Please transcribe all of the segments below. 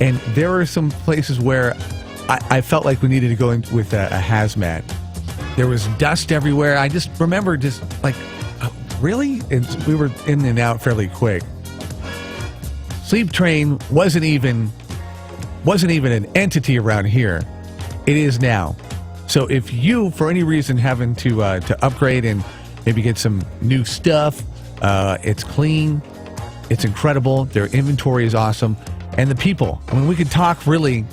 And there were some places where I felt like we needed to go in with a hazmat. There was dust everywhere. I just remember really? And we were in and out fairly quick. Sleep Train wasn't even an entity around here. It is now. So if you, for any reason, having to upgrade and maybe get some new stuff, it's clean, it's incredible. Their inventory is awesome, and the people. I mean, we could talk really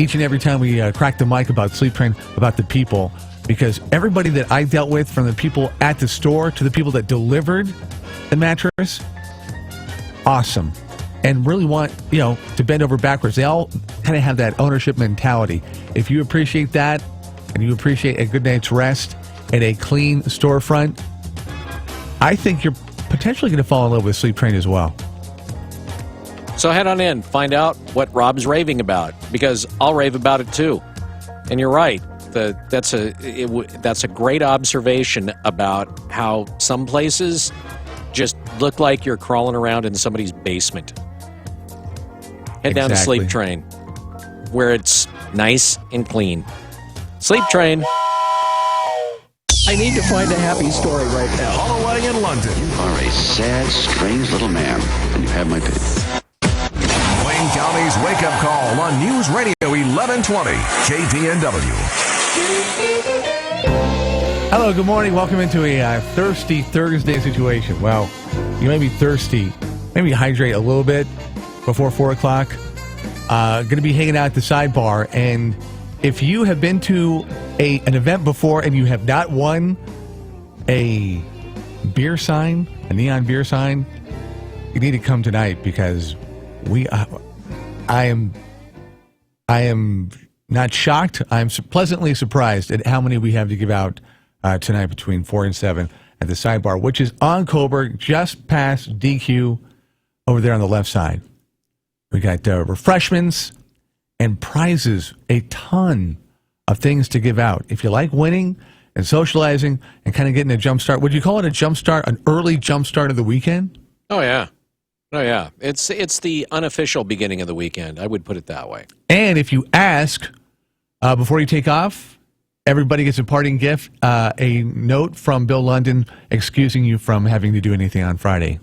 each and every time we crack the mic about Sleep Train about the people, because everybody that I dealt with, from the people at the store to the people that delivered the mattress, awesome. And really want, to bend over backwards. They all kind of have that ownership mentality. If you appreciate that, and you appreciate a good night's rest and a clean storefront, I think you're potentially going to fall in love with Sleep Train as well. So head on in, find out what Rob's raving about, because I'll rave about it too. And you're right. That's a great observation about how some places just look like you're crawling around in somebody's basement. Head down to Sleep Train, where it's nice and clean. Sleep Train. I need to find a happy story right now. Holloway in London. You are a sad, strange little man, and you have my pity. Wayne County's wake-up call on News Radio 1120, KPNW. Hello, good morning. Welcome into a thirsty Thursday situation. Well, you may be thirsty. Maybe hydrate a little bit before 4 o'clock. Going to be hanging out at the sidebar. And if you have been to an event before and you have not won a beer sign, a neon beer sign, you need to come tonight, because I am not shocked. I'm pleasantly surprised at how many we have to give out tonight between 4 and 7 at the sidebar, which is on Coburg, just past DQ over there on the left side. We got refreshments and prizes, a ton of things to give out. If you like winning and socializing and kind of getting a jump start, would you call it a jump start, an early jump start of the weekend? Oh, yeah. It's the unofficial beginning of the weekend. I would put it that way. And if you ask before you take off, everybody gets a parting gift, a note from Bill London excusing you from having to do anything on Friday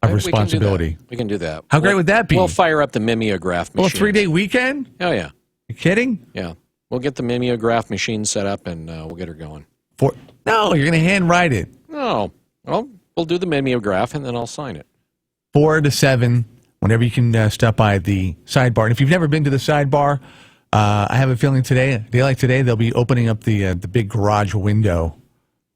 of responsibility. We can do that. How great would that be? We'll fire up the mimeograph machine. Well, a 3-day weekend? Oh, yeah. You kidding? Yeah. We'll get the mimeograph machine set up, and we'll get her going. No, you're going to handwrite it. No. Well, we'll do the mimeograph, and then I'll sign it. 4 to 7, whenever you can stop by the sidebar. And if you've never been to the sidebar, I have a feeling today, a day like today, they'll be opening up the big garage window,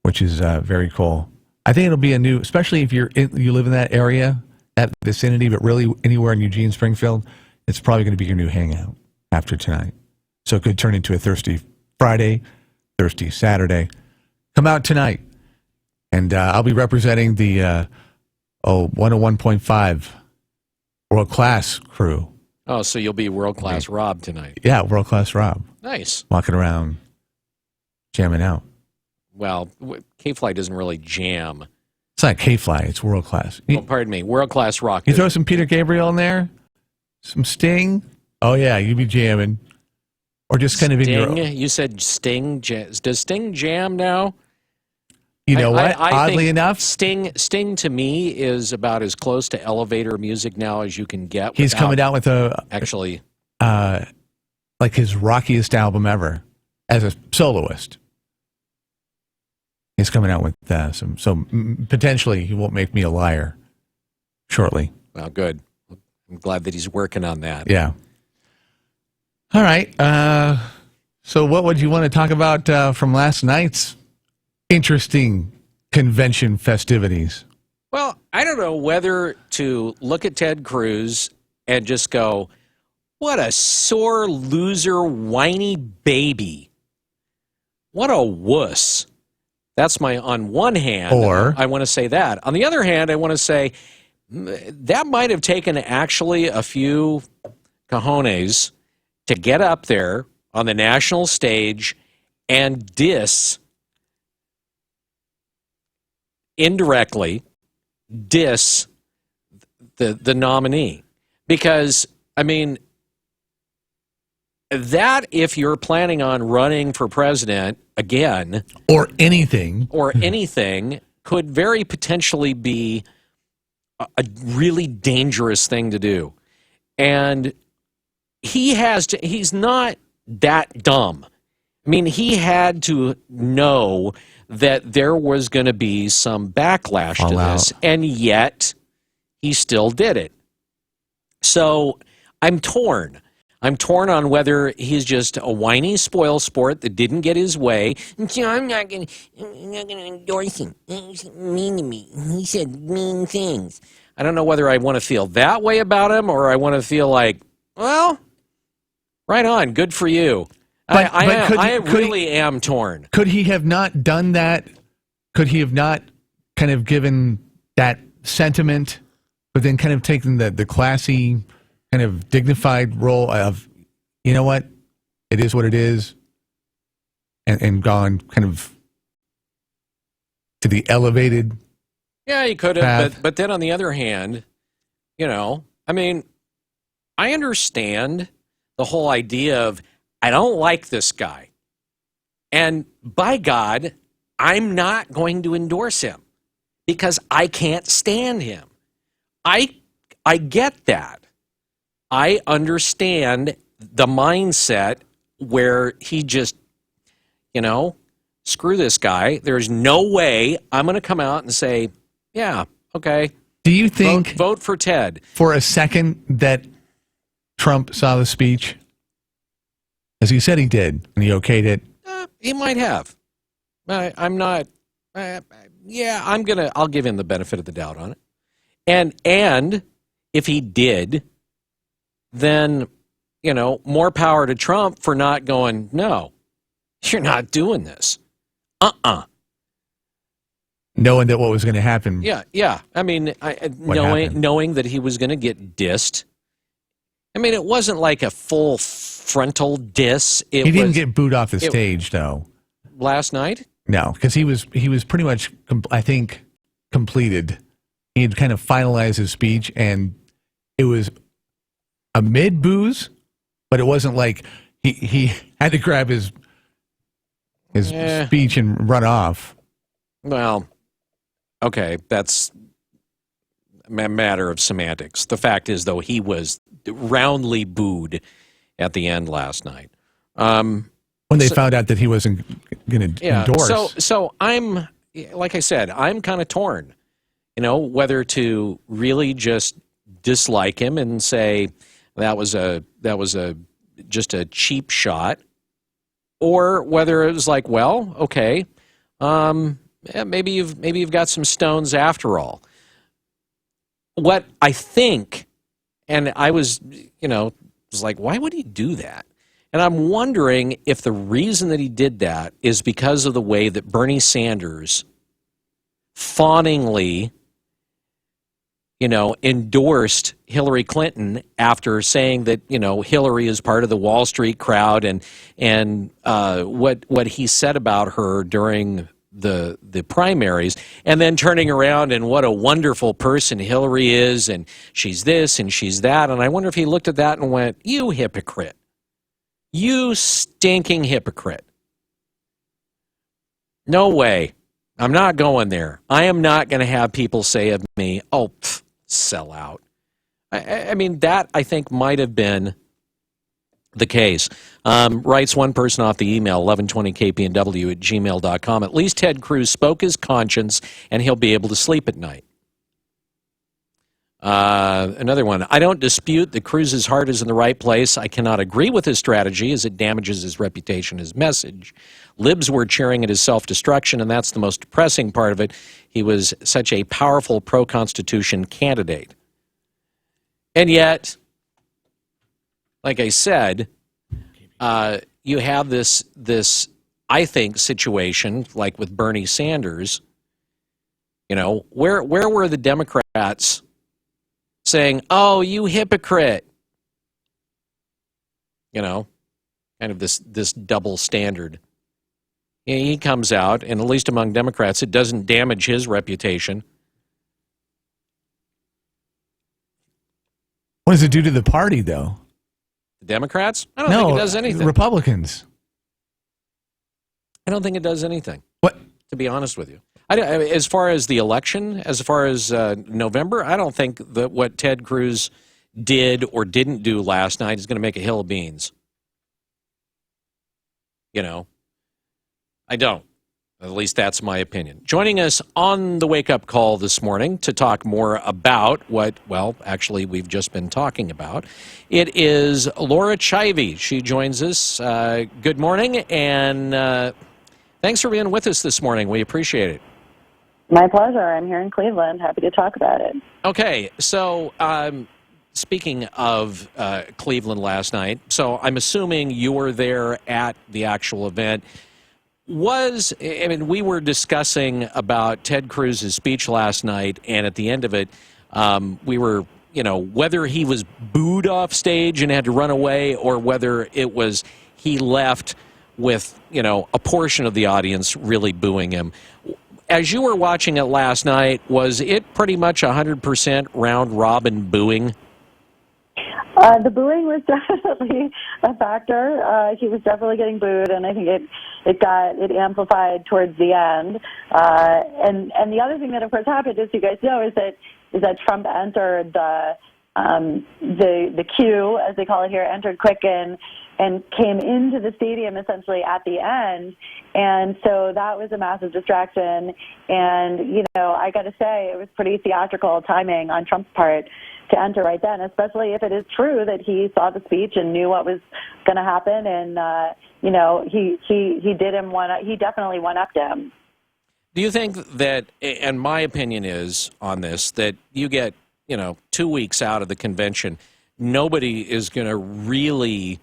which is very cool. I think it'll be a new, especially if you live in that area, that vicinity, but really anywhere in Eugene, Springfield, it's probably going to be your new hangout after tonight. So it could turn into a thirsty Friday, thirsty Saturday. Come out tonight, and I'll be representing the 101.5 world-class crew. Oh, so you'll be world-class Rob tonight. Yeah, world-class Rob. Nice. Walking around, jamming out. Well, K-Fly doesn't really jam. It's not K-Fly, it's world-class. Oh, pardon me, world-class rock. You throw some Peter Gabriel in there? Some Sting? Oh, yeah, you'd be jamming. Or just kind of in your... You said Sting. Does Sting jam now? You know what? I Oddly enough... Sting to me is about as close to elevator music now as you can get. He's coming out with actually... like his rockiest album ever as a soloist. He's coming out with some... So potentially he won't make me a liar shortly. Well, good. I'm glad that he's working on that. Yeah. All right. So what would you want to talk about from last night's interesting convention festivities? Well, I don't know whether to look at Ted Cruz and just go, what a sore loser, whiny baby. What a wuss. That's on one hand, or I want to say that. On the other hand, I want to say that might have taken actually a few cojones to get up there on the national stage and indirectly diss the nominee. Because, I mean, that if you're planning on running for president again or anything, could very potentially be a really dangerous thing to do. And he's not that dumb. I mean, he had to know that there was going to be some backlash to this, and yet he still did it. So I'm torn. I'm torn on whether he's just a whiny spoil sport that didn't get his way. So I'm not going to endorse him. He's mean to me. He said mean things. I don't know whether I want to feel that way about him or I want to feel like, well, right on, good for you. I really am torn. Could he have not done that? Could he have not kind of given that sentiment, but then kind of taken the classy, kind of dignified role of, you know what, it is what it is, and gone kind of to the elevated? Yeah, he could have, but then on the other hand, I mean, I understand the whole idea of, I don't like this guy. And by God, I'm not going to endorse him because I can't stand him. I get that. I understand the mindset where he just, screw this guy. There's no way I'm going to come out and say, yeah, okay. Do you think vote for Ted for a second that Trump saw the speech? As he said he did, and he okayed it. He might have. I'm not. I'll give him the benefit of the doubt on it. And if he did, then more power to Trump for not going. No, you're not doing this. Knowing that what was going to happen. Yeah. I mean, knowing that he was going to get dissed. I mean, it wasn't like a full frontal diss. He didn't get booed off the stage, though. Last night? No, because he was pretty much, I think, completed. He had kind of finalized his speech, and it was amid boos, but it wasn't like he had to grab his speech and run off. Well, okay, that's a matter of semantics. The fact is, though, he was roundly booed at the end last night. When they found out that he wasn't going to endorse. So I'm, like I said, I'm kind of torn, whether to really just dislike him and say that was just a cheap shot, or whether it was like, well, okay, maybe you've got some stones after all. What I think, and I was like, why would he do that? And I'm wondering if the reason that he did that is because of the way that Bernie Sanders fawningly, endorsed Hillary Clinton after saying that, Hillary is part of the Wall Street crowd, and what he said about her during the primaries, and then turning around and what a wonderful person Hillary is, and she's this and she's that. And I wonder if he looked at that and went, you hypocrite. You stinking hypocrite. No way. I'm not going there. I am not going to have people say of me, oh, sell out. I mean, that I think might have been the case. Writes one person off the email, 1120kpnw at gmail.com. At least Ted Cruz spoke his conscience, and he'll be able to sleep at night. Another one. I don't dispute that Cruz's heart is in the right place. I cannot agree with his strategy as it damages his reputation, his message. Libs were cheering at his self-destruction, and that's the most depressing part of it. He was such a powerful pro-Constitution candidate. And yet, like I said, you have this, I think, situation like with Bernie Sanders. Where were the Democrats saying, oh, you hypocrite? Kind of this double standard. He comes out, and at least among Democrats, it doesn't damage his reputation. What does it do to the party, though? The Democrats? I don't think it does anything. Republicans. I don't think it does anything. What? To be honest with you. As far as the election, as far as November, I don't think that what Ted Cruz did or didn't do last night is going to make a hill of beans. You know, I don't. At least that's my opinion. Joining us on the Wake Up Call this morning to talk more about what, well, actually we've just been talking about, it is Laura Chivey. She joins us. Good morning, and thanks for being with us this morning. We appreciate it. My pleasure. I'm here in Cleveland. Happy to talk about it. Okay, so speaking of Cleveland last night, so I'm assuming you were there at the actual event. We were discussing about Ted Cruz's speech last night, and at the end of it, we were, whether he was booed off stage and had to run away, or whether it was he left with, a portion of the audience really booing him. As you were watching it last night, was it pretty much 100% round robin booing? The booing was definitely a factor. He was definitely getting booed, and I think it amplified towards the end. And the other thing that of course happened, as you guys know, is that Trump entered the queue, as they call it here, entered quick and came into the stadium essentially at the end. And so that was a massive distraction. And, I got to say, it was pretty theatrical timing on Trump's part to enter right then, especially if it is true that he saw the speech and knew what was going to happen. And, he definitely one-upped him. Do you think that, and my opinion is on this, that you get, 2 weeks out of the convention, nobody is going to really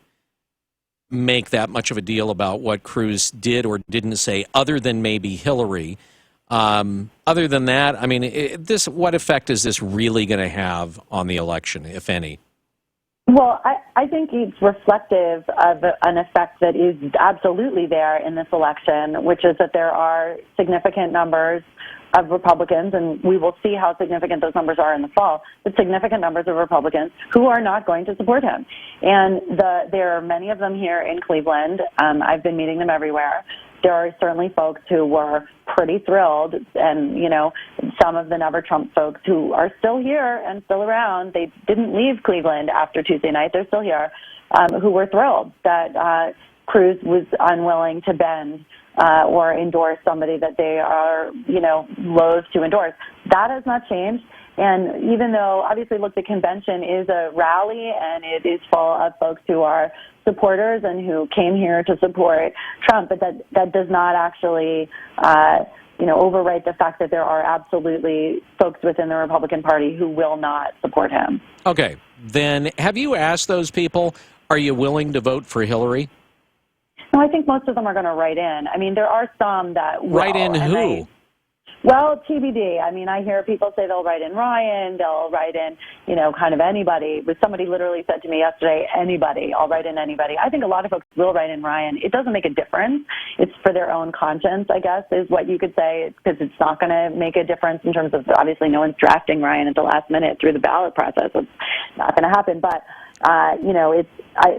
make that much of a deal about what Cruz did or didn't say, other than maybe Hillary. Other than that, what effect is this really going to have on the election, if any? Well, I think it's reflective of an effect that is absolutely there in this election, which is that there are significant numbers of Republicans, and we will see how significant those numbers are in the fall, but significant numbers of Republicans who are not going to support him. And there are many of them here in Cleveland. I've been meeting them everywhere. There are certainly folks who were pretty thrilled, and, some of the Never Trump folks who are still here and still around. They didn't leave Cleveland after Tuesday night. They're still here, who were thrilled that Cruz was unwilling to bend or endorse somebody that they are, loath to endorse. That has not changed. And even though, obviously, look, the convention is a rally and it is full of folks who are supporters and who came here to support Trump, but that does not actually, overwrite the fact that there are absolutely folks within the Republican Party who will not support him. Okay. Then have you asked those people, are you willing to vote for Hillary? No, I think most of them are going to write in. There are some that will. Write in who? Well, TBD. I hear people say they'll write in Ryan, they'll write in, kind of anybody. But somebody literally said to me yesterday, anybody, I'll write in anybody. I think a lot of folks will write in Ryan. It doesn't make a difference. It's for their own conscience, I guess, is what you could say, because it's not going to make a difference in terms of, obviously, no one's drafting Ryan at the last minute through the ballot process. It's not going to happen. But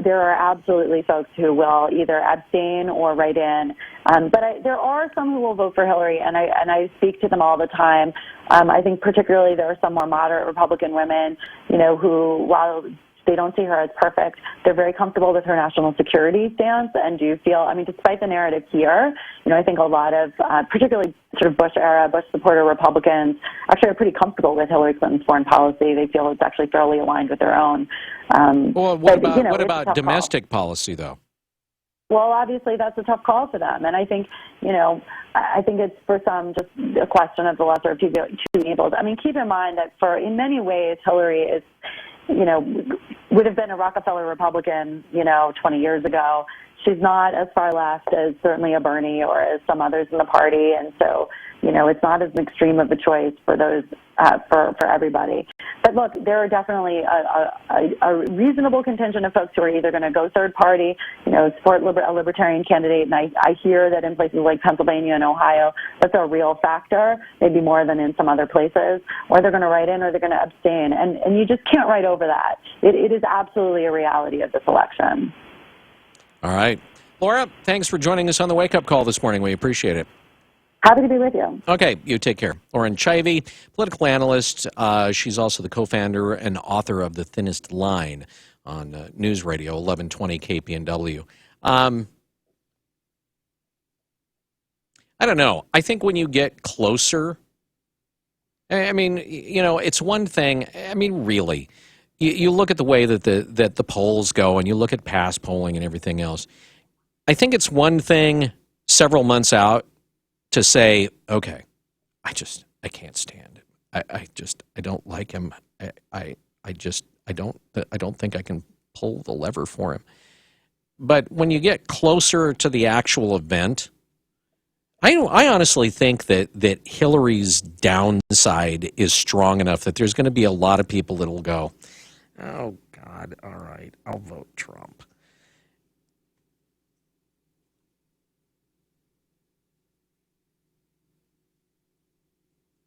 there are absolutely folks who will either abstain or write in. But there are some who will vote for Hillary, and I speak to them all the time. I think particularly there are some more moderate Republican women, who, while they don't see her as perfect, they're very comfortable with her national security stance and do feel, despite the narrative here, I think a lot of, particularly sort of Bush-era, Bush-supporter Republicans actually are pretty comfortable with Hillary Clinton's foreign policy. They feel it's actually fairly aligned with their own. What about domestic policy, though? Well, obviously, that's a tough call for them. And I think, I think it's for some just a question of the lesser of two evils. Keep in mind that in many ways, Hillary is, would have been a Rockefeller Republican, 20 years ago. She's not as far left as certainly a Bernie or as some others in the party. And so, it's not as extreme of a choice for those for everybody. But look, there are definitely a reasonable contingent of folks who are either going to go third party, support a libertarian candidate, and I hear that in places like Pennsylvania and Ohio, that's a real factor, maybe more than in some other places, or they're going to write in or they're going to abstain, and you just can't write over that. It is absolutely a reality of this election. All right. Laura, thanks for joining us on the Wake Up Call this morning. We appreciate it. Happy to be with you. Okay, you take care. Lauren Chivey, political analyst. She's also the co-founder and author of The Thinnest Line on News Radio 1120 KPNW. I don't know. I think when you get closer, I mean, it's one thing. I mean, really, you look at the way that the polls go, and you look at past polling and everything else. I think it's one thing several months out to say, okay, I can't stand it. I don't like him. I don't think I can pull the lever for him. But when you get closer to the actual event, I honestly think that Hillary's downside is strong enough that there's going to be a lot of people that will go, oh God, all right, I'll vote Trump.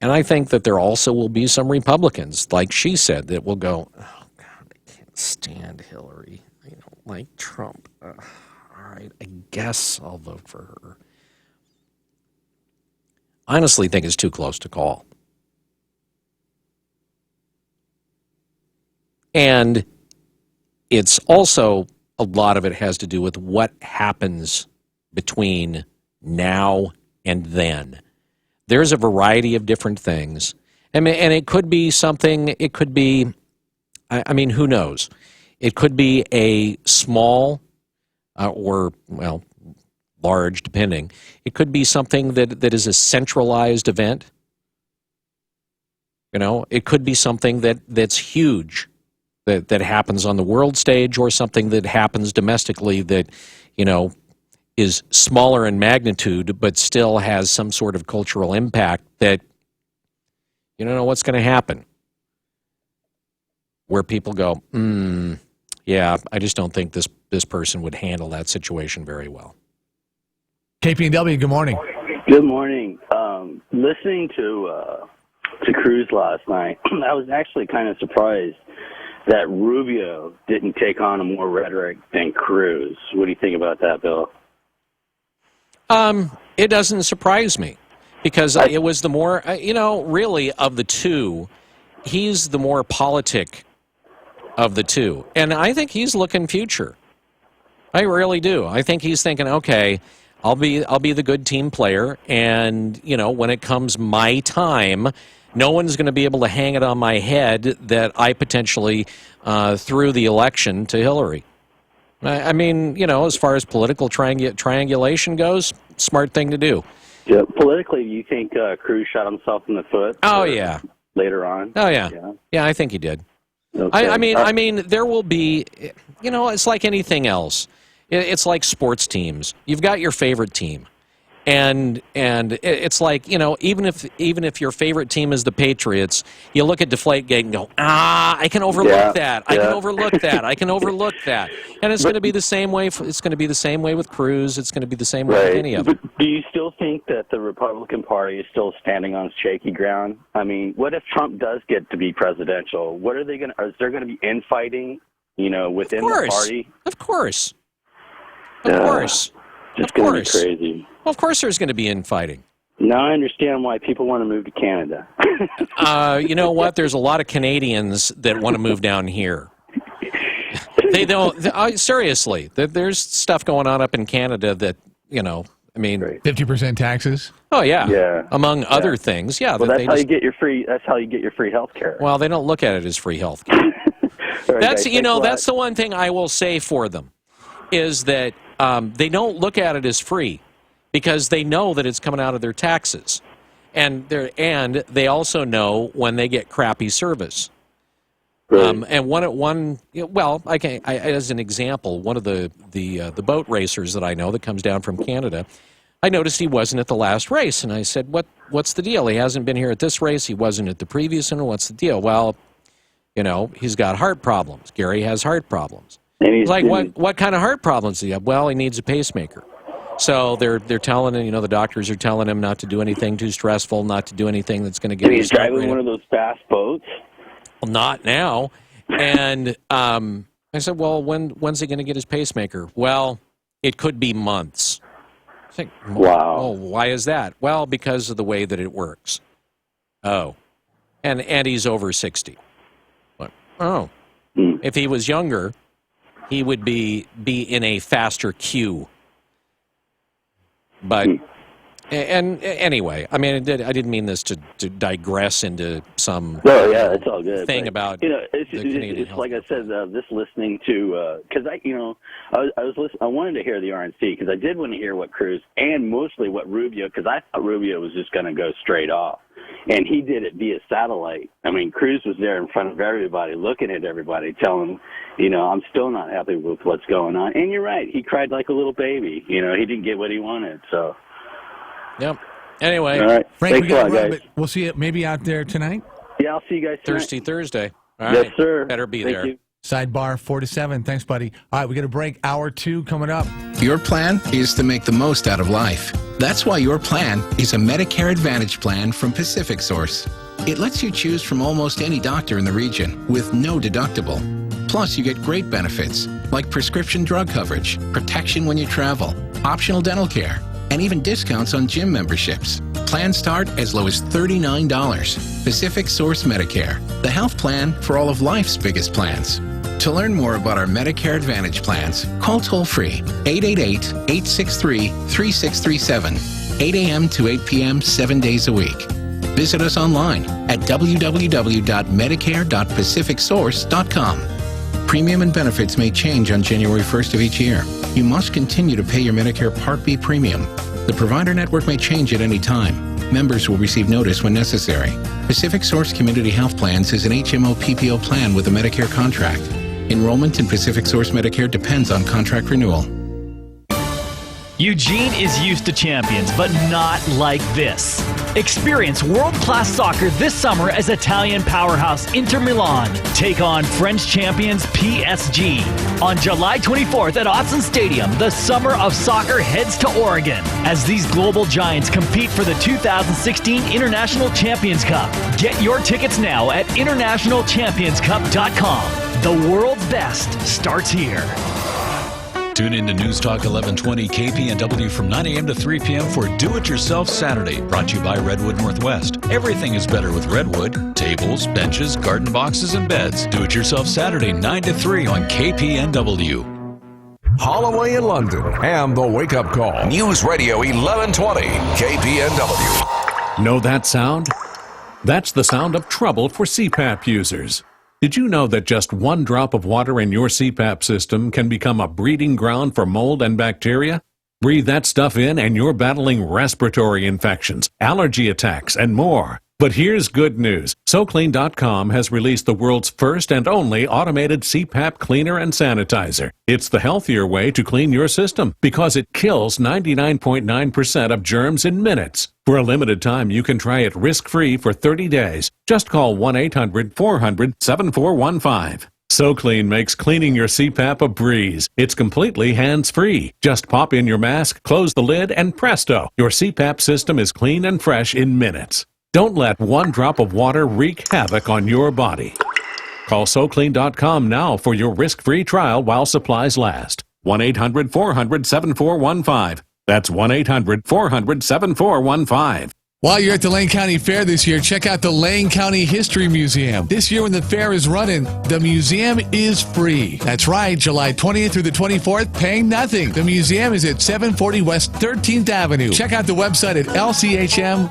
And I think that there also will be some Republicans, like she said, that will go, oh, God, I can't stand Hillary. I don't like Trump. All right, I guess I'll vote for her. I honestly think it's too close to call. And it's also, a lot of it has to do with what happens between now and then. There's a variety of different things. And it could be something, it could be, I mean, who knows? It could be a small or, well, large, depending. It could be something that is a centralized event. It could be something that's huge, that happens on the world stage, or something that happens domestically that, is smaller in magnitude, but still has some sort of cultural impact that you don't know what's going to happen. Where people go, yeah, I just don't think this person would handle that situation very well. KPNW, good morning. Good morning. Listening to Cruz last night, I was actually kind of surprised that Rubio didn't take on more rhetoric than Cruz. What do you think about that, Bill? It doesn't surprise me, because it was the more, really, of the two, he's the more politic of the two. And I think he's looking future. I really do. I think he's thinking, okay, I'll be the good team player, and, when it comes my time, no one's going to be able to hang it on my head that I potentially threw the election to Hillary. I mean, as far as political triangulation goes, smart thing to do. Yeah, politically, do you think Cruz shot himself in the foot? Oh, yeah. Later on? Oh, yeah. Yeah, I think he did. Okay. I mean, there will be, it's like anything else. It's like sports teams. You've got your favorite team. And it's like, even if your favorite team is the Patriots, you look at Deflategate and go, I can overlook that. I can overlook that. I can overlook that. And it's going to be the same way. It's going to be the same way with Cruz. It's going to be the same way with any of them. But do you still think that the Republican Party is still standing on shaky ground? I mean, what if Trump does get to be presidential? What are they going to? Is there going to be infighting? Within the party? Of course. Of course. It's going to be crazy. Well, of course there's going to be infighting. Now I understand why people want to move to Canada. You know what? There's a lot of Canadians that want to move down here. They don't. Seriously, there's stuff going on up in Canada that, I mean, 50% taxes. Oh yeah. Among other things, yeah. Well, that's how you get your free. That's how you get your free health care. Well, they don't look at it as free health care. That's that's the one thing I will say for them, is that they don't look at it as free, because they know that it's coming out of their taxes, and they also know when they get crappy service. Right. As an example, one of the boat racers that I know that comes down from Canada, I noticed he wasn't at the last race, and I said, what's the deal? He hasn't been here at this race. He wasn't at the previous one. What's the deal? Well, he's got heart problems. Gary has heart problems. He's like, what kind of heart problems do you have? Well, he needs a pacemaker. So they're telling him, the doctors are telling him not to do anything too stressful, not to do anything that's going to get his heart rate. He's driving one of those fast boats? Well, not now. And I said, well, when's he going to get his pacemaker? Well, it could be months. I think, wow. Oh, why is that? Well, because of the way that it works. Oh. And he's over 60. But, if he was younger, he would be in a faster queue. But, and anyway, I mean, I didn't mean this to digress into some it's all good thing about it's like I said, this listening to because I wanted to hear the RNC because I did want to hear what Cruz and mostly what Rubio, because I thought Rubio was just going to go straight off, and he did it via satellite. I mean, Cruz was there in front of everybody, looking at everybody, telling them, I'm still not happy with what's going on. And you're right, he cried like a little baby. He didn't get what he wanted, so. Yep. Anyway. All right. Frank, Thanks we got to a lot, run, guys. but we'll see you maybe out there tonight. Yeah, I'll see you guys tonight. Thursday. All right. Yes, sir. Better be Thank there. You. Sidebar 4 to 7. Thanks, buddy. All right, we got a break. Hour 2 coming up. Your plan is to make the most out of life. That's why your plan is a Medicare Advantage plan from Pacific Source. It lets you choose from almost any doctor in the region with no deductible. Plus, you get great benefits like prescription drug coverage, protection when you travel, optional dental care, and even discounts on gym memberships. Plans start as low as $39. Pacific Source Medicare, the health plan for all of life's biggest plans. To learn more about our Medicare Advantage plans, call toll-free 888-863-3637, 8 a.m. to 8 p.m. 7 days a week. Visit us online at www.medicare.pacificsource.com. Premium and benefits may change on January 1st of each year. You must continue to pay your Medicare Part B premium. The provider network may change at any time. Members will receive notice when necessary. Pacific Source Community Health Plans is an HMO PPO plan with a Medicare contract. Enrollment in Pacific Source Medicare depends on contract renewal. Eugene is used to champions, but not like this. Experience world-class soccer this summer as Italian powerhouse Inter Milan take on French champions PSG. On July 24th at Autzen Stadium, the summer of soccer heads to Oregon as these global giants compete for the 2016 International Champions Cup. Get your tickets now at internationalchampionscup.com. The world's best starts here. Tune in to News Talk 1120 KPNW from 9 a.m. to 3 p.m. for Do It Yourself Saturday, brought to you by Redwood Northwest. Everything is better with Redwood. Tables, benches, garden boxes, and beds. Do It Yourself Saturday, 9 to 3 on KPNW. Holloway in London and the Wake Up Call. News Radio 1120 KPNW. Know that sound? That's the sound of trouble for CPAP users. Did you know that just one drop of water in your CPAP system can become a breeding ground for mold and bacteria? Breathe that stuff in and you're battling respiratory infections, allergy attacks, and more. But here's good news. SoClean.com has released the world's first and only automated CPAP cleaner and sanitizer. It's the healthier way to clean your system because it kills 99.9% of germs in minutes. For a limited time, you can try it risk-free for 30 days. Just call 1-800-400-7415. SoClean makes cleaning your CPAP a breeze. It's completely hands-free. Just pop in your mask, close the lid, and presto, your CPAP system is clean and fresh in minutes. Don't let one drop of water wreak havoc on your body. Call SoClean.com now for your risk-free trial while supplies last. 1-800-400-7415. That's 1-800-400-7415. While you're at the Lane County Fair this year, check out the Lane County History Museum. This year when the fair is running, the museum is free. That's right, July 20th through the 24th, paying nothing. The museum is at 740 West 13th Avenue. Check out the website at lchm.org.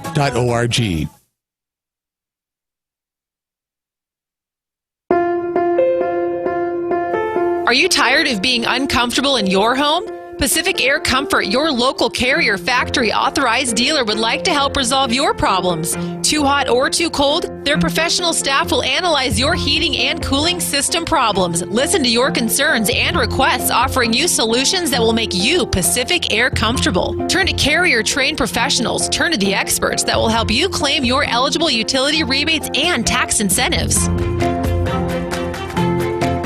Are you tired of being uncomfortable in your home? Pacific Air Comfort, your local Carrier factory authorized dealer, would like to help resolve your problems. Too hot or too cold? Their professional staff will analyze your heating and cooling system problems, listen to your concerns and requests, offering you solutions that will make you Pacific Air comfortable. Turn to Carrier trained professionals. Turn to the experts that will help you claim your eligible utility rebates and tax incentives.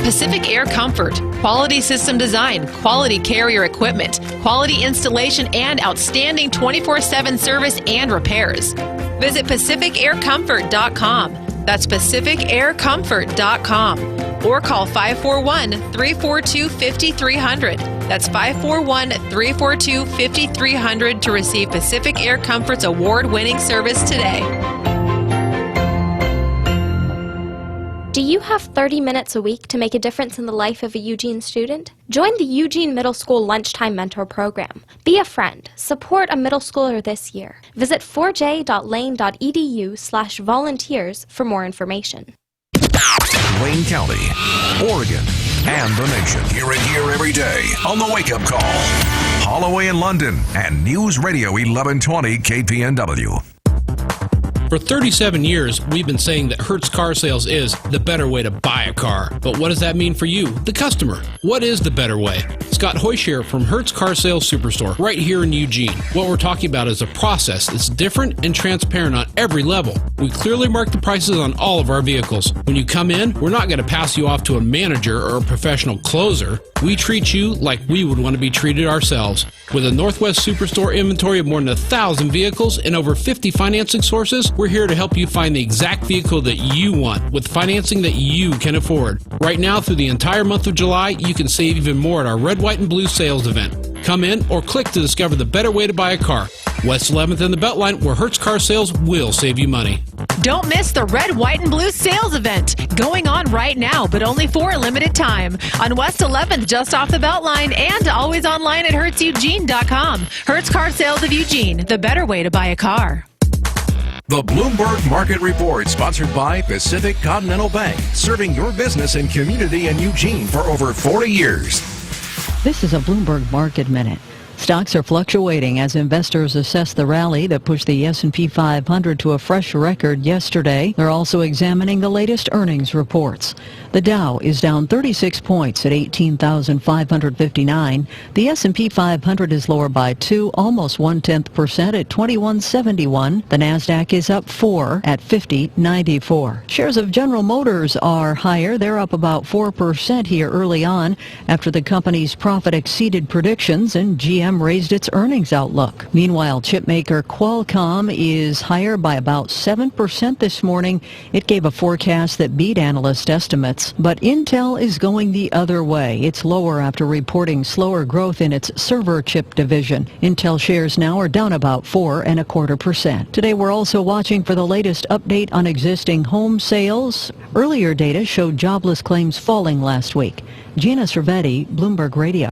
Pacific Air Comfort. Quality system design, quality Carrier equipment, quality installation, and outstanding 24/7 service and repairs. Visit PacificAirComfort.com. That's PacificAirComfort.com. Or call 541-342-5300. That's 541-342-5300 to receive Pacific Air Comfort's award-winning service today. Do you have 30 minutes a week to make a difference in the life of a Eugene student? Join the Eugene Middle School Lunchtime Mentor Program. Be a friend. Support a middle schooler this year. Visit 4j.lane.edu/volunteers for more information. Wayne County, Oregon, and the nation. Hear it here every day on the Wake Up Call. Holloway in London and News Radio 1120 KPNW. For 37 years, we've been saying that Hertz Car Sales is the better way to buy a car. But what does that mean for you, the customer? What is the better way? Scott Hoysh here from Hertz Car Sales Superstore, right here in Eugene. What we're talking about is a process that's different and transparent on every level. We clearly mark the prices on all of our vehicles. When you come in, we're not going to pass you off to a manager or a professional closer. We treat you like we would want to be treated ourselves. With a Northwest Superstore inventory of more than 1,000 vehicles and over 50 financing sources, we're here to help you find the exact vehicle that you want with financing that you can afford. Right now, through the entire month of July, you can save even more at our Red, White, and Blue sales event. Come in or click to discover the better way to buy a car. West 11th and the Beltline, where Hertz Car Sales will save you money. Don't miss the Red, White, and Blue sales event going on right now, but only for a limited time on West 11th, just off the Beltline, and always online at HertzEugene.com. Hertz Car Sales of Eugene, the better way to buy a car. The Bloomberg Market Report, sponsored by Pacific Continental Bank, serving your business and community in Eugene for over 40 years. This is a Bloomberg Market Minute. Stocks are fluctuating as investors assess the rally that pushed the S&P 500 to a fresh record yesterday. They're also examining the latest earnings reports. The Dow is down 36 points at 18,559. The S&P 500 is lower by 2, almost 0.1% at 2171. The Nasdaq is up 4 at 5094. Shares of General Motors are higher. They're up about 4% here early on after the company's profit exceeded predictions and GM raised its earnings outlook. Meanwhile, chipmaker Qualcomm is higher by about 7% this morning. It gave a forecast that beat analyst estimates. But Intel is going the other way. It's lower after reporting slower growth in its server chip division. Intel shares now are down about 4.25%. Today we're also watching for the latest update on existing home sales. Earlier data showed jobless claims falling last week. Gina Cervetti, Bloomberg Radio.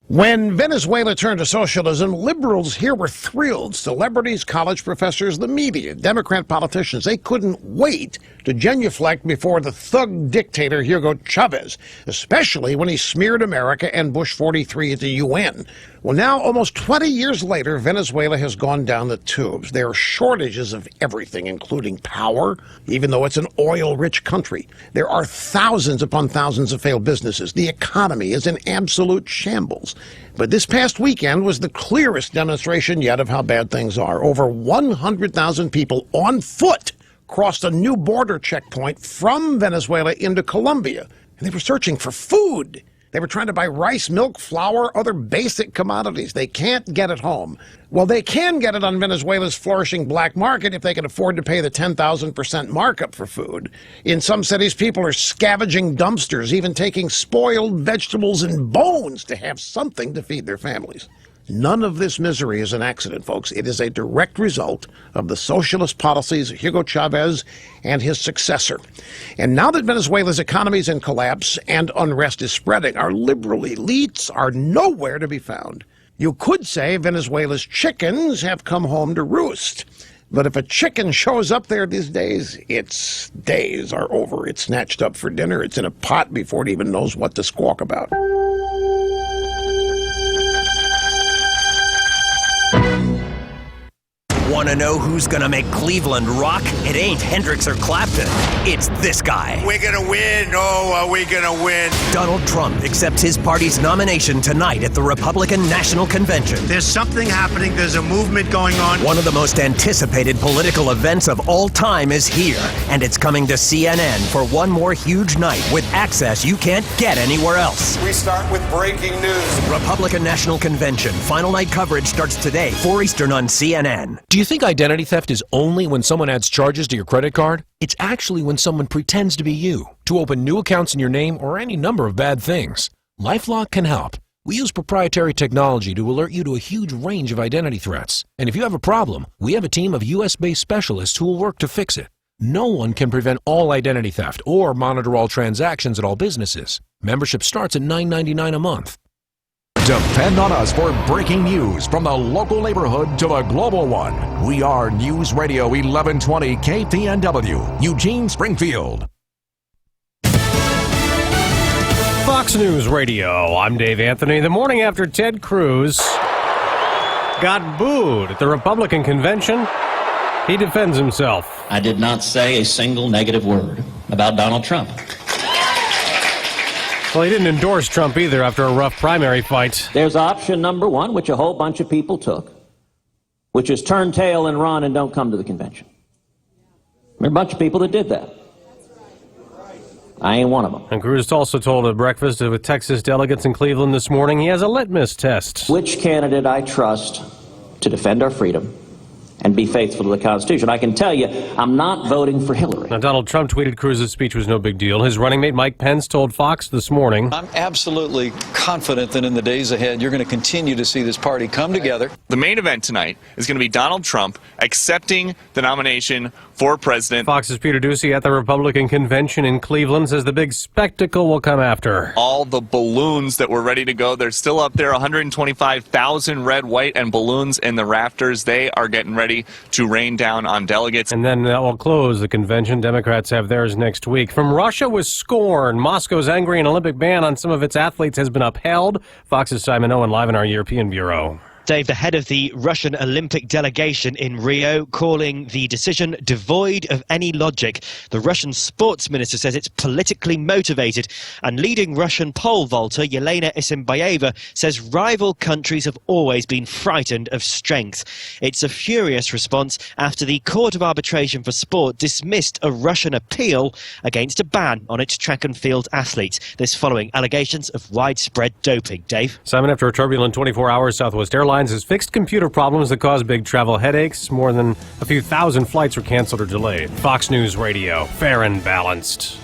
When Venezuela turned to socialism, liberals here were thrilled. Celebrities, college professors, the media, Democrat politicians, they couldn't wait to genuflect before the thug dictator Hugo Chavez, especially when he smeared America and Bush 43 at the UN. Well, now, almost 20 years later, Venezuela has gone down the tubes. There are shortages of everything, including power, even though it's an oil-rich country. There are thousands upon thousands of failed businesses. The economy is in absolute shambles. But this past weekend was the clearest demonstration yet of how bad things are. Over 100,000 people on foot crossed a new border checkpoint from Venezuela into Colombia. And they were searching for food. They were trying to buy rice, milk, flour, other basic commodities. They can't get it home. Well, they can get it on Venezuela's flourishing black market if they can afford to pay the 10,000% markup for food. In some cities, people are scavenging dumpsters, even taking spoiled vegetables and bones to have something to feed their families. None of this misery is an accident, folks. It is a direct result of the socialist policies of Hugo Chavez and his successor. And now that Venezuela's economy is in collapse and unrest is spreading, our liberal elites are nowhere to be found. You could say Venezuela's chickens have come home to roost. But if a chicken shows up there these days, its days are over. It's snatched up for dinner. It's in a pot before it even knows what to squawk about. Want to know who's going to make Cleveland rock? It ain't Hendrix or Clapton. It's this guy. We're going to win. Oh, are we going to win? Donald Trump accepts his party's nomination tonight at the Republican National Convention. There's something happening. There's a movement going on. One of the most anticipated political events of all time is here, and it's coming to CNN for one more huge night with access you can't get anywhere else. We start with breaking news. Republican National Convention. Final night coverage starts today, 4 Eastern on CNN. Do you think identity theft is only when someone adds charges to your credit card? It's actually when someone pretends to be you to open new accounts in your name or any number of bad things. LifeLock can help. We use proprietary technology to alert you to a huge range of identity threats. And if you have a problem, we have a team of U.S.-based specialists who will work to fix it. No one can prevent all identity theft or monitor all transactions at all businesses. Membership starts at $9.99 a month. Depend on us for breaking news from the local neighborhood to the global one. We are News Radio 1120 KPNW, Eugene, Springfield. Fox News Radio, I'm Dave Anthony. The morning after Ted Cruz got booed at the Republican convention, he defends himself. I did not say a single negative word about Donald Trump. Well, he didn't endorse Trump either after a rough primary fight. There's option number one, which a whole bunch of people took, which is turn tail and run and don't come to the convention. There are a bunch of people that did that. I ain't one of them. And Cruz also told a breakfast with Texas delegates in Cleveland this morning he has a litmus test. Which candidate I trust to defend our freedom and be faithful to the Constitution. I can tell you, I'm not voting for Hillary. Now, Donald Trump tweeted Cruz's speech was no big deal. His running mate Mike Pence told Fox this morning, I'm absolutely confident that in the days ahead, you're going to continue to see this party come together. The main event tonight is going to be Donald Trump accepting the nomination for president. Fox's Peter Doocy at the Republican convention in Cleveland says the big spectacle will come after. All the balloons that were ready to go, they're still up there, 125,000 red, white, and balloons in the rafters. They are getting ready to rain down on delegates. And then that will close the convention. Democrats have theirs next week. From Russia with scorn, Moscow's angry and Olympic ban on some of its athletes has been upheld. Fox's Simon Owen live in our European Bureau. Dave, the head of the Russian Olympic delegation in Rio, calling the decision devoid of any logic. The Russian sports minister says it's politically motivated. And leading Russian pole vaulter Yelena Isinbayeva says rival countries have always been frightened of strength. It's a furious response after the Court of Arbitration for Sport dismissed a Russian appeal against a ban on its track and field athletes. This following allegations of widespread doping. Dave? Simon, after a turbulent 24 hours, Southwest Airlines has fixed computer problems that cause big travel headaches. More than a few thousand flights were canceled or delayed. Fox News Radio, fair and balanced.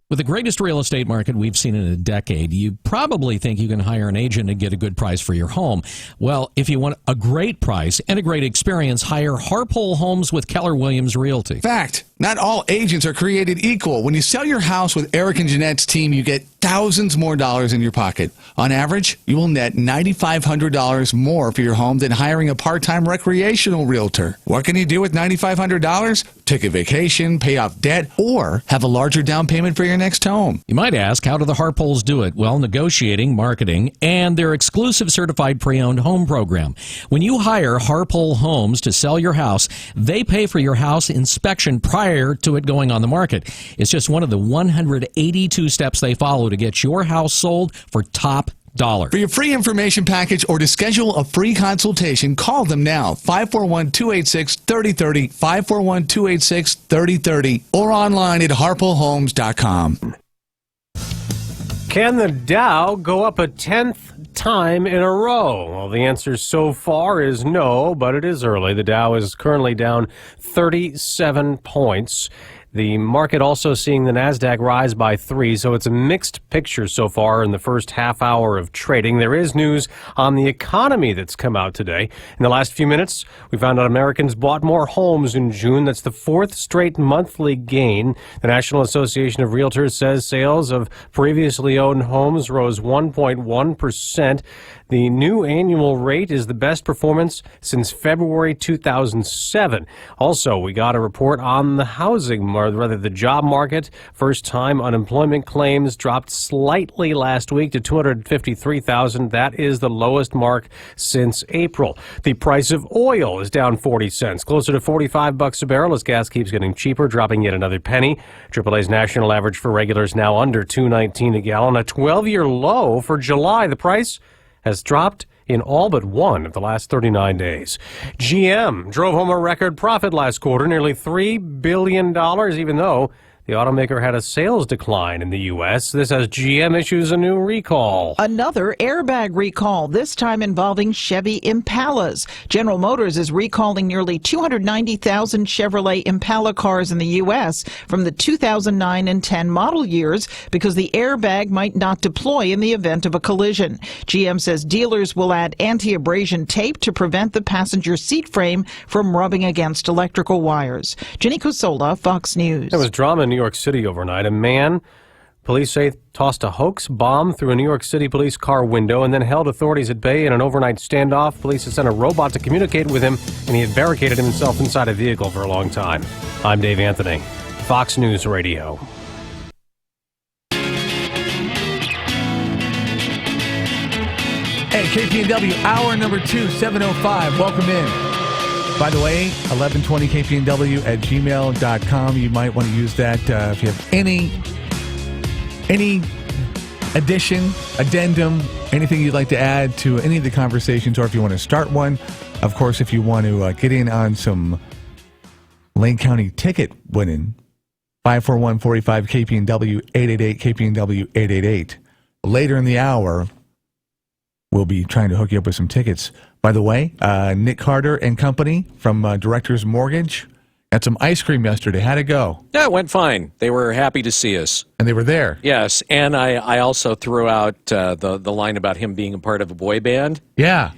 With the greatest real estate market we've seen in a decade, you probably think you can hire an agent and get a good price for your home. Well, if you want a great price and a great experience, hire Harpole Homes with Keller Williams Realty. Fact. Not all agents are created equal. When you sell your house with Eric and Jeanette's team, you get thousands more dollars in your pocket. On average, you will net $9,500 more for your home than hiring a part-time recreational realtor. What can you do with $9,500? Take a vacation, pay off debt, or have a larger down payment for your next home. You might ask, how do the Harpoles do it? Well, negotiating, marketing, and their exclusive certified pre-owned home program. When you hire Harpole Homes to sell your house, they pay for your house inspection prior to it going on the market. It's just one of the 182 steps they follow to get your house sold for top dollar. For your free information package or to schedule a free consultation, call them now. 541-286-3030, 541-286-3030, or online at harpolehomes.com. Can the Dow go up a 10th time in a row? Well, the answer so far is no, but it is early. The Dow is currently down 37 points. The market also seeing the NASDAQ rise by 3, so it's a mixed picture so far in the first half hour of trading. There is news on the economy that's come out today. In the last few minutes, we found out Americans bought more homes in June. That's the 4th straight monthly gain. The National Association of Realtors says sales of previously owned homes rose 1.1%. The new annual rate is the best performance since February 2007. Also, we got a report on the housing, or rather the job market. First-time unemployment claims dropped slightly last week to 253,000. That is the lowest mark since April. The price of oil is down 40 cents, closer to $45 a barrel as gas keeps getting cheaper, dropping yet another penny. AAA's national average for regulars now under $2.19 a gallon, a 12-year low for July. The price has dropped in all but one of the last 39 days. GM drove home a record profit last quarter, nearly $3 billion, even though the automaker had a sales decline in the U.S. This as GM issues a new recall. Another airbag recall, this time involving Chevy Impalas. General Motors is recalling nearly 290,000 Chevrolet Impala cars in the U.S. from the 2009 and 10 model years because the airbag might not deploy in the event of a collision. GM says dealers will add anti-abrasion tape to prevent the passenger seat frame from rubbing against electrical wires. Jenny Cosola, Fox News. There was drama in New York City overnight. A man, police say, tossed a hoax bomb through a New York City police car window and then held authorities at bay in an overnight standoff. Police had sent a robot to communicate with him, and he had barricaded himself inside a vehicle for a long time. I'm Dave Anthony, Fox News Radio. Hey, KPNW, hour number 2, 7:05. Welcome in. By the way, 1120kpnw at gmail.com. You might want to use that if you have any addition, addendum, anything you'd like to add to any of the conversations, or if you want to start one. Of course, if you want to get in on some Lane County ticket winning, 541-45-KPNW, 888-KPNW, 888. Later in the hour, we'll be trying to hook you up with some tickets. By the way, Nick Carter and company from Directors Mortgage had some ice cream yesterday. How'd it go? Yeah, it went fine. They were happy to see us. And they were there. Yes, and I also threw out the line about him being a part of a boy band. Yeah.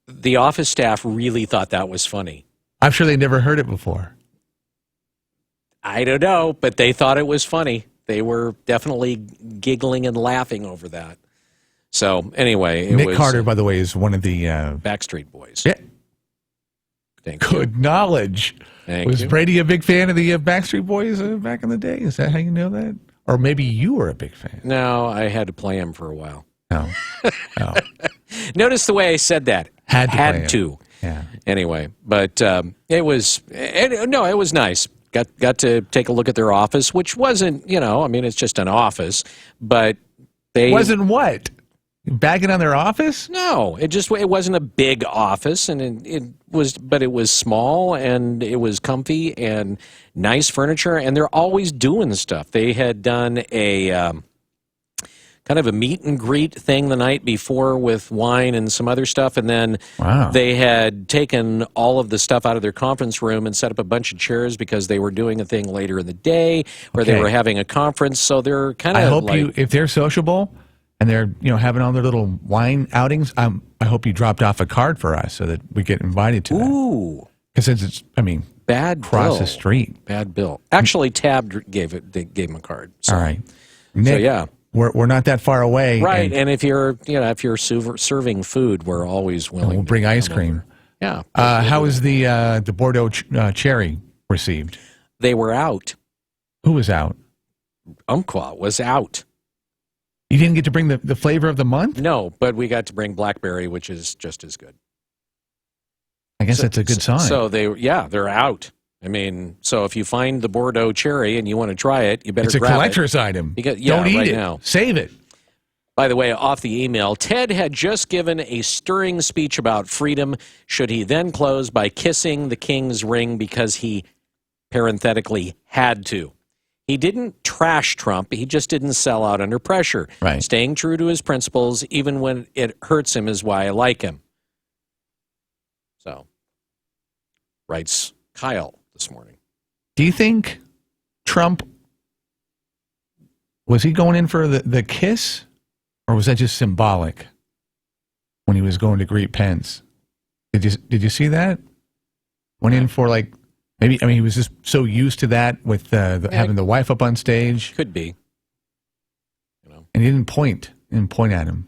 The office staff really thought that was funny. I'm sure they never heard it before. I don't know, but they thought it was funny. They were definitely giggling and laughing over that. So, anyway, Nick Carter, by the way, is one of the Backstreet Boys. Yeah. Good knowledge. Was you. Brady a big fan of the Backstreet Boys back in the day? Is that how you know that? Or maybe you were a big fan. No, I had to play him for a while. No. Notice the way I said that. Had to. Yeah. Anyway, but it was nice. Got to take a look at their office, which wasn't, it's just an office, but they wasn't what? Bagging on their office? No, it wasn't a big office, and it was small, and it was comfy and nice furniture, and they're always doing stuff. They had done a kind of a meet and greet thing the night before with wine and some other stuff, and then they had taken all of the stuff out of their conference room and set up a bunch of chairs because they were doing a thing later in the day where they were having a conference. So they're kind of. I hope if they're sociable and they're having all their little wine outings, I hope you dropped off a card for us so that we get invited to that. Ooh, because it's bad across bill. the street. Bad bill. Actually, Tab gave him a card. So. All right, Nick, so yeah. We're not that far away, right? And if you're serving food, we're always willing. We'll bring ice cream. Over. Yeah. How was the Bordeaux cherry received? They were out. Who was out? Umpqua was out. You didn't get to bring the flavor of the month? No, but we got to bring blackberry, which is just as good. I guess that's a good sign. So they're out. So if you find the Bordeaux cherry and you want to try it, you better grab it. It's a collector's item. Don't eat it. Now. Save it. By the way, off the email, Ted had just given a stirring speech about freedom. Should he then close by kissing the king's ring because he parenthetically had to? He didn't trash Trump. He just didn't sell out under pressure. Right. Staying true to his principles, even when it hurts him, is why I like him. So, writes Kyle this morning. Do you think Trump, was he going in for the kiss, or was that just symbolic when he was going to greet Pence? Did you see that? Went in for he was just so used to that with having the wife up on stage. Could be. And he didn't point at him.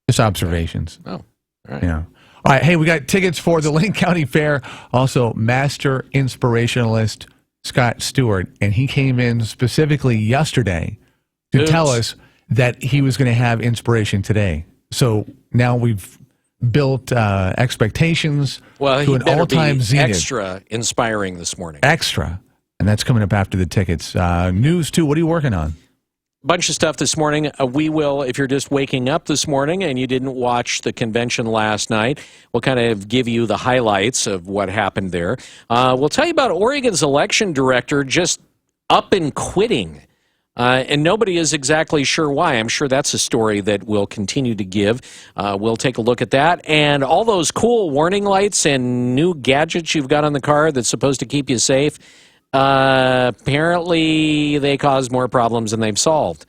Just observations. Oh, all right. Yeah. All right. Hey, we got tickets for the Lane County Fair. Also, Master Inspirationalist Scott Stewart. And he came in specifically yesterday to tell us that he was going to have inspiration today. So now we've built expectations to an all-time zenith. Extra inspiring this morning. Extra. And that's coming up after the tickets. News, too. What are you working on? Bunch of stuff this morning. We will, if you're just waking up this morning and you didn't watch the convention last night, we'll kind of give you the highlights of what happened there. We'll tell you about Oregon's election director just up and quitting. And nobody is exactly sure why. I'm sure that's a story that we'll continue to give. We'll take a look at that. And all those cool warning lights and new gadgets you've got on the car that's supposed to keep you safe, apparently they cause more problems than they've solved.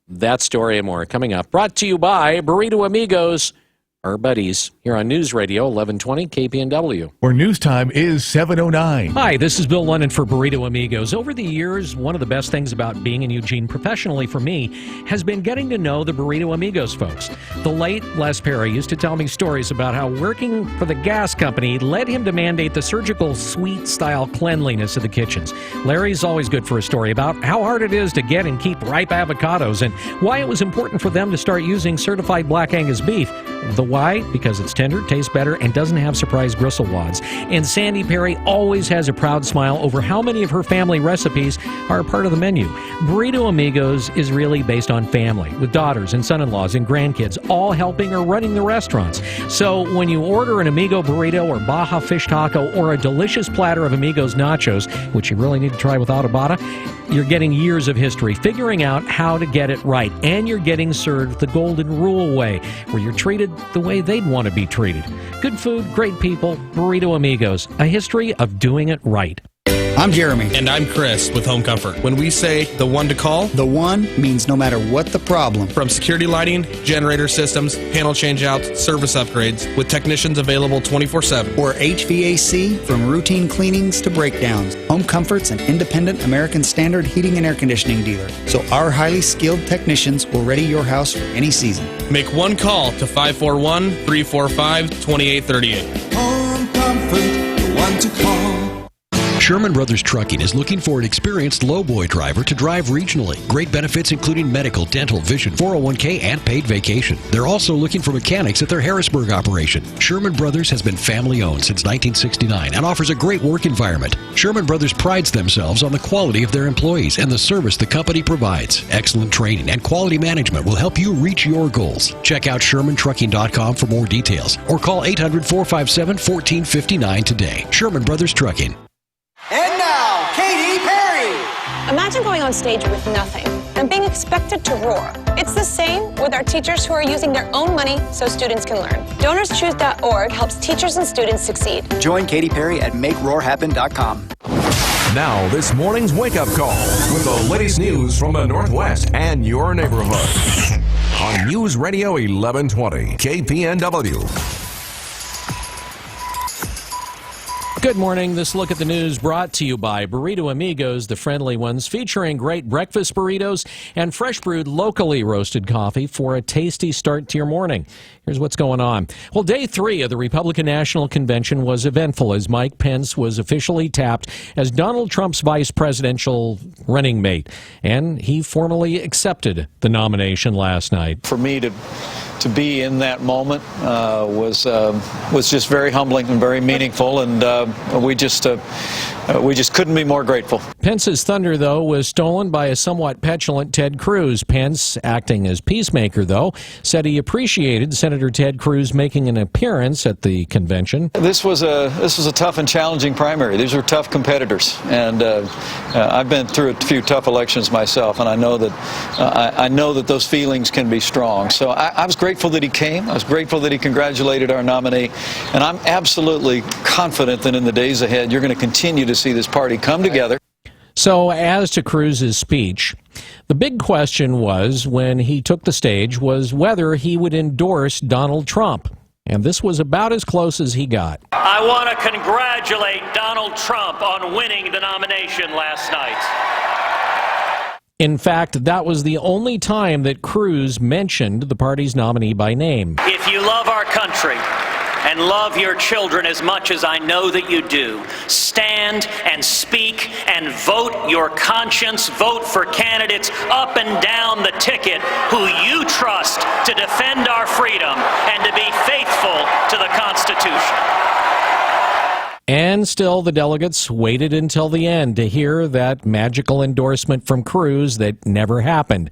That story and more coming up. Brought to you by Burrito Amigos, our buddies, here on News Radio 1120 KPNW. Where news time is 7:09. Hi, this is Bill London for Burrito Amigos. Over the years, one of the best things about being in Eugene professionally for me has been getting to know the Burrito Amigos folks. The late Les Perry used to tell me stories about how working for the gas company led him to mandate the surgical suite-style cleanliness of the kitchens. Larry's always good for a story about how hard it is to get and keep ripe avocados and why it was important for them to start using certified Black Angus beef. The why? Because it's tender, tastes better, and doesn't have surprise gristle wads. And Sandy Perry always has a proud smile over how many of her family recipes are a part of the menu. Burrito Amigos is really based on family, with daughters and son-in-laws and grandkids all helping or running the restaurants. So when you order an Amigo burrito or Baja fish taco or a delicious platter of Amigos nachos, which you really need to try without a bata, you're getting years of history figuring out how to get it right. And you're getting served the golden rule way, where you're treated the way they'd want to be treated. Good food, great people, Burrito Amigos. A history of doing it right. I'm Jeremy. And I'm Chris with Home Comfort. When we say the one to call, the one means no matter what the problem. From security lighting, generator systems, panel changeouts, service upgrades, with technicians available 24/7. Or HVAC, from routine cleanings to breakdowns. Home Comfort's an independent American Standard heating and air conditioning dealer. So our highly skilled technicians will ready your house for any season. Make one call to 541-345-2838. Home Comfort, the one to call. Sherman Brothers Trucking is looking for an experienced lowboy driver to drive regionally. Great benefits including medical, dental, vision, 401k, and paid vacation. They're also looking for mechanics at their Harrisburg operation. Sherman Brothers has been family-owned since 1969 and offers a great work environment. Sherman Brothers prides themselves on the quality of their employees and the service the company provides. Excellent training and quality management will help you reach your goals. Check out ShermanTrucking.com for more details or call 800-457-1459 today. Sherman Brothers Trucking. And now, Katy Perry! Imagine going on stage with nothing and being expected to roar. It's the same with our teachers who are using their own money so students can learn. DonorsChoose.org helps teachers and students succeed. Join Katy Perry at MakeRoarHappen.com. Now, this morning's wake-up call with the latest news from the Northwest and your neighborhood. On News Radio 1120, KPNW. Good morning. This look at the news brought to you by Burrito Amigos, the friendly ones, featuring great breakfast burritos and fresh brewed locally roasted coffee for a tasty start to your morning. Here's what's going on. Well, day 3 of the Republican National Convention was eventful as Mike Pence was officially tapped as Donald Trump's vice presidential running mate, and he formally accepted the nomination last night. For me to be in that moment was just very humbling and very meaningful, and we just couldn't be more grateful. Pence's thunder, though, was stolen by a somewhat petulant Ted Cruz. Pence, acting as peacemaker, though, said he appreciated Senator Ted Cruz making an appearance at the convention. This was a tough and challenging primary. These were tough competitors, and I've been through a few tough elections myself, and I know that those feelings can be strong. So I was grateful that he came. I was grateful that he congratulated our nominee, and I'm absolutely confident that in the days ahead you're going to continue to see this party come together. So as to Cruz's speech, the big question was when he took the stage was whether he would endorse Donald Trump. And this was about as close as he got. I want to congratulate Donald Trump on winning the nomination last night. In fact, that was the only time that Cruz mentioned the party's nominee by name. If you love our country and love your children as much as I know that you do, stand and speak and vote your conscience. Vote for candidates up and down the ticket who you trust to defend our freedom and to be faithful to the Constitution. And still, the delegates waited until the end to hear that magical endorsement from Cruz that never happened.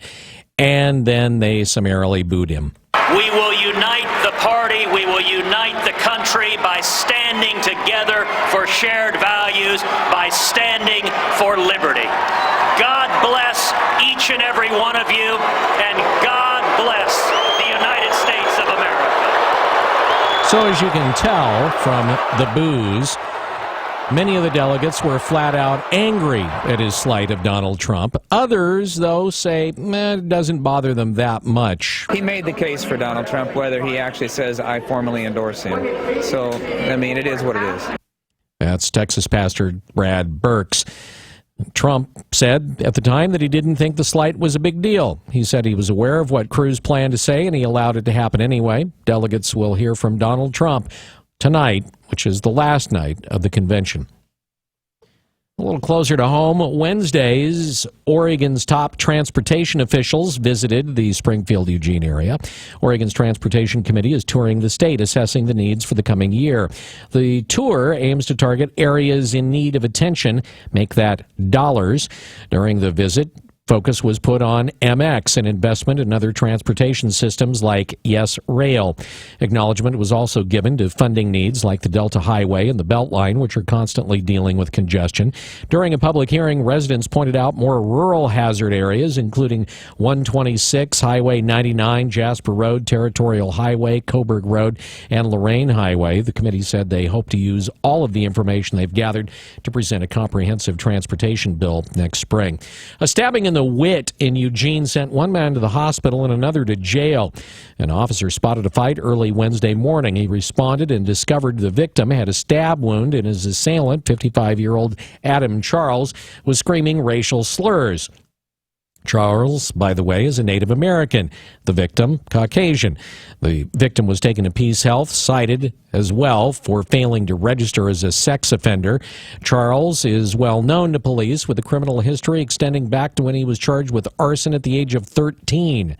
And then they summarily booed him. We will unite the party, we will unite the country by standing together for shared values, by standing for liberty. God bless each and every one of you, and God bless the United States of America. So as you can tell from the boos, many of the delegates were flat out angry at his slight of Donald Trump. Others, though, say it doesn't bother them that much. He made the case for Donald Trump, whether he actually says, I formally endorse him. So, I mean, it is what it is. That's Texas pastor Brad Burks. Trump said at the time that he didn't think the slight was a big deal. He said he was aware of what Cruz planned to say, and he allowed it to happen anyway. Delegates will hear from Donald Trump tonight, which is the last night of the convention. A little closer to home, Wednesdays, Oregon's top transportation officials visited the Springfield-Eugene area. Oregon's Transportation Committee is touring the state, assessing the needs for the coming year. The tour aims to target areas in need of attention, make that dollars. During the visit, focus was put on MX and investment in other transportation systems like Yes Rail. Acknowledgement was also given to funding needs like the Delta Highway and the Beltline, which are constantly dealing with congestion. During a public hearing, residents pointed out more rural hazard areas, including 126, Highway 99, Jasper Road, Territorial Highway, Coburg Road, and Lorraine Highway. The committee said they hope to use all of the information they've gathered to present a comprehensive transportation bill next spring. A stabbing in the Wit in Eugene sent one man to the hospital and another to jail. An officer spotted a fight early Wednesday morning. He responded and discovered the victim had a stab wound, and his assailant, 55-year-old Adam Charles, was screaming racial slurs. Charles, by the way, is a Native American. The victim, Caucasian. The victim was taken to Peace Health, cited as well for failing to register as a sex offender. Charles is well known to police with a criminal history extending back to when he was charged with arson at the age of 13.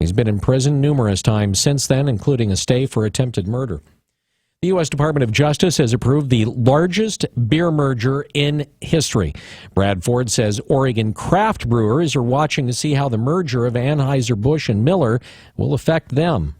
He's been in prison numerous times since then, including a stay for attempted murder. The U.S. Department of Justice has approved the largest beer merger in history. Brad Ford says Oregon craft brewers are watching to see how the merger of Anheuser-Busch and Miller will affect them.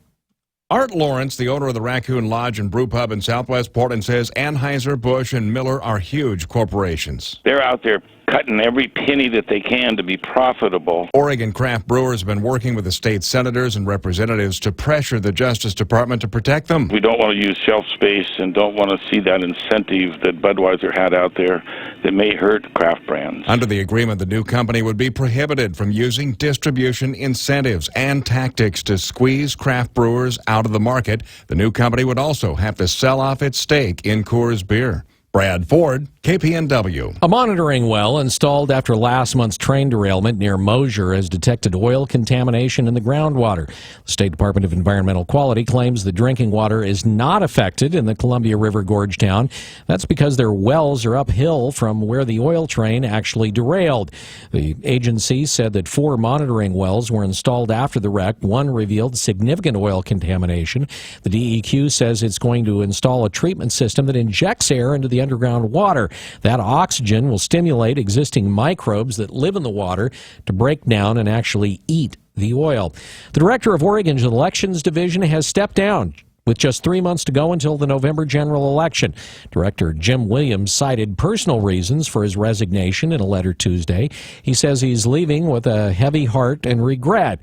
Art Lawrence, the owner of the Raccoon Lodge and Brew Pub in Southwest Portland, says Anheuser-Busch and Miller are huge corporations. They're out there cutting every penny that they can to be profitable. Oregon craft brewers have been working with the state senators and representatives to pressure the Justice Department to protect them. We don't want to use shelf space and don't want to see that incentive that Budweiser had out there that may hurt craft brands. Under the agreement, the new company would be prohibited from using distribution incentives and tactics to squeeze craft brewers out of the market. The new company would also have to sell off its stake in Coors Beer. Brad Ford, KPNW. A monitoring well installed after last month's train derailment near Mosier has detected oil contamination in the groundwater. The State Department of Environmental Quality claims the drinking water is not affected in the Columbia River Gorge town. That's because their wells are uphill from where the oil train actually derailed. The agency said that 4 monitoring wells were installed after the wreck. One revealed significant oil contamination. The DEQ says it's going to install a treatment system that injects air into the underground water. That oxygen will stimulate existing microbes that live in the water to break down and actually eat the oil. The director of Oregon's Elections Division has stepped down with just 3 months to go until the November general election. Director Jim Williams cited personal reasons for his resignation in a letter Tuesday. He says he's leaving with a heavy heart and regret,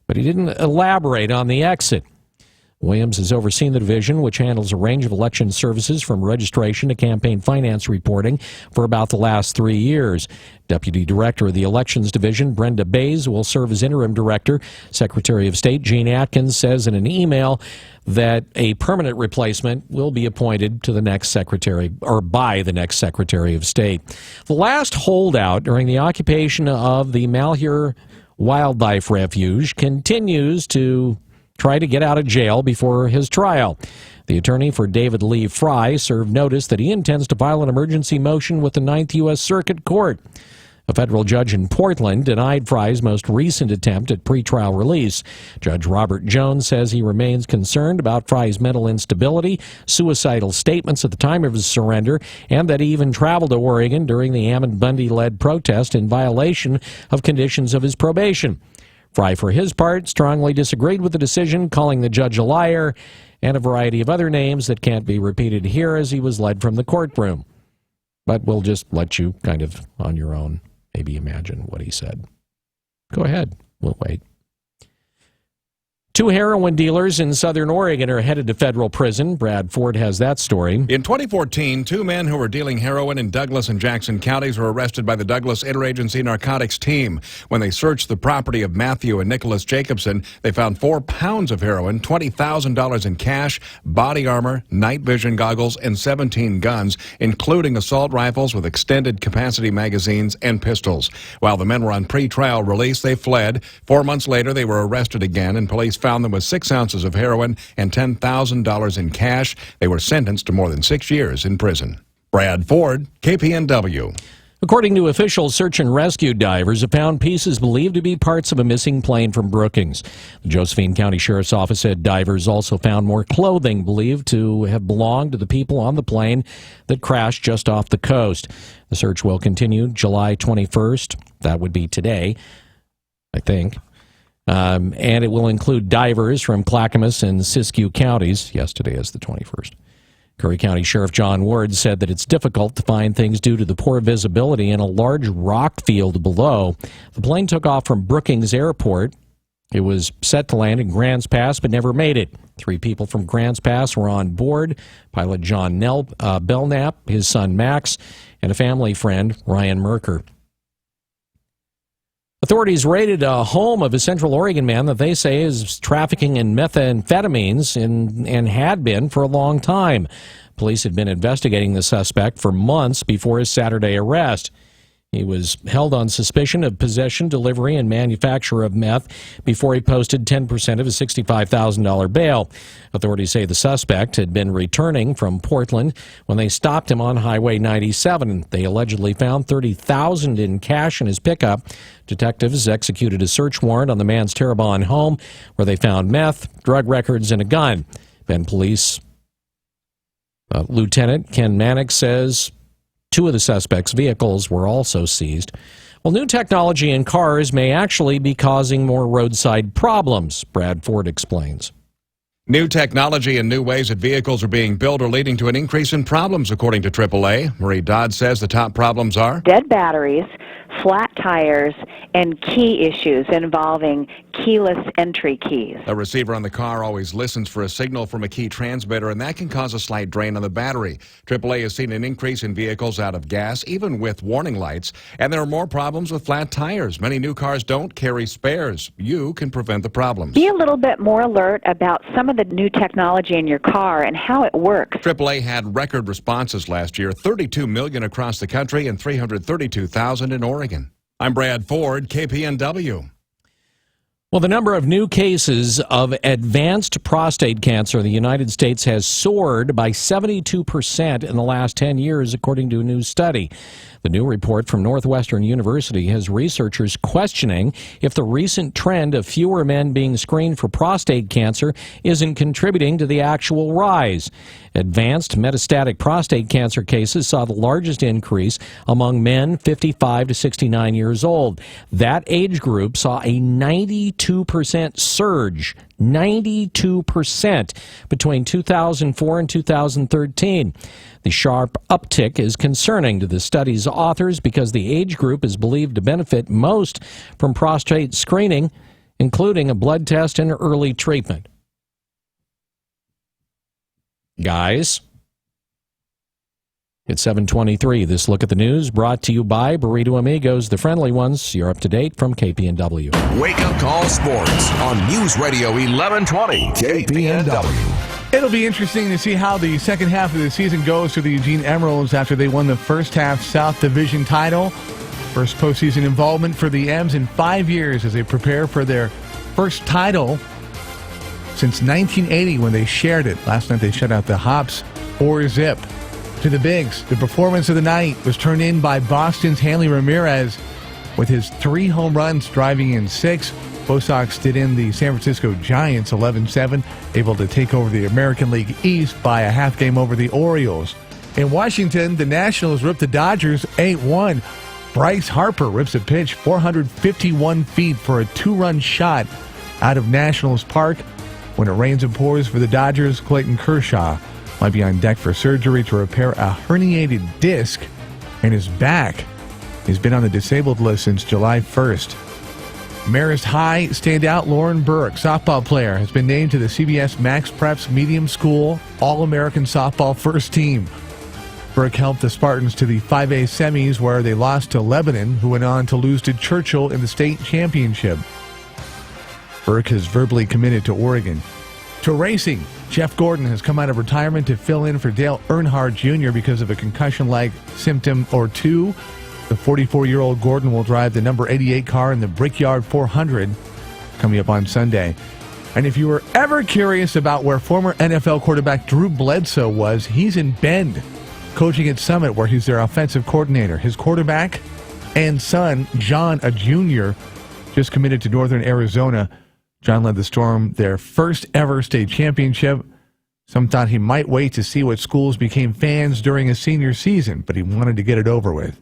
but he didn't elaborate on the exit. Williams has overseen the division, which handles a range of election services from registration to campaign finance reporting for about the last 3 years. Deputy Director of the Elections Division, Brenda Bays, will serve as interim director. Secretary of State Gene Atkins says in an email that a permanent replacement will be appointed to the next secretary, or by the next Secretary of State. The last holdout during the occupation of the Malheur Wildlife Refuge continues to try to get out of jail before his trial. The attorney for David Lee Fry served notice that he intends to file an emergency motion with the 9th U.S. Circuit Court. A federal judge in Portland denied Fry's most recent attempt at pretrial release. Judge Robert Jones says he remains concerned about Fry's mental instability, suicidal statements at the time of his surrender, and that he even traveled to Oregon during the Ammon Bundy-led protest in violation of conditions of his probation. Fry, for his part, strongly disagreed with the decision, calling the judge a liar and a variety of other names that can't be repeated here as he was led from the courtroom. But we'll just let you kind of on your own maybe imagine what he said. Go ahead. We'll wait. 2 heroin dealers in southern Oregon are headed to federal prison. Brad Ford has that story. In 2014, 2 men who were dealing heroin in Douglas and Jackson counties were arrested by the Douglas Interagency Narcotics Team. When they searched the property of Matthew and Nicholas Jacobson, they found 4 pounds of heroin, $20,000 in cash, body armor, night vision goggles, and 17 guns, including assault rifles with extended capacity magazines and pistols. While the men were on pre-trial release, they fled. 4 months later, they were arrested again, and police found them with 6 ounces of heroin and $10,000 in cash. They were sentenced to more than 6 years in prison. Brad Ford, KPNW. According to officials, search and rescue divers have found pieces believed to be parts of a missing plane from Brookings. The Josephine County Sheriff's Office said divers also found more clothing believed to have belonged to the people on the plane that crashed just off the coast. The search will continue July 21st. That would be today, I think. And it will include divers from Clackamas and Siskiyou counties. Yesterday is the 21st. Curry County Sheriff John Ward said that it's difficult to find things due to the poor visibility in a large rock field below. The plane took off from Brookings Airport. It was set to land in Grants Pass, but never made it. 3 people from Grants Pass were on board: pilot John Belknap, his son Max, and a family friend, Ryan Merker. Authorities raided a home of a Central Oregon man that they say is trafficking in methamphetamines and had been for a long time. Police had been investigating the suspect for months before his Saturday arrest. He was held on suspicion of possession, delivery, and manufacture of meth before he posted 10% of his $65,000 bail. Authorities say the suspect had been returning from Portland when they stopped him on Highway 97. They allegedly found $30,000 in cash in his pickup. Detectives executed a search warrant on the man's Terrebonne home, where they found meth, drug records, and a gun. Bend Police Lieutenant Ken Manick says 2 of the suspects' vehicles were also seized. Well, new technology in cars may actually be causing more roadside problems, Brad Ford explains. New technology and new ways that vehicles are being built are leading to an increase in problems, according to AAA. Marie Dodd says the top problems are dead batteries, flat tires, and key issues involving keyless entry keys. A receiver on the car always listens for a signal from a key transmitter, and that can cause a slight drain on the battery. AAA has seen an increase in vehicles out of gas, even with warning lights, and there are more problems with flat tires. Many new cars don't carry spares. You can prevent the problems. Be a little bit more alert about some of the new technology in your car and how it works. AAA had record responses last year, 32 million across the country and 332,000 in Oregon. I'm Brad Ford, KPNW. Well, the number of new cases of advanced prostate cancer in the United States has soared by 72% in the last 10 years, according to a new study. The new report from Northwestern University has researchers questioning if the recent trend of fewer men being screened for prostate cancer isn't contributing to the actual rise. Advanced metastatic prostate cancer cases saw the largest increase among men 55 to 69 years old. That age group saw a 92% surge, 92% between 2004 and 2013. The sharp uptick is concerning to the study's authors because the age group is believed to benefit most from prostate screening, including a blood test and early treatment. guys. It's 7:23. This look at the news brought to you by Burrito Amigos, the friendly ones. You're up to date from KPNW. Wake Up Call Sports on News Radio 1120 KPNW. It'll be interesting to see how the second half of the season goes for the Eugene Emeralds after they won the first half South Division title. First postseason involvement for the Ems in 5 years as they prepare for their first title since 1980 when they shared it. Last night they shut out the Hops 4-zip. To the Bigs, the performance of the night was turned in by Boston's Hanley Ramirez with his 3 home runs, driving in 6. Bo Sox did in the San Francisco Giants 11-7, able to take over the American League East by a half game over the Orioles. In Washington, the Nationals ripped the Dodgers 8-1. Bryce Harper rips a pitch 451 feet for a 2-run shot out of Nationals Park. When it rains and pours for the Dodgers, Clayton Kershaw might be on deck for surgery to repair a herniated disc in his back. He's been on the disabled list since July 1st. Marist High standout Lauren Burke, softball player, has been named to the CBS Max Preps Medium School All-American Softball First Team. Burke helped the Spartans to the 5A semis where they lost to Lebanon, who went on to lose to Churchill in the state championship. Burke has verbally committed to Oregon. To racing, Jeff Gordon has come out of retirement to fill in for Dale Earnhardt Jr. because of a concussion-like symptom or two. The 44-year-old Gordon will drive the number 88 car in the Brickyard 400 coming up on Sunday. And if you were ever curious about where former NFL quarterback Drew Bledsoe was, he's in Bend, coaching at Summit, where he's their offensive coordinator. His quarterback and son, John, a junior, just committed to Northern Arizona. John led the Storm their first ever state championship. Some thought he might wait to see what schools became fans during his senior season, but he wanted to get it over with.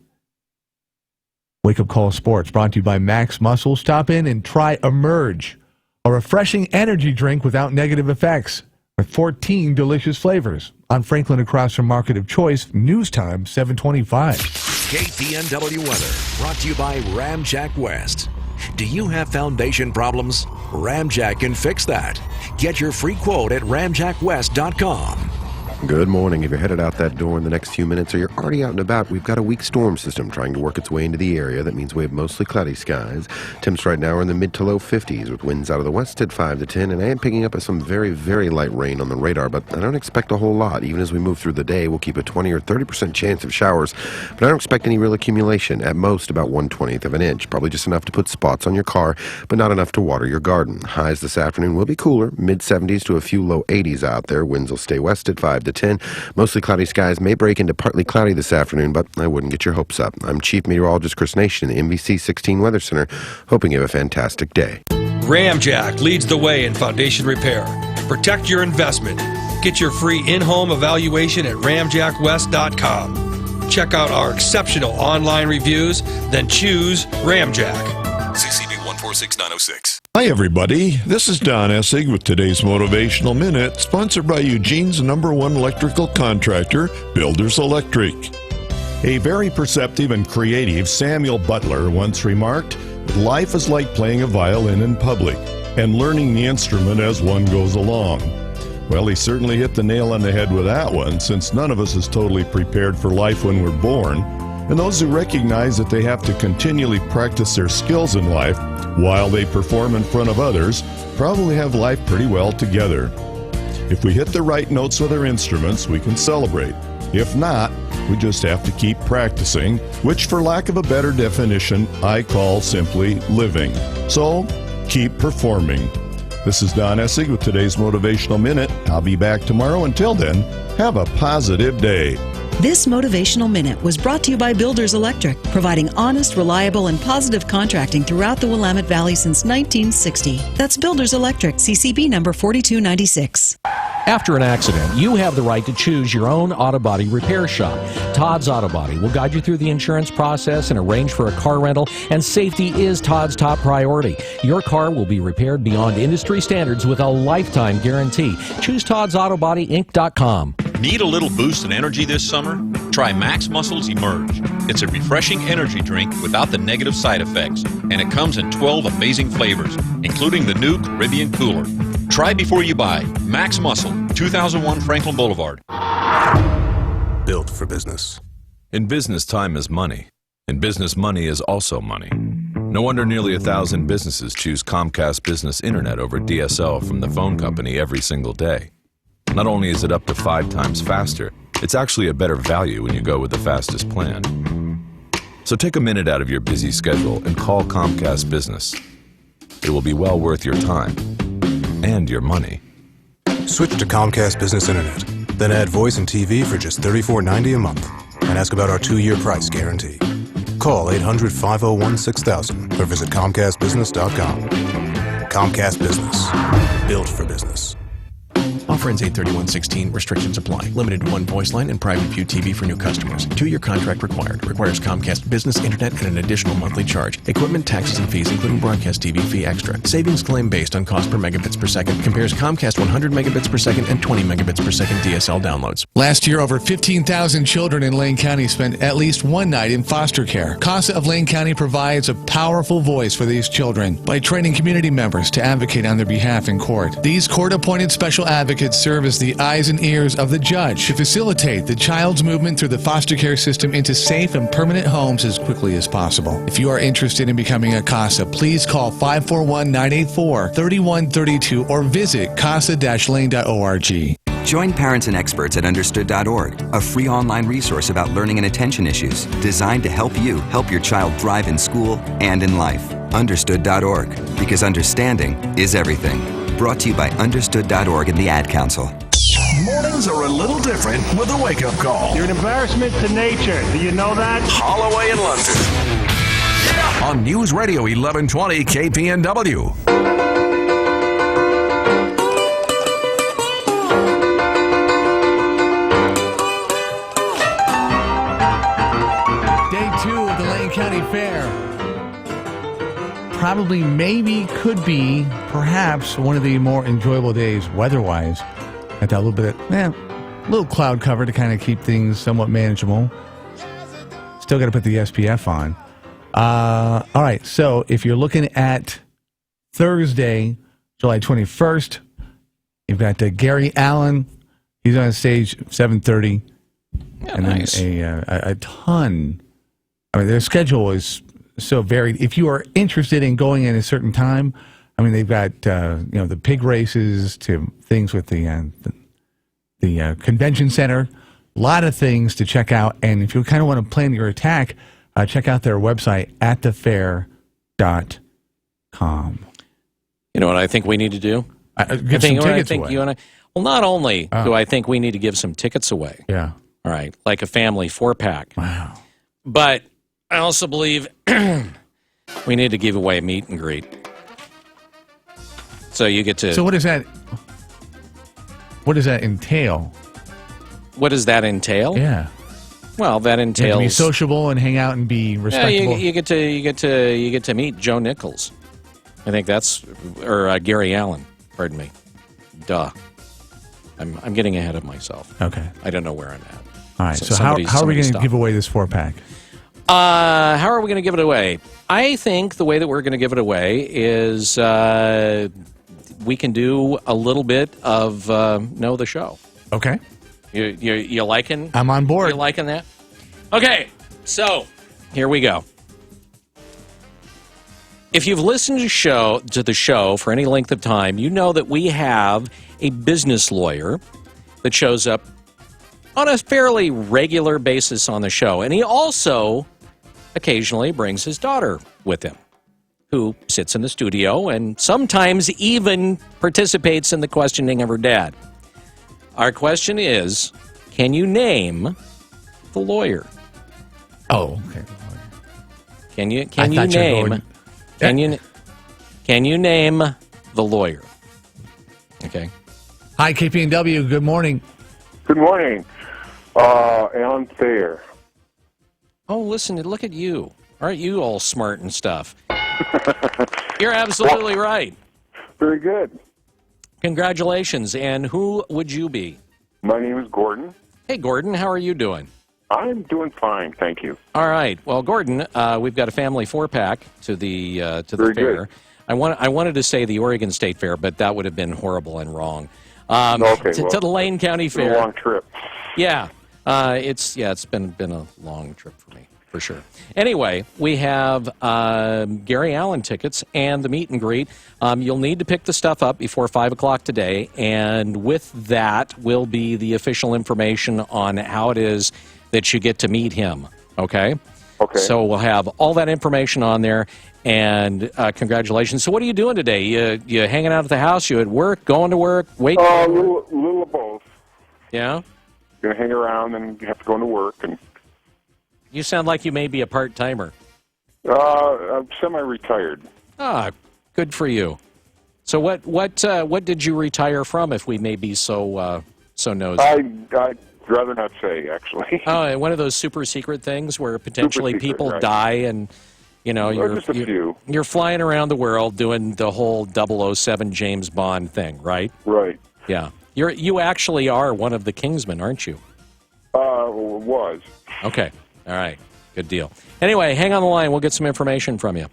Wake Up Call Sports brought to you by Max Muscle. Stop in and try Emerge, a refreshing energy drink without negative effects with 14 delicious flavors. On Franklin across from Market of Choice, news time 7:25. KPNW weather brought to you by Ramjack West. Do you have foundation problems? Ramjack can fix that. Get your free quote at ramjackwest.com. Good morning. If you're headed out that door in the next few minutes or you're already out and about, we've got a weak storm system trying to work its way into the area. That means we have mostly cloudy skies. Temps right now are in the mid to low 50s with winds out of the west at 5 to 10. And I am picking up some very, very light rain on the radar, but I don't expect a whole lot. Even as we move through the day, we'll keep a 20 or 30% chance of showers, but I don't expect any real accumulation. At most, about 1/20th of an inch. Probably just enough to put spots on your car, but not enough to water your garden. Highs this afternoon will be cooler, mid 70s to a few low 80s out there. Winds will stay west at 5 to 10. Mostly cloudy skies may break into partly cloudy this afternoon, but I wouldn't get your hopes up. I'm Chief Meteorologist Chris Nation in the NBC 16 Weather Center, hoping you have a fantastic day. Ramjack leads the way in foundation repair. Protect your investment. Get your free in-home evaluation at ramjackwest.com. Check out our exceptional online reviews, then choose Ramjack. CCB 146906. Hi, everybody. This is Don Essig with today's Motivational Minute, sponsored by Eugene's #1 electrical contractor, Builders Electric. A very perceptive and creative Samuel Butler once remarked, "Life is like playing a violin in public and learning the instrument as one goes along." Well, he certainly hit the nail on the head with that one, since none of us is totally prepared for life when we're born. And those who recognize that they have to continually practice their skills in life while they perform in front of others probably have life pretty well together. If we hit the right notes with our instruments, we can celebrate. If not, we just have to keep practicing, which, for lack of a better definition, I call simply living. So, keep performing. This is Don Essig with today's Motivational Minute. I'll be back tomorrow. Until then, have a positive day. This Motivational Minute was brought to you by Builders Electric, providing honest, reliable, and positive contracting throughout the Willamette Valley since 1960. That's Builders Electric, CCB number 4296. After an accident, you have the right to choose your own auto body repair shop. Todd's Auto Body will guide you through the insurance process and arrange for a car rental, and safety is Todd's top priority. Your car will be repaired beyond industry standards with a lifetime guarantee. Choose ToddsAutoBodyInc.com. Need a little boost in energy this summer? Try Max Muscle's Emerge. It's a refreshing energy drink without the negative side effects, and it comes in 12 amazing flavors, including the new Caribbean Cooler. Try before you buy. Max Muscle, 2001 Franklin Boulevard. Built for business. In business, time is money. In business, money is also money. No wonder nearly 1,000 businesses choose Comcast Business Internet over DSL from the phone company every single day. Not only is it up to 5 times faster, it's actually a better value when you go with the fastest plan. So take a minute out of your busy schedule and call Comcast Business. It will be well worth your time and your money. Switch to Comcast Business Internet. Then add voice and TV for just $34.90 a month. And ask about our 2-year price guarantee. Call 800-501-6000 or visit ComcastBusiness.com. Comcast Business. Built for business. Offer ends 8/31/16. Restrictions apply. Limited to 1 voice line and private view TV for new customers. 2-year contract required. Requires Comcast Business Internet and an additional monthly charge. Equipment, taxes, and fees, including broadcast TV fee extra. Savings claim based on cost per megabits per second. Compares Comcast 100 megabits per second and 20 megabits per second DSL downloads. Last year, over 15,000 children in Lane County spent at least one night in foster care. CASA of Lane County provides a powerful voice for these children by training community members to advocate on their behalf in court. These court-appointed special advocates serve as the eyes and ears of the judge to facilitate the child's movement through the foster care system into safe and permanent homes as quickly as possible. If you are interested in becoming a CASA, please call 541-984-3132 or visit casa-lane.org. Join parents and experts at understood.org, a free online resource about learning and attention issues designed to help you help your child thrive in school and in life. Understood.org, because understanding is everything. Brought to you by Understood.org and the Ad Council. Mornings are a little different with a wake-up call. You're an embarrassment to nature. Do you know that? Holloway in London. Yeah. On News Radio 1120 KPNW. Day 2 of the Lane County Fair. Probably, maybe, could be, perhaps one of the more enjoyable days weather-wise. Got that little cloud cover to kind of keep things somewhat manageable. Still got to put the SPF on. All right, so if you're looking at Thursday, July 21st, you've got Gary Allen. He's on stage 7:30. Yeah, and nice. Then a ton. I mean, their schedule is so varied. If you are interested in going at a certain time, I mean, they've got the pig races to things with the convention center. A lot of things to check out. And if you kind of want to plan your attack, check out their website at thefair.com. You know what I think we need to do? Give some tickets away. You and I. Well, not only do I think we need to give some tickets away. Yeah. All right, like a family 4-pack. Wow. But I also believe we need to give away a meet and greet. So you get to. So what does that entail? What does that entail? Yeah. Well, that entails You have to be sociable and hang out and be respectable. Yeah, you get to meet Joe Nichols. I think that's Gary Allen. Pardon me. Duh. I'm getting ahead of myself. Okay. I don't know where I'm at. All right. So how are we going to give away this 4-pack? How are we going to give it away? I think the way that we're going to give it away is we can do a little bit of Know the Show. Okay. You liking? I'm on board. You liking that? Okay. So here we go. If you've listened to the show for any length of time, you know that we have a business lawyer that shows up on a fairly regular basis on the show. And he also occasionally brings his daughter with him, who sits in the studio and sometimes even participates in the questioning of her dad. Our question is, can you name the lawyer? Oh, okay. Can you name the lawyer? Okay. Hi, KPNW. Good morning. Good morning. Alan Thayer. Oh, listen, look at you. Aren't you all smart and stuff? You're absolutely right. Very good. Congratulations. And who would you be? My name is Gordon. Hey, Gordon, how are you doing? I'm doing fine, thank you. All right. Well, Gordon, we've got a family 4-pack to the Very fair. good. I wanted to say the Oregon State Fair, but that would have been horrible and wrong. To the Lane County Fair. It's a long trip. Yeah, it's been a long trip for me, for sure. Anyway, we have Gary Allen tickets and the meet and greet. You'll need to pick the stuff up before 5 o'clock today, and with that will be the official information on how it is that you get to meet him, okay? Okay. So we'll have all that information on there, and congratulations. So what are you doing today? You hanging out at the house? You at work? Going to work? Wait. A little of both. Yeah? Going to hang around and have to go into work. And You sound like you may be a part-timer. I'm semi-retired. Ah, good for you. So what did you retire from, if we may be so nosy? I'd rather not say, actually. Oh, one of those super secret things where potentially Super secret, people right. die, and Just a few. you're flying around the world doing the whole 007 James Bond thing, right? Right. Yeah. You actually are one of the Kingsmen, aren't you? Was. Okay. All right. Good deal. Anyway, hang on the line. We'll get some information from you.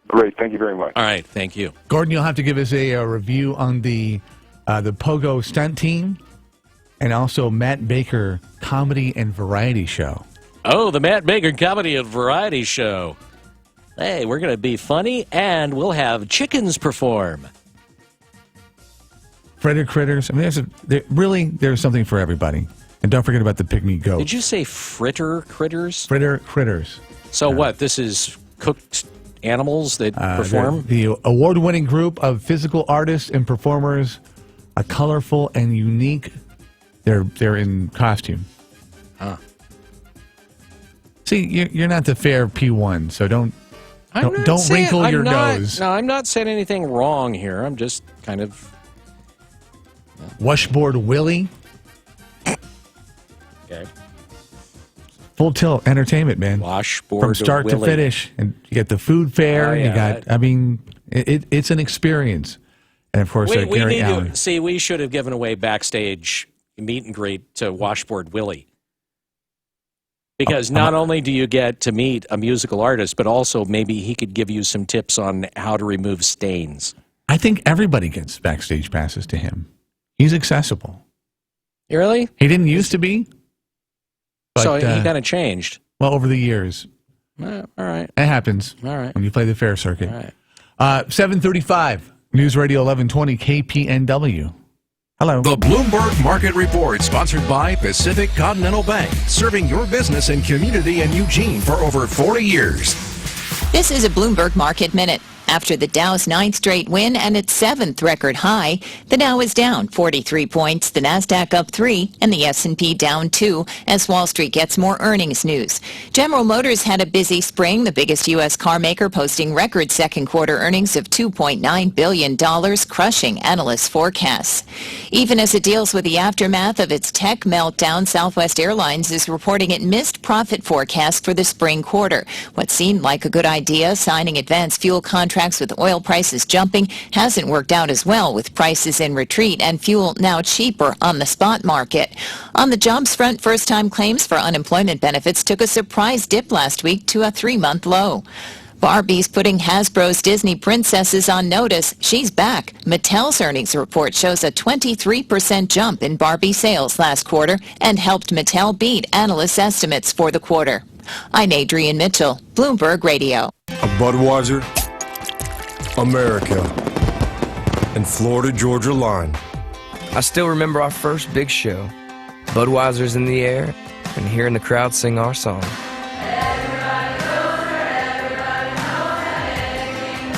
Great. Thank you very much. All right. Thank you. Gordon, you'll have to give us a review on the Pogo stunt team and also Matt Baker comedy and variety show. Oh, the Matt Baker comedy and variety show. Hey, we're going to be funny, and we'll have chickens perform. Fritter Critters. I mean, there's something for everybody. And don't forget about the pygmy goat. Did you say fritter critters? Fritter Critters. So what? This is cooked animals that perform? The award-winning group of physical artists and performers, a colorful and unique. They're in costume. Huh. See, you're not the fair P1, so don't wrinkle your nose. No, I'm not saying anything wrong here. I'm just kind of... Washboard Willie. Okay. Full tilt entertainment, man. Washboard from start to Willie. finish, and you get the food fair. Oh, yeah. You got. I mean, it's an experience, and of course, we Gary need Allen. to see. We should have given away backstage meet and greet to Washboard Willie, because not only do you get to meet a musical artist, but also maybe he could give you some tips on how to remove stains. I think everybody gets backstage passes to him. He's accessible. Really? He didn't used to be. But, So he kind of changed. Well, over the years. All right. It happens. All right. When you play the fair circuit. All right. 7:35 News Radio 1120 KPNW. Hello. The Bloomberg Market Report, sponsored by Pacific Continental Bank, serving your business and community in Eugene for over 40 years. This is a Bloomberg Market Minute. After the Dow's ninth straight win and its seventh record high, the Dow is down 43 points, the Nasdaq up 3, and the S&P down 2 as Wall Street gets more earnings news. General Motors had a busy spring, the biggest U.S. car maker posting record second quarter earnings of $2.9 billion, crushing analysts' forecasts. Even as it deals with the aftermath of its tech meltdown, Southwest Airlines is reporting it missed profit forecast for the spring quarter. What seemed like a good idea, signing advanced fuel contracts with oil prices jumping, hasn't worked out as well, with prices in retreat and fuel now cheaper on the spot market. On the jobs front, first-time claims for unemployment benefits took a surprise dip last week to a 3-month low. Barbie's putting Hasbro's Disney princesses on notice. She's back. Mattel's earnings report shows a 23% jump in Barbie sales last quarter and helped Mattel beat analysts' estimates for the quarter. I'm Adrienne Mitchell, Bloomberg Radio. A Budweiser, America, and Florida-Georgia line. I still remember our first big show. Budweiser's in the air, and hearing the crowd sing our song.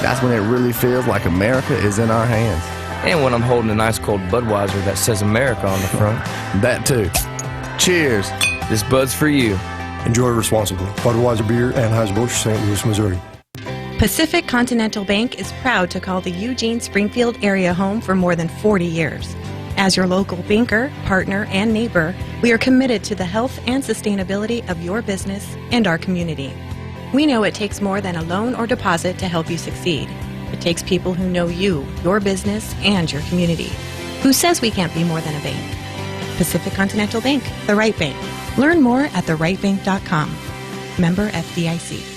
That's when it really feels like America is in our hands. And when I'm holding an ice cold Budweiser that says America on the front. That too. Cheers. This Bud's for you. Enjoy responsibly. Budweiser Beer, Anheuser-Busch, St. Louis, Missouri. Pacific Continental Bank is proud to call the Eugene-Springfield area home for more than 40 years. As your local banker, partner, and neighbor, we are committed to the health and sustainability of your business and our community. We know it takes more than a loan or deposit to help you succeed. It takes people who know you, your business, and your community. Who says we can't be more than a bank? Pacific Continental Bank, the right bank. Learn more at therightbank.com. Member FDIC.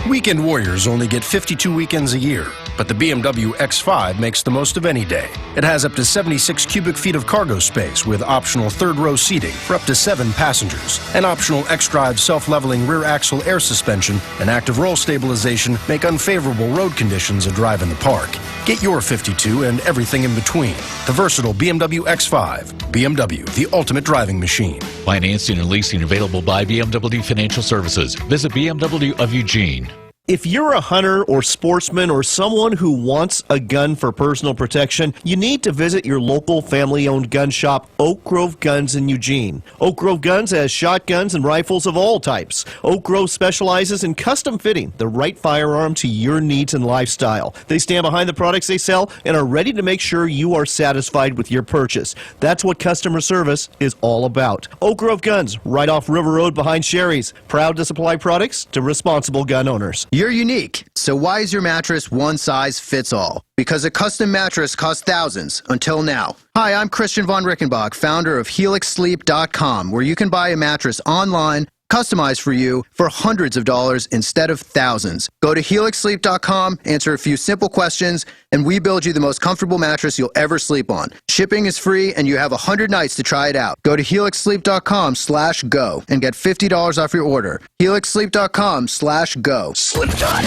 Weekend warriors only get 52 weekends a year, but the BMW X5 makes the most of any day. It has up to 76 cubic feet of cargo space with optional third-row seating for up to 7 passengers. An optional X-Drive self-leveling rear axle air suspension and active roll stabilization make unfavorable road conditions a drive in the park. Get your 52 and everything in between. The versatile BMW X5. BMW, the ultimate driving machine. Financing and leasing available by BMW Financial Services. Visit BMW of Eugene. If you're a hunter or sportsman or someone who wants a gun for personal protection, you need to visit your local family-owned gun shop, Oak Grove Guns in Eugene. Oak Grove Guns has shotguns and rifles of all types. Oak Grove specializes in custom fitting the right firearm to your needs and lifestyle. They stand behind the products they sell and are ready to make sure you are satisfied with your purchase. That's what customer service is all about. Oak Grove Guns, right off River Road behind Sherry's. Proud to supply products to responsible gun owners. You're unique, so why is your mattress one size fits all? Because a custom mattress costs thousands, until now. Hi, I'm Christian von Rickenbach, founder of HelixSleep.com, where you can buy a mattress online, customized for you, for hundreds of dollars instead of thousands. Go to HelixSleep.com, answer a few simple questions, and we build you the most comfortable mattress you'll ever sleep on. Shipping is free, and you have 100 nights to try it out. Go to HelixSleep.com/go and get $50 off your order. HelixSleep.com/go. Slipknot.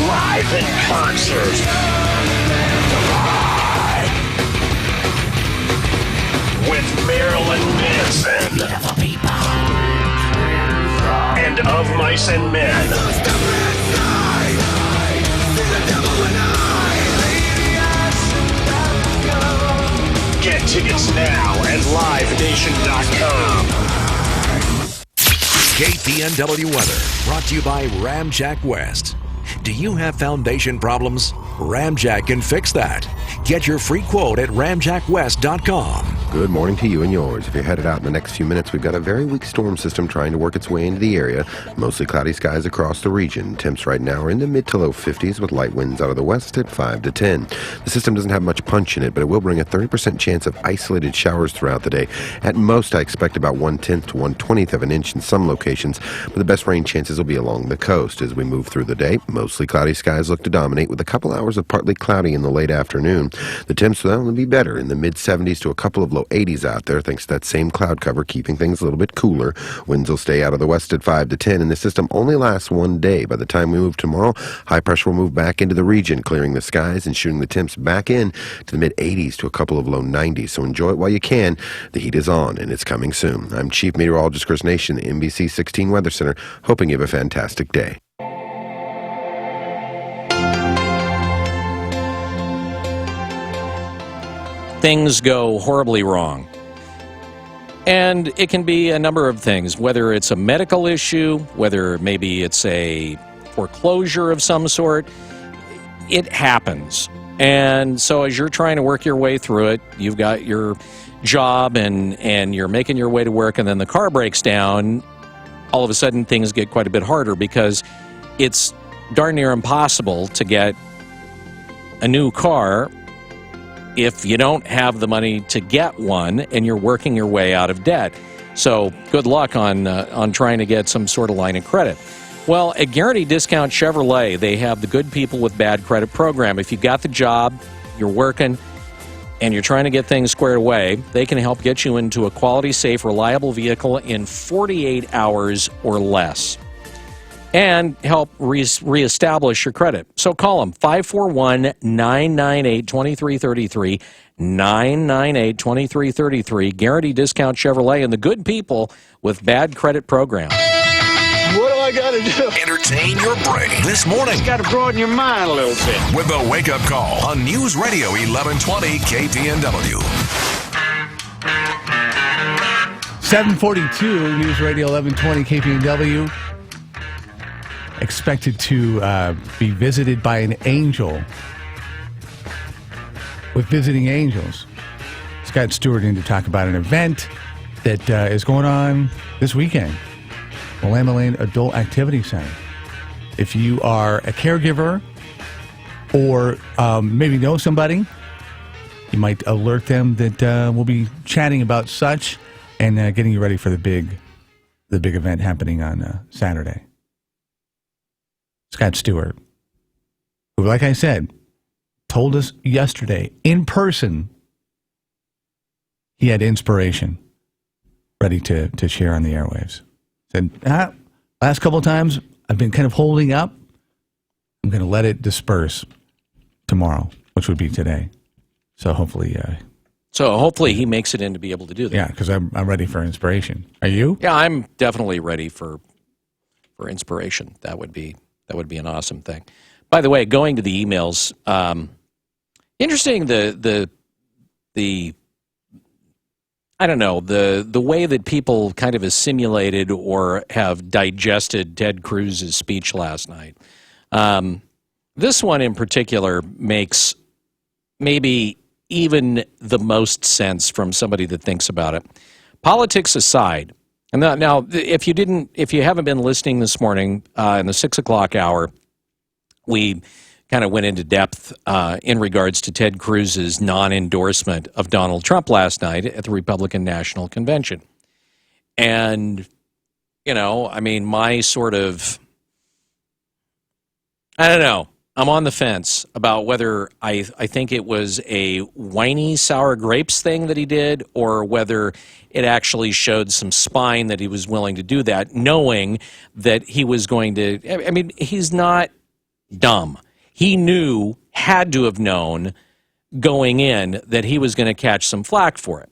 Live in concert. With Marilyn Manson. And Of Mice and Men. Get tickets now at livenation.com. KPNW weather brought to you by Ramjack West. Do you have foundation problems? Ramjack can fix that. Get your free quote at ramjackwest.com. Good morning to you and yours. If you're headed out in the next few minutes, we've got a very weak storm system trying to work its way into the area. Mostly cloudy skies across the region. Temps right now are in the mid to low 50s with light winds out of the west at 5 to 10. The system doesn't have much punch in it, but it will bring a 30% chance of isolated showers throughout the day. At most, I expect about 1/10 to 1/20 of an inch in some locations, but the best rain chances will be along the coast. As we move through the day, mostly cloudy skies look to dominate with a couple hours of partly cloudy in the late afternoon. The temps will only be better in the mid-70s to a couple of low 80s out there thanks to that same cloud cover keeping things a little bit cooler. Winds will stay out of the west at 5 to 10, and the system only lasts one day. By the time we move tomorrow, high pressure will move back into the region, clearing the skies and shooting the temps back in to the mid-80s to a couple of low 90s. So enjoy it while you can. The heat is on, and it's coming soon. I'm Chief Meteorologist Chris Nation, the NBC 16 Weather Center, hoping you have a fantastic day. Things go horribly wrong. And it can be a number of things, whether it's a medical issue, whether maybe it's a foreclosure of some sort. It happens. And so as you're trying to work your way through it, you've got your job and you're making your way to work, and then the car breaks down, all of a sudden things get quite a bit harder because it's darn near impossible to get a new car if you don't have the money to get one and you're working your way out of debt. So good luck on trying to get some sort of line of credit. Well, at Guarantee Discount Chevrolet, they have the Good People with Bad Credit program. If you've got the job, you're working, and you're trying to get things squared away, they can help get you into a quality, safe, reliable vehicle in 48 hours or less and help reestablish your credit. So call them, 541-998-2333, 998-2333, Guarantee Discount Chevrolet, and the Good People with Bad Credit program. What do I got to do? Entertain your brain this morning. Got to broaden your mind a little bit. With the Wake Up Call on News Radio 1120 KPNW. 742 News Radio 1120 KPNW. Expected to be visited by an angel with Visiting Angels. Scott Stewart in to talk about an event that is going on this weekend. Willamette Lane Adult Activity Center. If you are a caregiver or maybe know somebody, you might alert them that we'll be chatting about such and getting you ready for the big the big event happening on Saturday. Scott Stewart, who, like I said, told us yesterday in person he had inspiration ready to share on the airwaves. Said, last couple of times I've been kind of holding up. I'm going to let it disperse tomorrow, which would be today. So hopefully he makes it in to be able to do that. Yeah, because I'm ready for inspiration. Are you? Yeah, I'm definitely ready for inspiration. That would be an awesome thing. By the way, going to the emails, interesting the I don't know, the way that people kind of assimilated or have digested Ted Cruz's speech last night. This one in particular makes maybe even the most sense from somebody that thinks about it. Politics aside, and now if you haven't been listening this morning in the 6 o'clock hour, we kind of went into depth in regards to Ted Cruz's non-endorsement of Donald Trump last night at the Republican National Convention. And, my sort of, I don't know, I'm on the fence about whether I think it was a whiny sour grapes thing that he did or whether it actually showed some spine that he was willing to do that, knowing that he was going to, he's not dumb. He had to have known going in that he was going to catch some flack for it.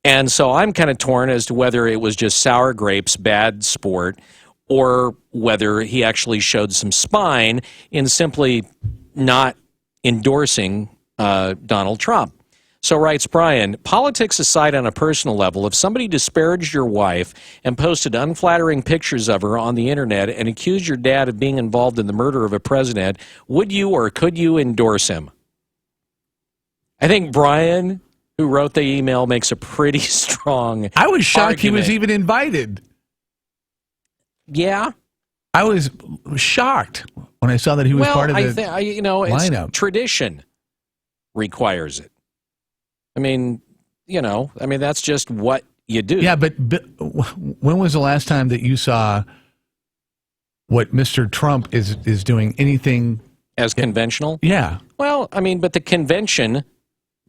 And so I'm kind of torn as to whether it was just sour grapes, bad sport, or whether he actually showed some spine in simply not endorsing Donald Trump. So writes Brian, politics aside on a personal level, if somebody disparaged your wife and posted unflattering pictures of her on the internet and accused your dad of being involved in the murder of a president, would you or could you endorse him? I think Brian, who wrote the email, makes a pretty strong I was shocked argument. he was even invited. Yeah. I was shocked when I saw that he was part of the lineup. Tradition requires it. That's just what you do. Yeah, but when was the last time that you saw what Mr. Trump is doing anything as conventional? Yeah. Well, but the convention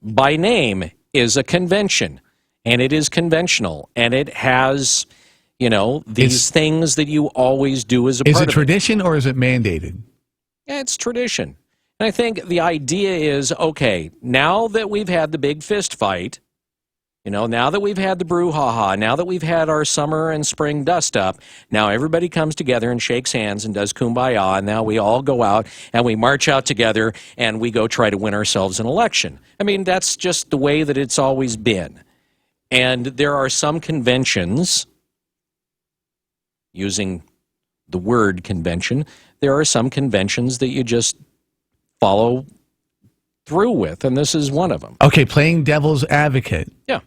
by name is a convention, and it is conventional, and it has, these things that you always do as a part of it. Is it tradition or is it mandated? Yeah, it's tradition. And I think the idea is, okay, now that we've had the big fist fight, now that we've had the brouhaha, now that we've had our summer and spring dust up, now everybody comes together and shakes hands and does kumbaya, and now we all go out and we march out together and we go try to win ourselves an election. That's just the way that it's always been. And there are some conventions, using the word convention, there are some conventions that you just follow through with, and this is one of them. Okay, playing devil's advocate. Yeah.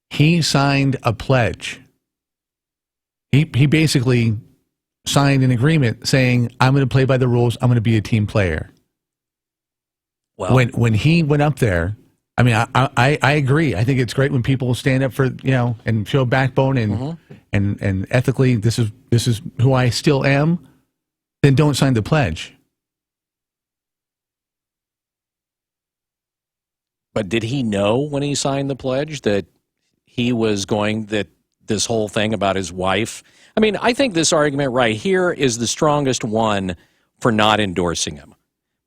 He signed a pledge. He basically signed an agreement saying, I'm going to play by the rules, I'm going to be a team player. Well, when he went up there, I agree. I think it's great when people stand up for, and show backbone and ethically, this is who I still am, then don't sign the pledge. But did he know when he signed the pledge that he was that this whole thing about his wife? I think this argument right here is the strongest one for not endorsing him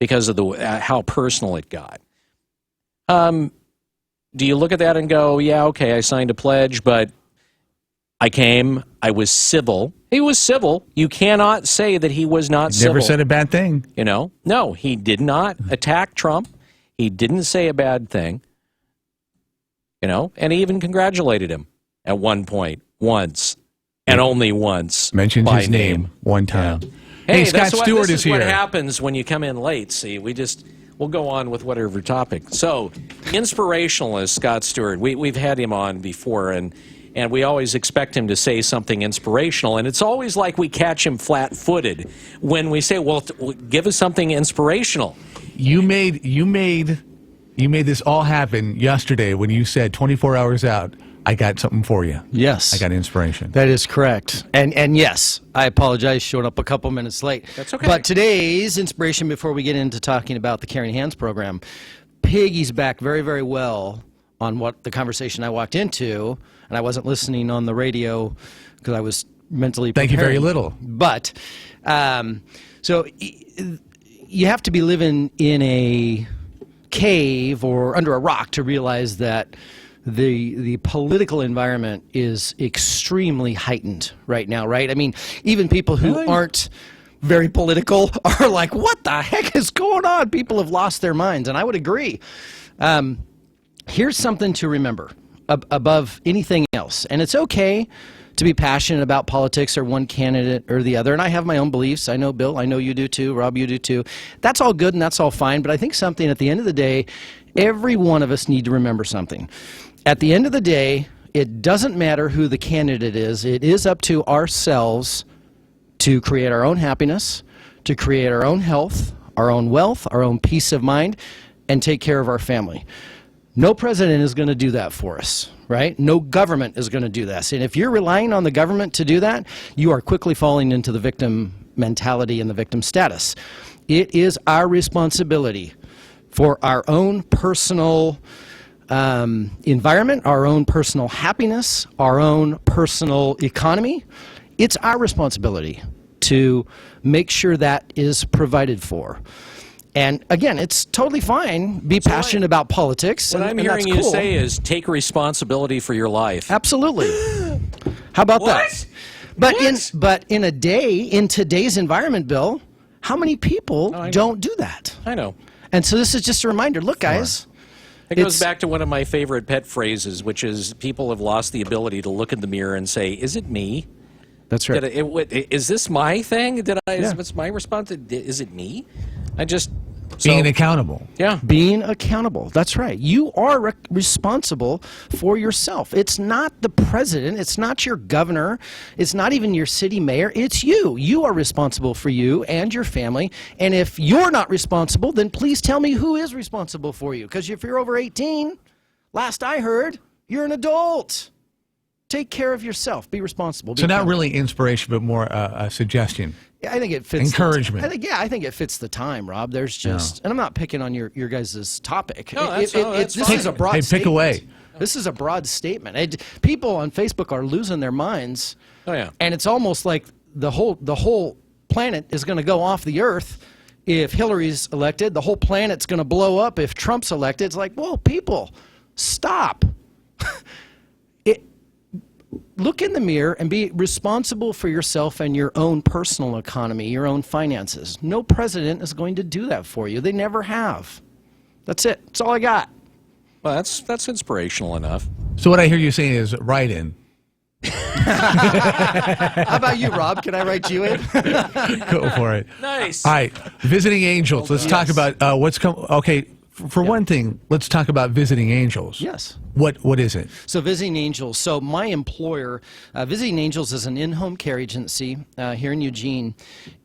because of how personal it got. Do you look at that and go, yeah, okay, I signed a pledge, but I came, I was civil. He was civil. You cannot say that he was not civil. Never said a bad thing. No, he did not attack Trump. He didn't say a bad thing, and he even congratulated him at one point, once, and only once. Mentioned his name one time. Yeah. Hey, Scott Stewart this is here. What happens when you come in late? See, we'll go on with whatever topic. So, inspirationalist Scott Stewart, we've had him on before, and we always expect him to say something inspirational, and it's always like we catch him flat-footed when we say, well, give us something inspirational. You made this all happen yesterday when you said 24 hours out, I got something for you. Yes. I got inspiration. That is correct. And yes, I apologize showing up a couple minutes late. That's okay. But today's inspiration, before we get into talking about the Caring Hands program, piggies back very, very well on what the conversation I walked into, and I wasn't listening on the radio because I was mentally preparing. Thank you very little. But, so you have to be living in a cave or under a rock to realize that the political environment is extremely heightened right now, right? I mean, even people who aren't very political are like, what the heck is going on? People have lost their minds, and I would agree. Here's something to remember above anything else, and it's okay to be passionate about politics or one candidate or the other, and I have my own beliefs. I know, Bill, I know you do too. Rob, you do too. That's all good and that's all fine, but I think something at the end of the day, every one of us need to remember something. At the end of the day, it doesn't matter who the candidate is. It is up to ourselves to create our own happiness, to create our own health, our own wealth, our own peace of mind, and take care of our family. No president is going to do that for us, right? No government is going to do that. And if you're relying on the government to do that, you are quickly falling into the victim mentality and the victim status. It is our responsibility for our own personal environment, our own personal happiness, our own personal economy. It's our responsibility to make sure that is provided for. And again, it's totally fine. Be passionate about politics. What I'm hearing you say is take responsibility for your life. Absolutely. How about that? But in today's environment, Bill, how many people don't do that? I know. And so this is just a reminder. Look, guys. It goes back to one of my favorite pet phrases, which is people have lost the ability to look in the mirror and say, is it me? That's right. Is this my thing? Is my response? Is it me? Being accountable. Yeah. Being accountable. That's right. You are responsible for yourself. It's not the president. It's not your governor. It's not even your city mayor. It's you. You are responsible for you and your family. And if you're not responsible, then please tell me who is responsible for you. Because if you're over 18, last I heard, you're an adult. Take care of yourself. Be responsible. So not really inspiration, but more a suggestion. Yeah, I think it fits. Encouragement. I think it fits the time, Rob. There's just, and I'm not picking on your guys' topic. No, that's this is a broad statement. Pick away. This is a broad statement. People on Facebook are losing their minds. Oh yeah. And it's almost like the whole planet is going to go off the earth if Hillary's elected. The whole planet's going to blow up if Trump's elected. It's like, whoa, people, stop. Look in the mirror and be responsible for yourself and your own personal economy, your own finances. No president is going to do that for you. They never have. That's it. That's all I got. Well, that's inspirational enough. So what I hear you saying is write in. How about you, Rob? Can I write you in? Go for it. Nice. All right. Visiting angels. Let's talk about what's coming. Okay. For one thing, let's talk about Visiting Angels. Yes. What is it? So Visiting Angels. So my employer, Visiting Angels, is an in-home care agency here in Eugene,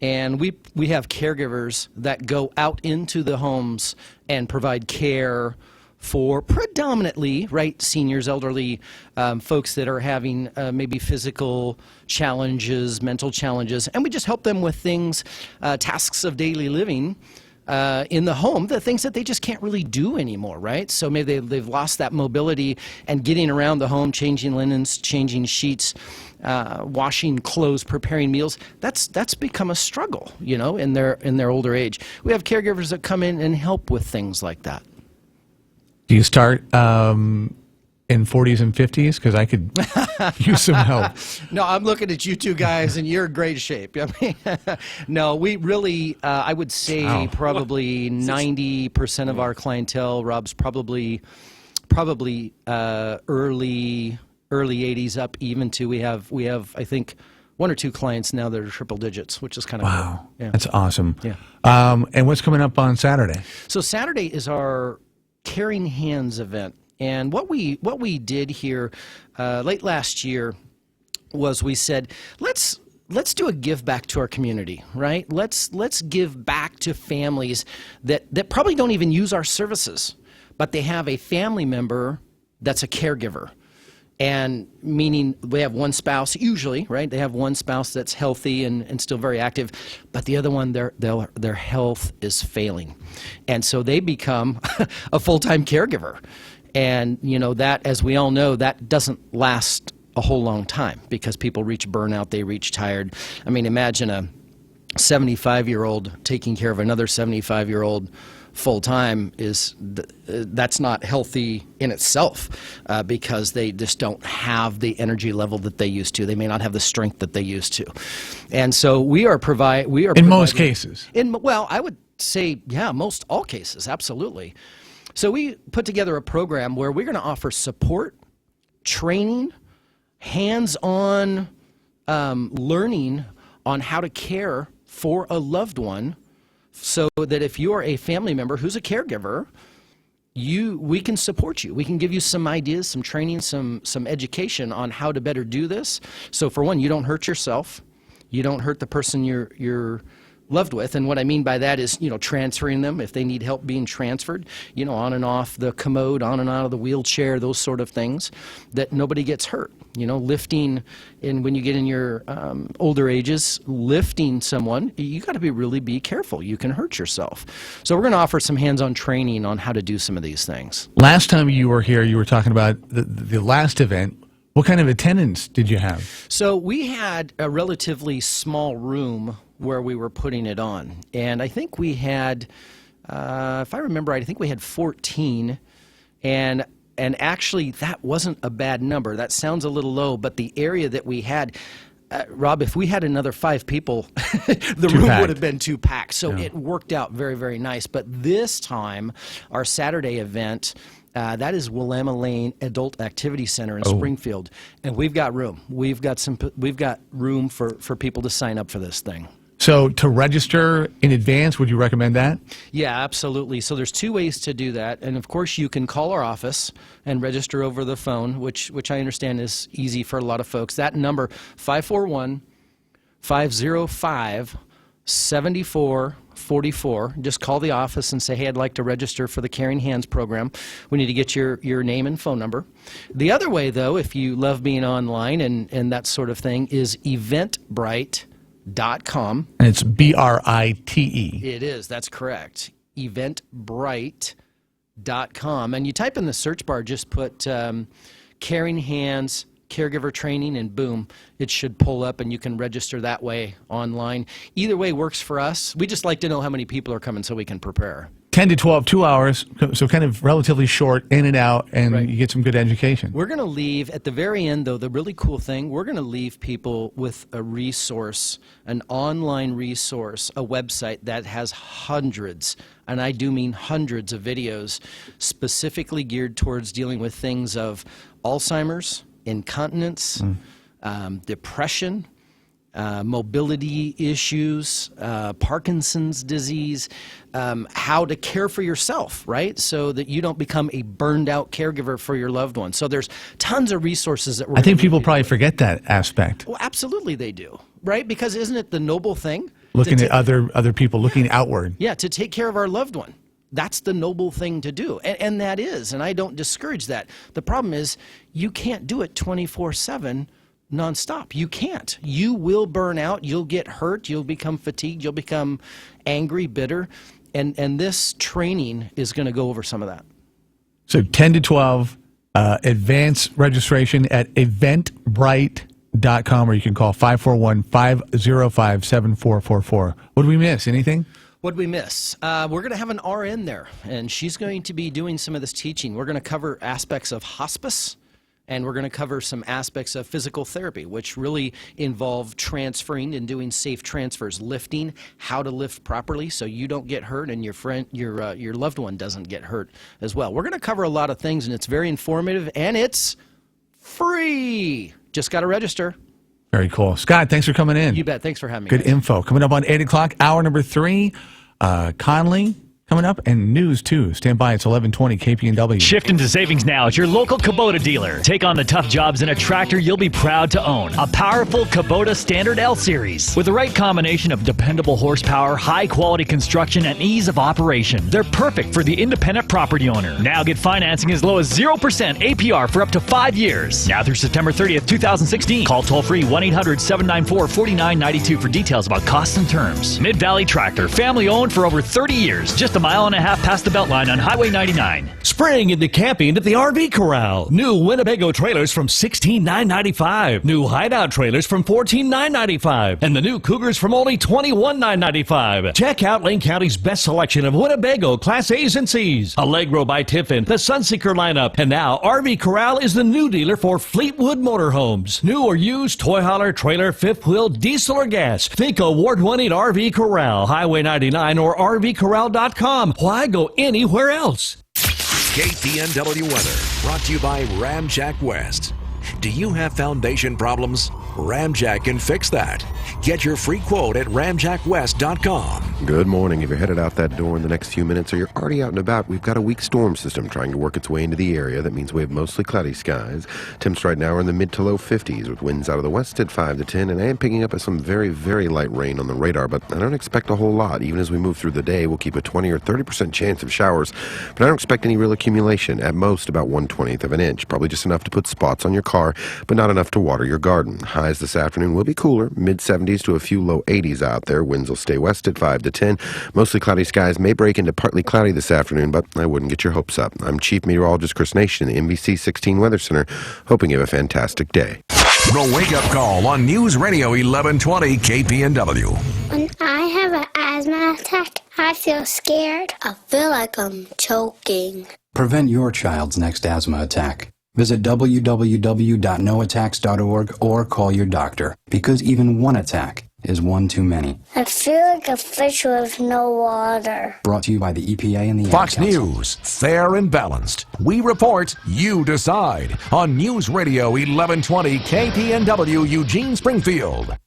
and we have caregivers that go out into the homes and provide care for predominantly, seniors, elderly folks that are having maybe physical challenges, mental challenges, and we just help them with things, tasks of daily living. In the home, the things that they just can't really do anymore, right? So maybe they've lost that mobility, and getting around the home, changing linens, changing sheets, washing clothes, preparing meals, that's become a struggle, in their older age. We have caregivers that come in and help with things like that. Do you start in 40s and 50s? Because I could use some help. No, I'm looking at you two guys, and you're in great shape. I mean, no, we really, I would say probably 90% of our clientele, Rob's probably early 80s up even to we have I think one or two clients now that are triple digits, which is kind of cool. Yeah. That's awesome. Yeah. And what's coming up on Saturday? So Saturday is our Caring Hands event. And what we did here late last year was we said, let's do a give back to our community, right? Let's give back to families that probably don't even use our services, but they have a family member that's a caregiver. And meaning they have one spouse, usually, right? They have one spouse that's healthy and still very active, but the other one, their health is failing. And so they become a full-time caregiver. And, that, as we all know, that doesn't last a whole long time because people reach burnout, they reach tired. I mean, imagine a 75-year-old taking care of another 75-year-old full-time that's not healthy in itself because they just don't have the energy level that they used to. They may not have the strength that they used to. And so we are in most cases. Well, I would say, most all cases, absolutely. So we put together a program where we're going to offer support, training, hands-on learning on how to care for a loved one, so that if you're a family member who's a caregiver, we can support you. We can give you some ideas, some training, some education on how to better do this. So for one, you don't hurt yourself. You don't hurt the person you're loved with. And what I mean by that is, transferring them if they need help being transferred, on and off the commode, on and out of the wheelchair, those sort of things, that nobody gets hurt. Lifting, and when you get in your older ages, lifting someone, you got to really be careful. You can hurt yourself. So we're going to offer some hands-on training on how to do some of these things. Last time you were here, you were talking about the last event. What kind of attendance did you have? So we had a relatively small room where we were putting it on. And I think we had, if I remember right, I think we had 14. And actually, that wasn't a bad number. That sounds a little low, but the area that we had, Rob, if we had another 5 people, the room would have been too packed. So it worked out very, very nice. But this time, our Saturday event, that is Willamette Lane Adult Activity Center in Springfield, and we've got room. We've got room for people to sign up for this thing. So to register in advance, would you recommend that? Yeah, absolutely. So there's 2 ways to do that, and of course you can call our office and register over the phone, which I understand is easy for a lot of folks. That number 541-505-7444. Just call the office and say, hey, I'd like to register for the Caring Hands program. We need to get your name and phone number. The other way, though, if you love being online and that sort of thing, is Eventbrite.com. And it's Brite. It is, that's correct. Eventbrite.com. And you type in the search bar, just put Caring Hands caregiver training, and boom, it should pull up, and you can register that way online. Either way works for us. We just like to know how many people are coming so we can prepare. 10 to 12, 2 hours, so kind of relatively short, in and out, and you get some good education. We're going to leave, at the very end, though, the really cool thing, we're going to leave people with a resource, an online resource, a website that has hundreds, and I do mean hundreds of videos, specifically geared towards dealing with things of Alzheimer's, incontinence, depression, mobility issues, Parkinson's disease, how to care for yourself, right? So that you don't become a burned out caregiver for your loved one. So there's tons of resources that we're I think people probably forget that aspect. Well, absolutely they do, right? Because isn't it the noble thing? Looking at other people, looking outward. Yeah, to take care of our loved one. That's the noble thing to do, and that is, and I don't discourage that. The problem is you can't do it 24/7 nonstop. You can't. You will burn out. You'll get hurt. You'll become fatigued. You'll become angry, bitter, and this training is going to go over some of that. So 10 to 12, advance registration at eventbrite.com, or you can call 541-505-7444. What did we miss? Anything? What did we miss? We're going to have an RN there, and she's going to be doing some of this teaching. We're going to cover aspects of hospice, and we're going to cover some aspects of physical therapy, which really involve transferring and doing safe transfers, lifting, how to lift properly so you don't get hurt and your loved one doesn't get hurt as well. We're going to cover a lot of things, and it's very informative, and it's free. Just got to register. Very cool. Scott, thanks for coming in. You bet. Thanks for having me. Good info. Coming up on 8 o'clock, hour number 3, Conley coming up, and news too. Stand by, it's 11:20 KPNW. Shift into savings now at your local Kubota dealer. Take on the tough jobs in a tractor you'll be proud to own. A powerful Kubota Standard L Series. With the right combination of dependable horsepower, high-quality construction, and ease of operation, they're perfect for the independent property owner. Now get financing as low as 0% APR for up to 5 years. Now through September 30th, 2016. Call toll-free 1-800-794-4992 for details about costs and terms. Mid-Valley Tractor, family-owned for over 30 years. Just a mile and a half past the Beltline on Highway 99. Spring into camping at the RV Corral. New Winnebago trailers from $16,995. New Hideout trailers from $14,995. And the new Cougars from only $21,995. Check out Lane County's best selection of Winnebago Class A's and C's. Allegro by Tiffin, the Sunseeker lineup. And now RV Corral is the new dealer for Fleetwood Motorhomes. New or used toy hauler, trailer, fifth wheel, diesel or gas. Think award-winning RV Corral. Highway 99 or RVCorral.com. Why go anywhere else? KPNW weather brought to you by Ramjack West. Do you have foundation problems? Ramjack can fix that. Get your free quote at ramjackwest.com. Good morning. If you're headed out that door in the next few minutes or you're already out and about, we've got a weak storm system trying to work its way into the area. That means we have mostly cloudy skies. Temps right now are in the mid to low 50s with winds out of the west at 5 to 10, and I am picking up some very, very light rain on the radar, but I don't expect a whole lot. Even as we move through the day, we'll keep a 20 or 30% chance of showers, but I don't expect any real accumulation. At most, about 1/20th of an inch. Probably just enough to put spots on your car, but not enough to water your garden. Highs this afternoon will be cooler, mid-70s to a few low 80s out there. Winds will stay west at 5 to 10. Mostly cloudy skies may break into partly cloudy this afternoon, but I wouldn't get your hopes up. I'm Chief Meteorologist Chris Nation in the NBC 16 Weather Center, hoping you have a fantastic day. The Wake Up Call on News Radio 1120 KPNW. When I have an asthma attack, I feel scared. I feel like I'm choking. Prevent your child's next asthma attack. Visit www.noattacks.org or call your doctor, because even one attack is one too many. I feel like a fish with no water. Brought to you by the EPA and the Fox Ad Council. News, fair and balanced. We report, you decide. On News Radio 1120 KPNW Eugene Springfield.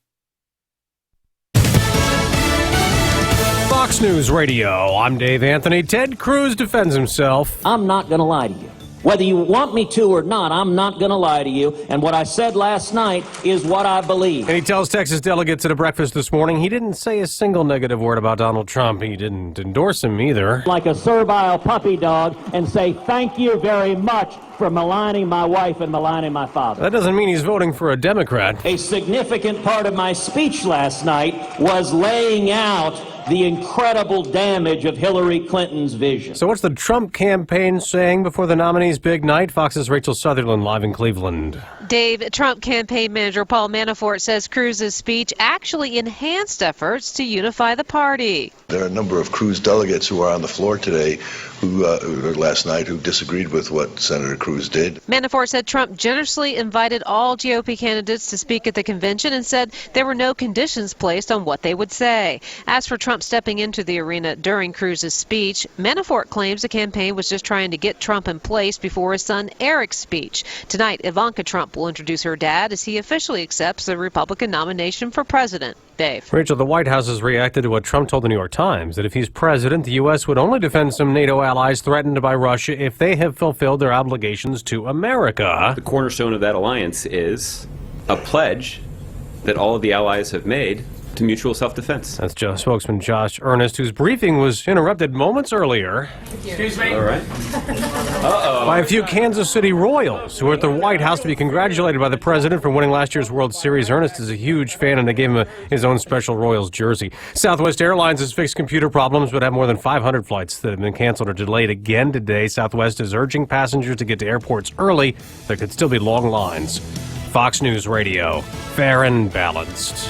Fox News Radio. I'm Dave Anthony. Ted Cruz defends himself. I'm not going to lie to you. Whether you want me to or not, I'm not going to lie to you. And what I said last night is what I believe. And he tells Texas delegates at a breakfast this morning he didn't say a single negative word about Donald Trump. He didn't endorse him either. Like a servile puppy dog and say thank you very much for maligning my wife and maligning my father. That doesn't mean he's voting for a Democrat. A significant part of my speech last night was laying out the incredible damage of Hillary Clinton's vision. So what's the Trump campaign saying before the nominee's big night? Fox's Rachel Sutherland live in Cleveland. Dave, Trump campaign manager Paul Manafort says Cruz's speech actually enhanced efforts to unify the party. There are a number of Cruz delegates who are on the floor today last night who disagreed with what Senator Cruz did. Manafort said Trump generously invited all GOP candidates to speak at the convention and said there were no conditions placed on what they would say. As for Trump stepping into the arena during Cruz's speech, Manafort claims the campaign was just trying to get Trump in place before his son Eric's speech. Tonight, Ivanka Trump will introduce her dad as he officially accepts the Republican nomination for president. Dave. Rachel, the White House has reacted to what Trump told the New York Times, that if he's president, the U.S. would only defend some NATO allies threatened by Russia if they have fulfilled their obligations to America. The cornerstone of that alliance is a pledge that all of the allies have made to mutual self-defense. That's spokesman Josh Earnest, whose briefing was interrupted moments earlier. Excuse me? All right. By a few Kansas City Royals, who were at the White House to be congratulated by the president for winning last year's World Series. Earnest is a huge fan, and they gave him his own special Royals jersey. Southwest Airlines has fixed computer problems, but have more than 500 flights that have been canceled or delayed again today. Southwest is urging passengers to get to airports early. There could still be long lines. Fox News Radio, fair and balanced.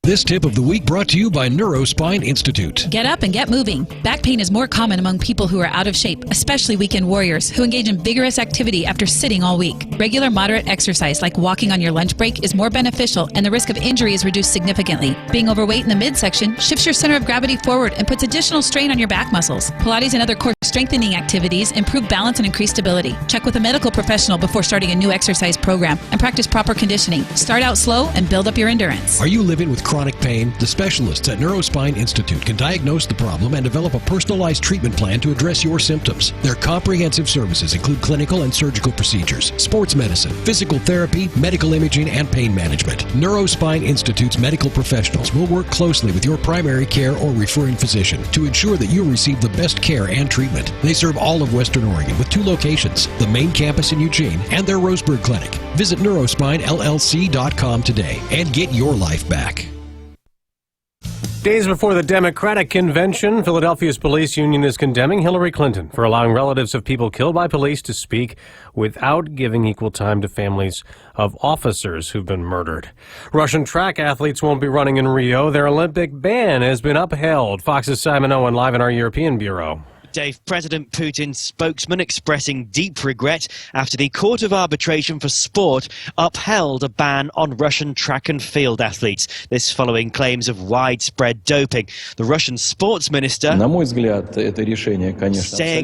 This tip of the week brought to you by Neurospine Institute. Get up and get moving. Back pain is more common among people who are out of shape, especially weekend warriors who engage in vigorous activity after sitting all week. Regular moderate exercise like walking on your lunch break is more beneficial, and the risk of injury is reduced significantly. Being overweight in the midsection shifts your center of gravity forward and puts additional strain on your back muscles. Pilates and other core strengthening activities improve balance and increase stability. Check with a medical professional before starting a new exercise program and practice proper conditioning. Start out slow and build up your endurance. Are you living with chronic chronic pain, the specialists at Neurospine Institute can diagnose the problem and develop a personalized treatment plan to address your symptoms. Their comprehensive services include clinical and surgical procedures, sports medicine, physical therapy, medical imaging, and pain management. Neurospine Institute's medical professionals will work closely with your primary care or referring physician to ensure that you receive the best care and treatment. They serve all of Western Oregon with 2 locations, the main campus in Eugene and their Roseburg clinic. Visit neurospinellc.com today and get your life back. Days before the Democratic convention, Philadelphia's police union is condemning Hillary Clinton for allowing relatives of people killed by police to speak without giving equal time to families of officers who've been murdered. Russian track athletes won't be running in Rio. Their Olympic ban has been upheld. Fox's Simon Owen live in our European bureau. Dave, President Putin's spokesman expressing deep regret after the Court of Arbitration for Sport upheld a ban on Russian track and field athletes. This following claims of widespread doping. The Russian sports minister saying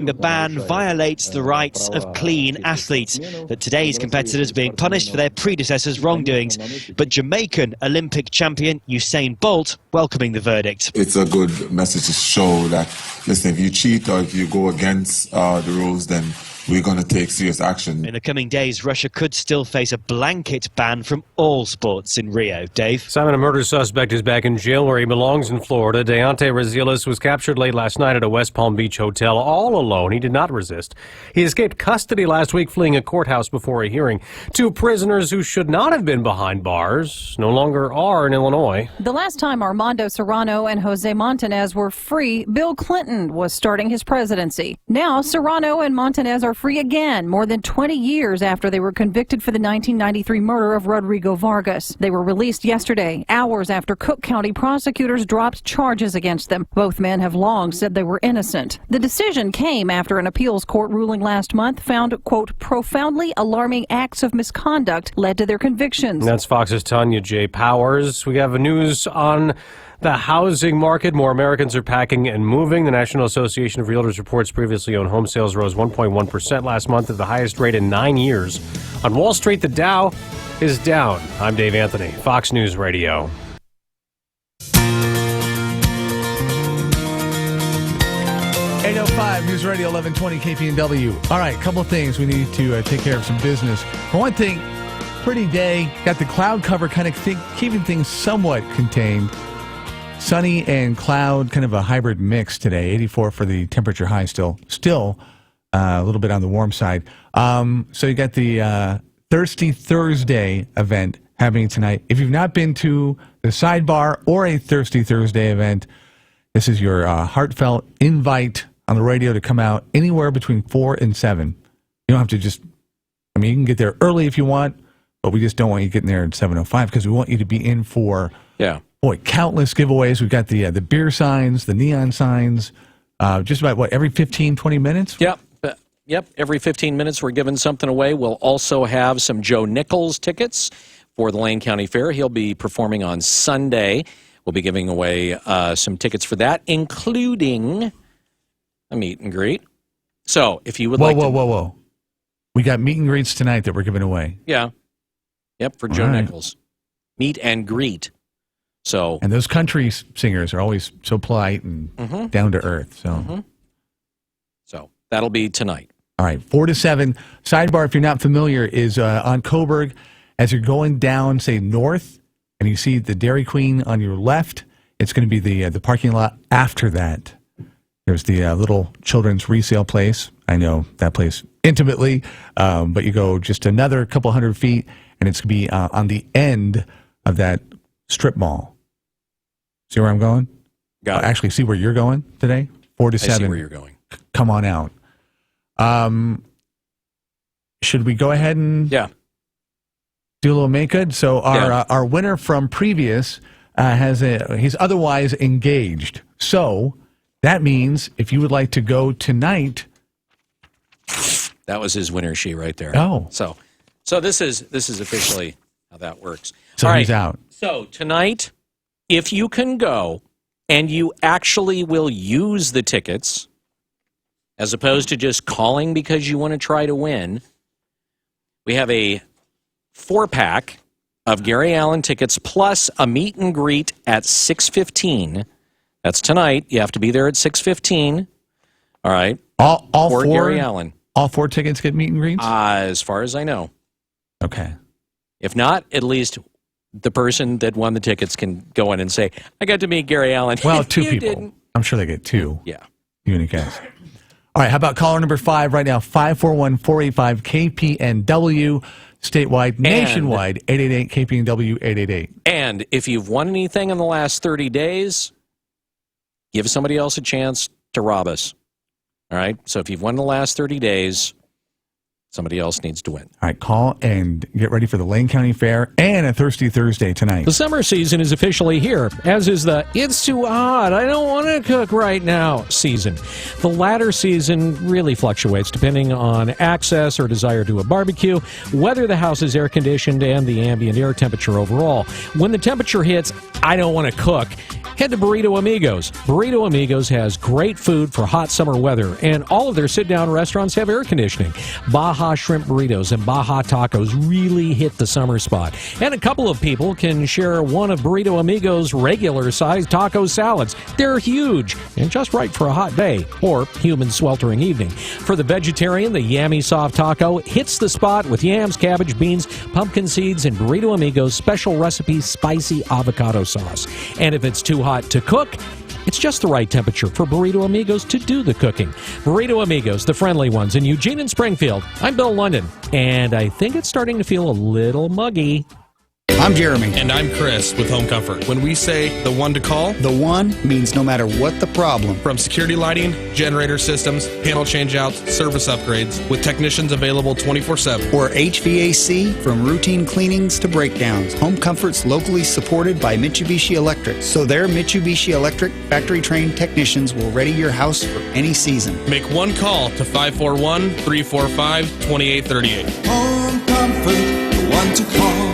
the ban violates the rights of clean athletes, that today's competitors being punished for their predecessors' wrongdoings. But Jamaican Olympic champion Usain Bolt welcoming the verdict. It's a good message to show that, listen, if you cheat or if you go against the rules, then we're going to take serious action. In the coming days, Russia could still face a blanket ban from all sports in Rio. Dave? Simon, a murder suspect is back in jail where he belongs in Florida. Deontay Razilis was captured late last night at a West Palm Beach hotel all alone. He did not resist. He escaped custody last week, fleeing a courthouse before a hearing. 2 prisoners who should not have been behind bars no longer are in Illinois. The last time Armando Serrano and Jose Montanez were free, Bill Clinton was starting his presidency. Now Serrano and Montanez are free again, more than 20 years after they were convicted for the 1993 murder of Rodrigo Vargas. They were released yesterday, hours after Cook County prosecutors dropped charges against them. Both men have long said they were innocent. The decision came after an appeals court ruling last month found, quote, profoundly alarming acts of misconduct led to their convictions. That's Fox's Tanya J. Powers. We have news on the housing market. More Americans are packing and moving. The National Association of Realtors reports previously owned home sales rose 1.1% last month at the highest rate in 9 years. On Wall Street, the Dow is down. I'm Dave Anthony, Fox News Radio. .5 News Radio 1120 KPNW. All right, a couple of things we need to take care of some business. For one thing, pretty day. Got the cloud cover kind of keeping things somewhat contained. Sunny and cloud, kind of a hybrid mix today. 84 for the temperature high still a little bit on the warm side. So you got the Thirsty Thursday event happening tonight. If you've not been to the Sidebar or a Thirsty Thursday event, this is your heartfelt invite on the radio to come out anywhere between 4 and 7. You don't have to you can get there early if you want, but we just don't want you getting there at 7:05 because we want you to be in for countless giveaways. We've got the beer signs, the neon signs, just about every 15, 20 minutes? Yep. Every 15 minutes we're giving something away. We'll also have some Joe Nichols tickets for the Lane County Fair. He'll be performing on Sunday. We'll be giving away some tickets for that, including a meet and greet. So if you would Whoa. We got meet and greets tonight that we're giving away. Yeah. Yep, for Joe Nichols. Meet and greet. And those country singers are always so polite and down to earth. So that'll be tonight. All right, 4 to 7. Sidebar, if you're not familiar, is on Coburg. As you're going down, say, north, and you see the Dairy Queen on your left, it's going to be the parking lot after that. There's the little children's resale place. I know that place intimately, but you go just another couple hundred feet, and it's going to be on the end of that strip mall. See where I'm going? Got it. Actually, see where you're going today? 4 to 7. I see where you're going. Come on out. Should we go ahead and do a little make good? So our winner from previous he's otherwise engaged. So that means if you would like to go tonight. That was his winner sheet right there. Oh. So this is officially how that works. So he's out. So tonight, if you can go and you actually will use the tickets, as opposed to just calling because you want to try to win, we have a 4-pack of Gary Allen tickets plus a meet and greet at 6:15. That's tonight. You have to be there at 6:15. All right. All for four, Gary Allen. All 4 tickets get meet and greets? As far as I know. Okay. If not, at least the person that won the tickets can go in and say, I got to meet Gary Allen. Well, 2 You people. didn't. I'm sure they get 2. Yeah. Unique guys. All right. How about caller number 5 right now? 541-485 KPNW. Statewide, nationwide, 888 KPNW 888. And if you've won anything in the last 30 days, give somebody else a chance to rob us. All right? So if you've won the last 30 days, somebody else needs to win. All right, call and get ready for the Lane County Fair and a Thirsty Thursday tonight. The summer season is officially here, as is the it's too hot, I don't want to cook right now season. The latter season really fluctuates depending on access or desire to a barbecue, whether the house is air conditioned, and the ambient air temperature overall. When the temperature hits, I don't want to cook, head to Burrito Amigos. Burrito Amigos has great food for hot summer weather, and all of their sit-down restaurants have air conditioning. Baja shrimp burritos and Baja tacos really hit the summer spot. And a couple of people can share one of Burrito Amigos' regular-sized taco salads. They're huge and just right for a hot day or humid sweltering evening. For the vegetarian, the Yummy Soft Taco hits the spot with yams, cabbage, beans, pumpkin seeds, and Burrito Amigos' special recipe spicy avocado sauce. And if it's too hot to cook, it's just the right temperature for Burrito Amigos to do the cooking. Burrito Amigos, the friendly ones in Eugene and Springfield. I'm Bill London, and I think it's starting to feel a little muggy. I'm Jeremy. And I'm Chris with Home Comfort. When we say the one to call, the one means no matter what the problem. From security lighting, generator systems, panel changeouts, service upgrades, with technicians available 24/7. Or HVAC, from routine cleanings to breakdowns. Home Comfort's locally supported by Mitsubishi Electric, so their Mitsubishi Electric factory-trained technicians will ready your house for any season. Make one call to 541-345-2838. Home Comfort, the one to call.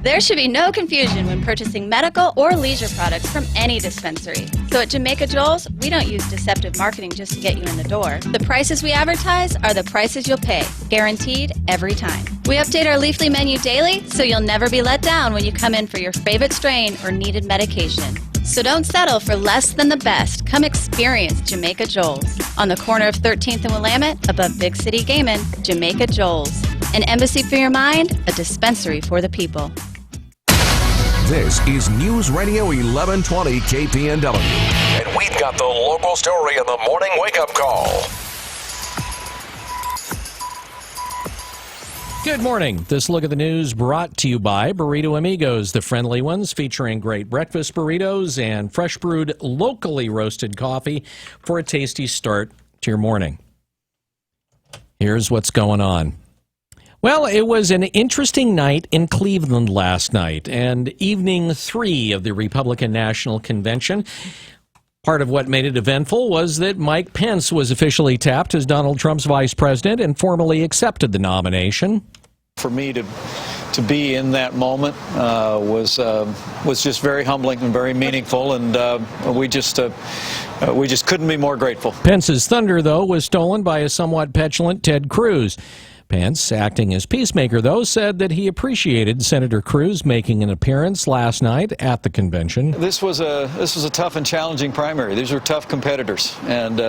There should be no confusion when purchasing medical or leisure products from any dispensary. So at Jamaica Joel's, we don't use deceptive marketing just to get you in the door. The prices we advertise are the prices you'll pay, guaranteed every time. We update our Leafly menu daily, so you'll never be let down when you come in for your favorite strain or needed medication. So don't settle for less than the best. Come experience Jamaica Joel's. On the corner of 13th and Willamette, above Big City Gaming, Jamaica Joel's. An embassy for your mind, a dispensary for the people. This is News Radio 1120 KPNW. And we've got the local story in the morning wake-up call. Good morning. This look at the news brought to you by Burrito Amigos, the friendly ones featuring great breakfast burritos and fresh brewed, locally roasted coffee for a tasty start to your morning. Here's what's going on. Well, it was an interesting night in Cleveland last night, and evening 3 of the Republican National Convention. Part of what made it eventful was that Mike Pence was officially tapped as Donald Trump's vice president and formally accepted the nomination. For me to be in that moment was just very humbling and very meaningful, and we just couldn't be more grateful. Pence's thunder, though, was stolen by a somewhat petulant Ted Cruz. Pence, acting as peacemaker, though, said that he appreciated Senator Cruz making an appearance last night at the convention. This was a tough and challenging primary. These are tough competitors, and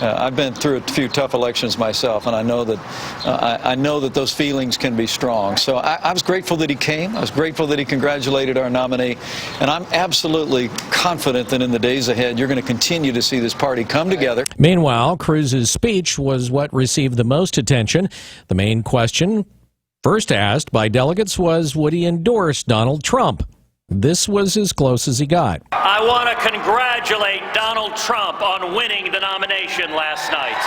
I've been through a few tough elections myself, and I know that those feelings can be strong. So I was grateful that he came. I was grateful that he congratulated our nominee, and I'm absolutely confident that in the days ahead you're going to continue to see this party come together. Meanwhile, Cruz's speech was what received the most attention. The main question, first asked by delegates, was would he endorse Donald Trump? This was as close as he got. I want to congratulate Donald Trump on winning the nomination last night.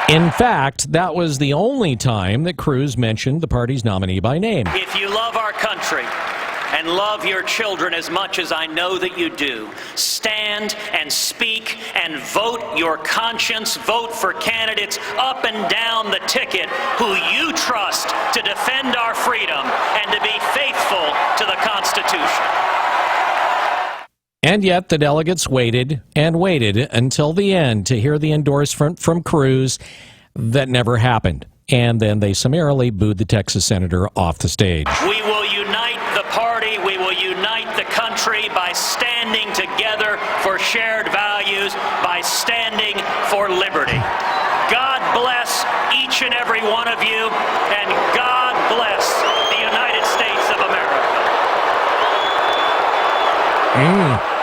In fact, that was the only time that Cruz mentioned the party's nominee by name. If you love our country and love your children as much as I know that you do, stand and speak and vote your conscience. Vote for candidates up and down the ticket who you trust to defend our freedom and to be faithful to the Constitution. And yet the delegates waited and waited until the end to hear the endorsement from Cruz that never happened. And then they summarily booed the Texas senator off the stage. We will unite country by standing together for shared values, by standing for liberty. God bless each and every one of you, and God bless the United States of America.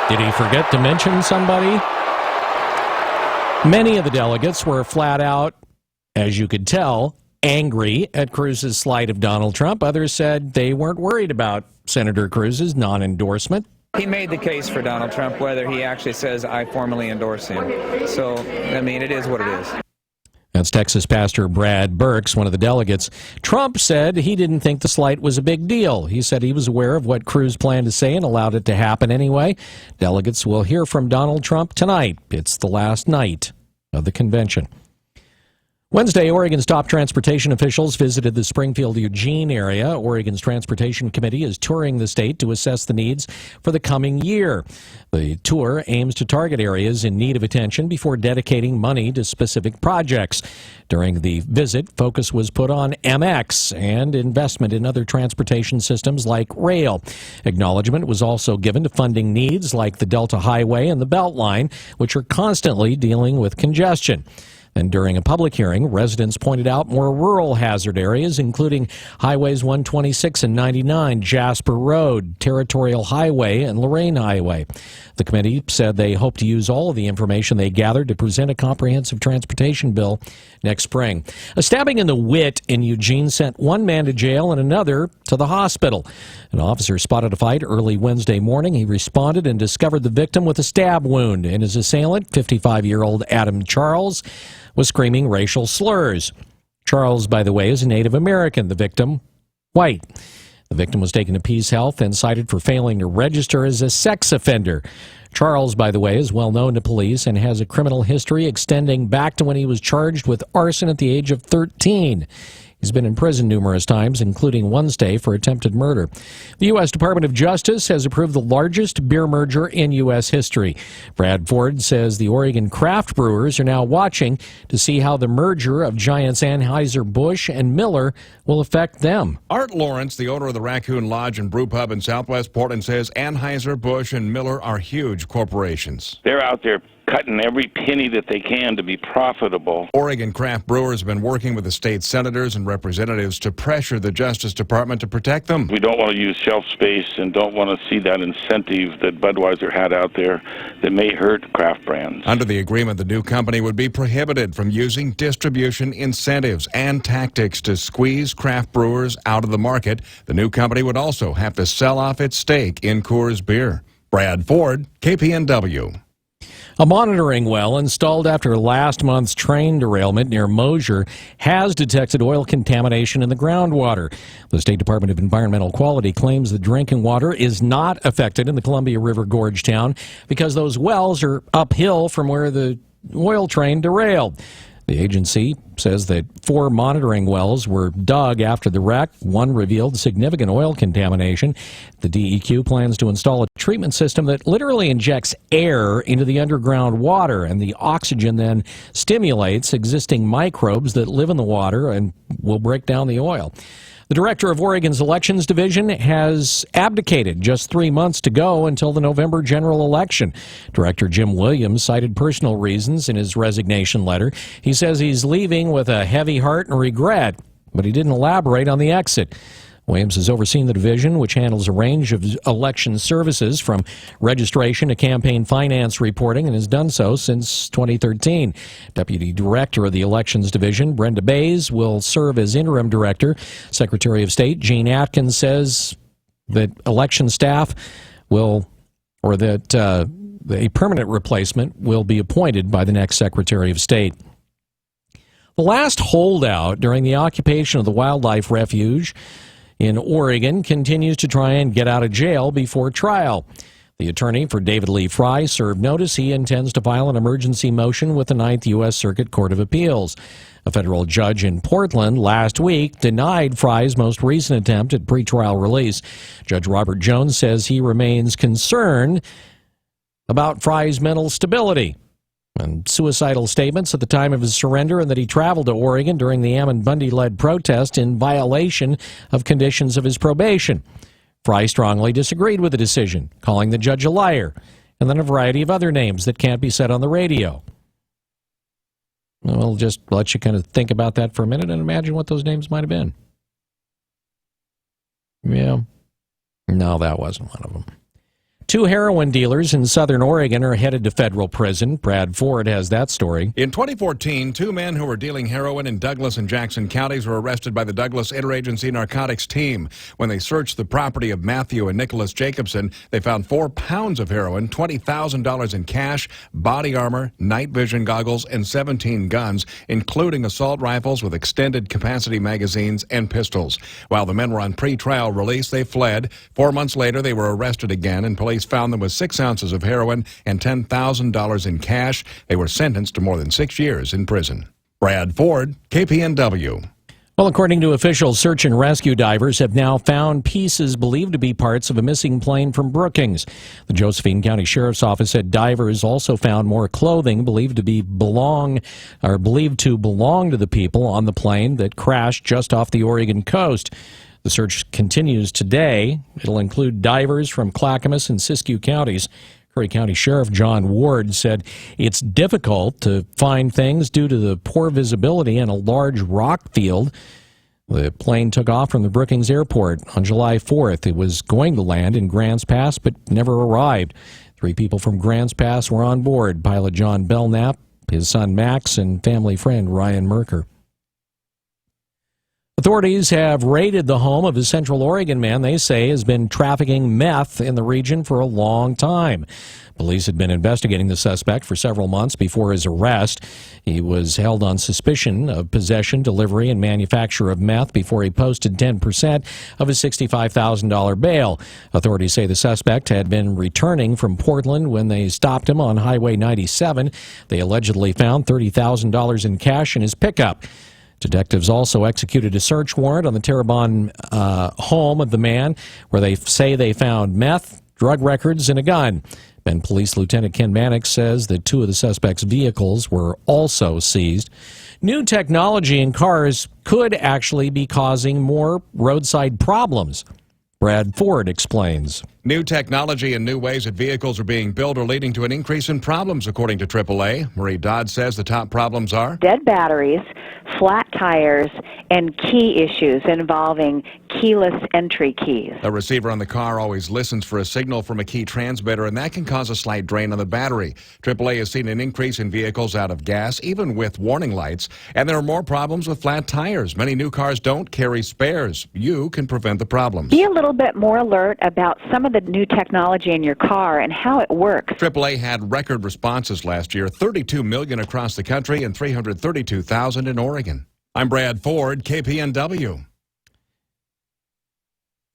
Did he forget to mention somebody? Many of the delegates were flat out, as you could tell, angry at Cruz's slight of Donald Trump. Others said they weren't worried about Senator Cruz's non-endorsement. He made the case for Donald Trump, whether he actually says, I formally endorse him. So, I mean, it is what it is. That's Texas pastor Brad Burks, one of the delegates. Trump said he didn't think the slight was a big deal. He said he was aware of what Cruz planned to say and allowed it to happen anyway. Delegates will hear from Donald Trump tonight. It's the last night of the convention. Wednesday, Oregon's top transportation officials visited the Springfield-Eugene area. Oregon's Transportation Committee is touring the state to assess the needs for the coming year. The tour aims to target areas in need of attention before dedicating money to specific projects. During the visit, focus was put on MX and investment in other transportation systems like rail. Acknowledgement was also given to funding needs like the Delta Highway and the Beltline, which are constantly dealing with congestion. And during a public hearing, residents pointed out more rural hazard areas, including Highways 126 and 99, Jasper Road, Territorial Highway, and Lorraine Highway. The committee said they hope to use all of the information they gathered to present a comprehensive transportation bill next spring. A stabbing in the wit in Eugene sent one man to jail and another to the hospital. An officer spotted a fight early Wednesday morning. He responded and discovered the victim with a stab wound, and his assailant, 55-year-old Adam Charles, was screaming racial slurs. Charles, by the way, is a Native American. The victim, white. The victim was taken to Peace Health and cited for failing to register as a sex offender. Charles, by the way, is well known to police and has a criminal history extending back to when he was charged with arson at the age of 13. He's been in prison numerous times, including one stay for attempted murder. The U.S. Department of Justice has approved the largest beer merger in U.S. history. Brad Ford says the Oregon craft brewers are now watching to see how the merger of giants Anheuser-Busch and Miller will affect them. Art Lawrence, the owner of the Raccoon Lodge and Brew Pub in Southwest Portland, says Anheuser-Busch and Miller are huge corporations. They're out there cutting every penny that they can to be profitable. Oregon craft brewers have been working with the state senators and representatives to pressure the Justice Department to protect them. We don't want to use shelf space and don't want to see that incentive that Budweiser had out there that may hurt craft brands. Under the agreement, the new company would be prohibited from using distribution incentives and tactics to squeeze craft brewers out of the market. The new company would also have to sell off its stake in Coors Beer. Brad Ford, KPNW. A monitoring well installed after last month's train derailment near Mosier has detected oil contamination in the groundwater. The State Department of Environmental Quality claims the drinking water is not affected in the Columbia River Gorge town because those wells are uphill from where the oil train derailed. The agency says that 4 monitoring wells were dug after the wreck. One revealed significant oil contamination. The DEQ plans to install a treatment system that literally injects air into the underground water, and the oxygen then stimulates existing microbes that live in the water and will break down the oil. The director of Oregon's Elections Division has abdicated just 3 months to go until the November general election. Director Jim Williams cited personal reasons in his resignation letter. He says he's leaving with a heavy heart and regret, but he didn't elaborate on the exit. Williams has overseen the division, which handles a range of election services from registration to campaign finance reporting, and has done so since 2013. Deputy Director of the Elections Division, Brenda Bays, will serve as interim director. Secretary of State Gene Atkins says that election staff will, or that a permanent replacement will be appointed by the next Secretary of State. The last holdout during the occupation of the wildlife refuge in Oregon continues to try and get out of jail before trial. The attorney for David Lee Fry served notice he intends to file an emergency motion with the 9th U.S. Circuit Court of Appeals. A federal judge in Portland last week denied Fry's most recent attempt at pretrial release. Judge Robert Jones says he remains concerned about Fry's mental stability and suicidal statements at the time of his surrender, and that he traveled to Oregon during the Ammon Bundy-led protest in violation of conditions of his probation. Fry strongly disagreed with the decision, calling the judge a liar, and then a variety of other names that can't be said on the radio. We'll just let you kind of think about that for a minute and imagine what those names might have been. Yeah. No, that wasn't one of them. 2 heroin dealers in southern Oregon are headed to federal prison. Brad Ford has that story. In 2014, 2 men who were dealing heroin in Douglas and Jackson counties were arrested by the Douglas Interagency Narcotics Team. When they searched the property of Matthew and Nicholas Jacobson, they found 4 pounds of heroin, $20,000 in cash, body armor, night vision goggles, and 17 guns, including assault rifles with extended capacity magazines and pistols. While the men were on pre-trial release, they fled. 4 months later, they were arrested again, and police found them with 6 ounces of heroin and $10,000 in cash. They were sentenced to more than 6 years in prison. Brad Ford, KPNW. Well, according to officials, search and rescue divers have now found pieces believed to be parts of a missing plane from Brookings. The Josephine County Sheriff's Office said divers also found more clothing believed to belong to the people on the plane that crashed just off the Oregon coast. The search continues today. It'll include divers from Clackamas and Siskiyou counties. Curry County Sheriff John Ward said it's difficult to find things due to the poor visibility and a large rock field. The plane took off from the Brookings Airport on July 4th. It was going to land in Grants Pass, but never arrived. 3 people from Grants Pass were on board: pilot John Belknap, his son Max, and family friend Ryan Merker. Authorities have raided the home of a Central Oregon man they say has been trafficking meth in the region for a long time. Police had been investigating the suspect for several months before his arrest. He was held on suspicion of possession, delivery, and manufacture of meth before he posted 10% of his $65,000 bail. Authorities say the suspect had been returning from Portland when they stopped him on Highway 97. They allegedly found $30,000 in cash in his pickup. Detectives also executed a search warrant on the Terrebonne home of the man, where they say they found meth, drug records, and a gun. Bend Police Lieutenant Ken Mannix says that 2 of the suspect's vehicles were also seized. New technology in cars could actually be causing more roadside problems. Brad Ford explains. New technology and new ways that vehicles are being built are leading to an increase in problems, according to AAA. Marie Dodd says the top problems are dead batteries, flat tires, and key issues involving keyless entry keys. A receiver on the car always listens for a signal from a key transmitter, and that can cause a slight drain on the battery. AAA has seen an increase in vehicles out of gas, even with warning lights, and there are more problems with flat tires. Many new cars don't carry spares. You can prevent the problems. Be a little bit more alert about some of the new technology in your car and how it works. AAA had record responses last year, 32 million across the country and 332,000 in Oregon. I'm Brad Ford, KPNW.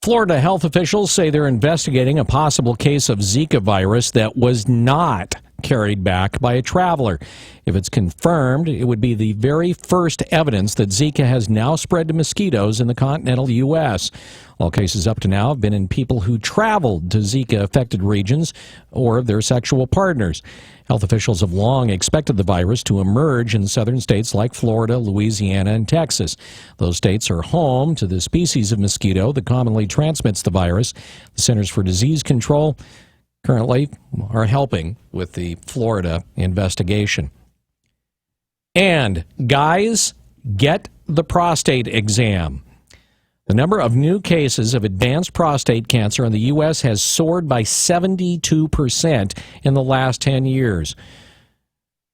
Florida health officials say they're investigating a possible case of Zika virus that was not carried back by a traveler. If it's confirmed, it would be the very first evidence that Zika has now spread to mosquitoes in the continental U.S. All cases up to now have been in people who traveled to Zika-affected regions or their sexual partners. Health officials have long expected the virus to emerge in southern states like Florida, Louisiana, and Texas. Those states are home to the species of mosquito that commonly transmits the virus. The Centers for Disease Control currently are helping with the Florida investigation. And guys, get the prostate exam. The number of new cases of advanced prostate cancer in the U.S. has soared by 72% in the last 10 years.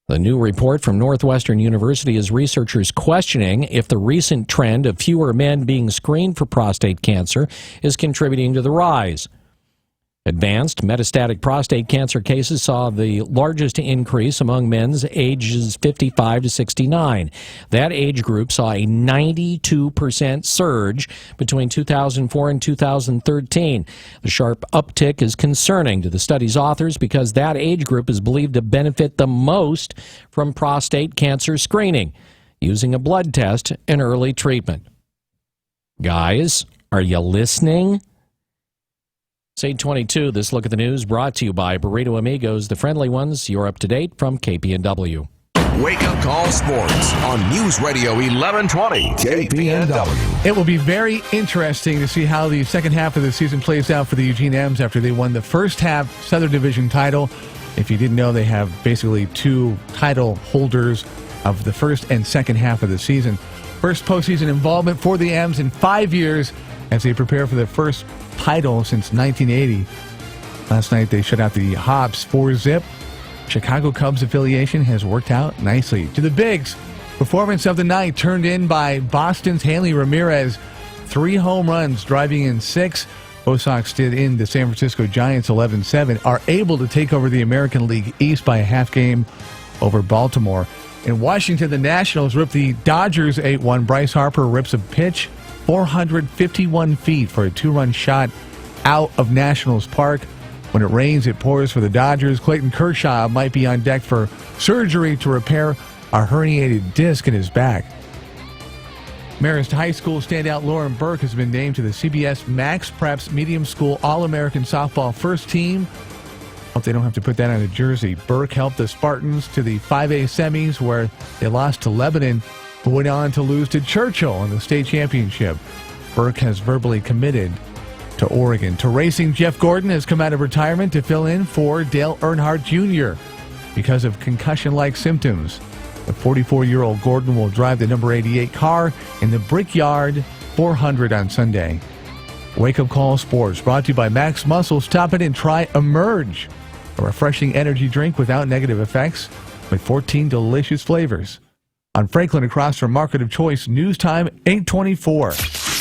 The new report from Northwestern University has researchers questioning if the recent trend of fewer men being screened for prostate cancer is contributing to the rise. Advanced metastatic prostate cancer cases saw the largest increase among men ages 55 to 69. That age group saw a 92% surge between 2004 and 2013. The sharp uptick is concerning to the study's authors because that age group is believed to benefit the most from prostate cancer screening, using a blood test and early treatment. Guys, are you listening? It's 8:22. This look at the news brought to you by Burrito Amigos, the friendly ones. You're up to date from KPNW. Wake Up Call Sports on News Radio 1120 KPNW. It will be very interesting to see how the second half of the season plays out for the Eugene M's after they won the first half Southern Division title. If you didn't know, they have basically two title holders of the first and second half of the season. First postseason involvement for the M's in 5 years as they prepare for their first title since 1980. Last night they shut out the Hops 4-0. Chicago Cubs affiliation has worked out nicely. To the Bigs, performance of the night turned in by Boston's Hanley Ramirez. 3 home runs, driving in 6. Bo Sox did in the San Francisco Giants 11-7, are able to take over the American League East by a half game over Baltimore. In Washington, the Nationals ripped the Dodgers 8-1. Bryce Harper rips a pitch 451 feet for a 2-run shot out of Nationals Park. When it rains, it pours for the Dodgers. Clayton Kershaw might be on deck for surgery to repair a herniated disc in his back. Marist High School standout Lauren Burke has been named to the CBS Max Preps Medium School All-American Softball First Team. Hope they don't have to put that on a jersey. Burke helped the Spartans to the 5A semis where they lost to Lebanon, who went on to lose to Churchill in the state championship. Burke has verbally committed to Oregon. To racing, Jeff Gordon has come out of retirement to fill in for Dale Earnhardt Jr. because of concussion-like symptoms. The 44-year-old Gordon will drive the number 88 car in the Brickyard 400 on Sunday. Wake Up Call Sports brought to you by Max Muscle. Stop it and try Emerge, a refreshing energy drink without negative effects with 14 delicious flavors. On Franklin across from Market of Choice, news time 8:24.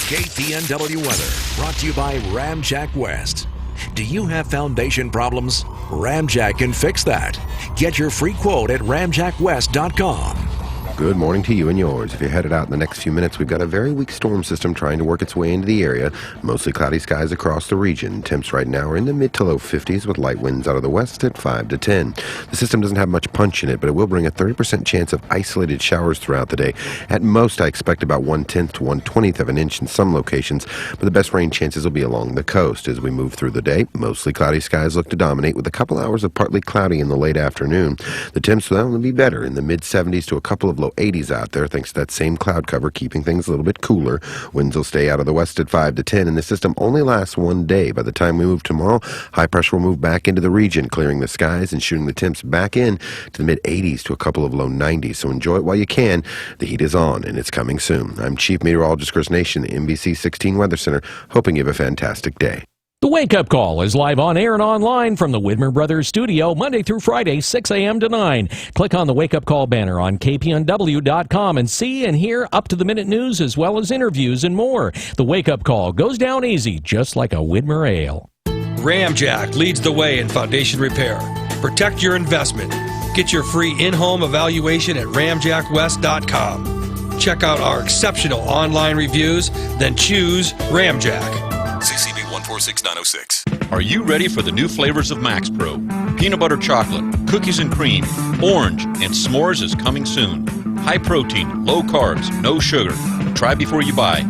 KPNW weather brought to you by Ramjack West. Do you have foundation problems? Ramjack can fix that. Get your free quote at ramjackwest.com. Good morning to you and yours. If you're headed out in the next few minutes, we've got a very weak storm system trying to work its way into the area. Mostly cloudy skies across the region. Temps right now are in the mid to low 50s with light winds out of the west at 5 to 10. The system doesn't have much punch in it, but it will bring a 30% chance of isolated showers throughout the day. At most, I expect about 1/10 to 1/20 of an inch in some locations, but the best rain chances will be along the coast. As we move through the day, mostly cloudy skies look to dominate with a couple hours of partly cloudy in the late afternoon. The temps will only be better in the mid 70s to a couple of low 80s out there thanks to that same cloud cover keeping things a little bit cooler. Winds will stay out of the west at 5 to 10, and the system only lasts one day. By the time we move tomorrow, high pressure will move back into the region, clearing the skies and shooting the temps back in to the mid 80s to a couple of low 90s. So enjoy it while you can. The heat is on, and it's coming soon. I'm Chief Meteorologist Chris Nation, the NBC 16 Weather Center, hoping you have a fantastic day. The Wake Up Call is live on air and online from the Widmer Brothers studio Monday through Friday, 6 a.m. to 9. Click on the Wake Up Call banner on KPNW.com and see and hear up-to-the-minute news as well as interviews and more. The Wake Up Call goes down easy, just like a Widmer ale. Ramjack leads the way in foundation repair. Protect your investment. Get your free in-home evaluation at ramjackwest.com. Check out our exceptional online reviews, then choose Ramjack. CCB 146906. Are you ready for the new flavors of Max Pro? Peanut butter chocolate, cookies and cream, orange, and s'mores is coming soon. High protein, low carbs, no sugar. Try before you buy.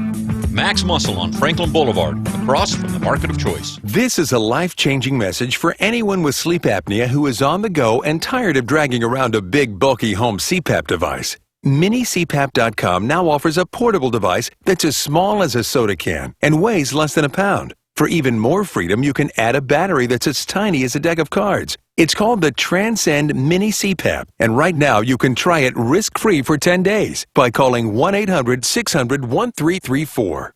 Max Muscle on Franklin Boulevard, across from the Market of Choice. This is a life-changing message for anyone with sleep apnea who is on the go and tired of dragging around a big, bulky home CPAP device. MiniCPAP.com now offers a portable device that's as small as a soda can and weighs less than a pound. For even more freedom, you can add a battery that's as tiny as a deck of cards. It's called the Transcend Mini CPAP, and right now you can try it risk-free for 10 days by calling 1-800-600-1334.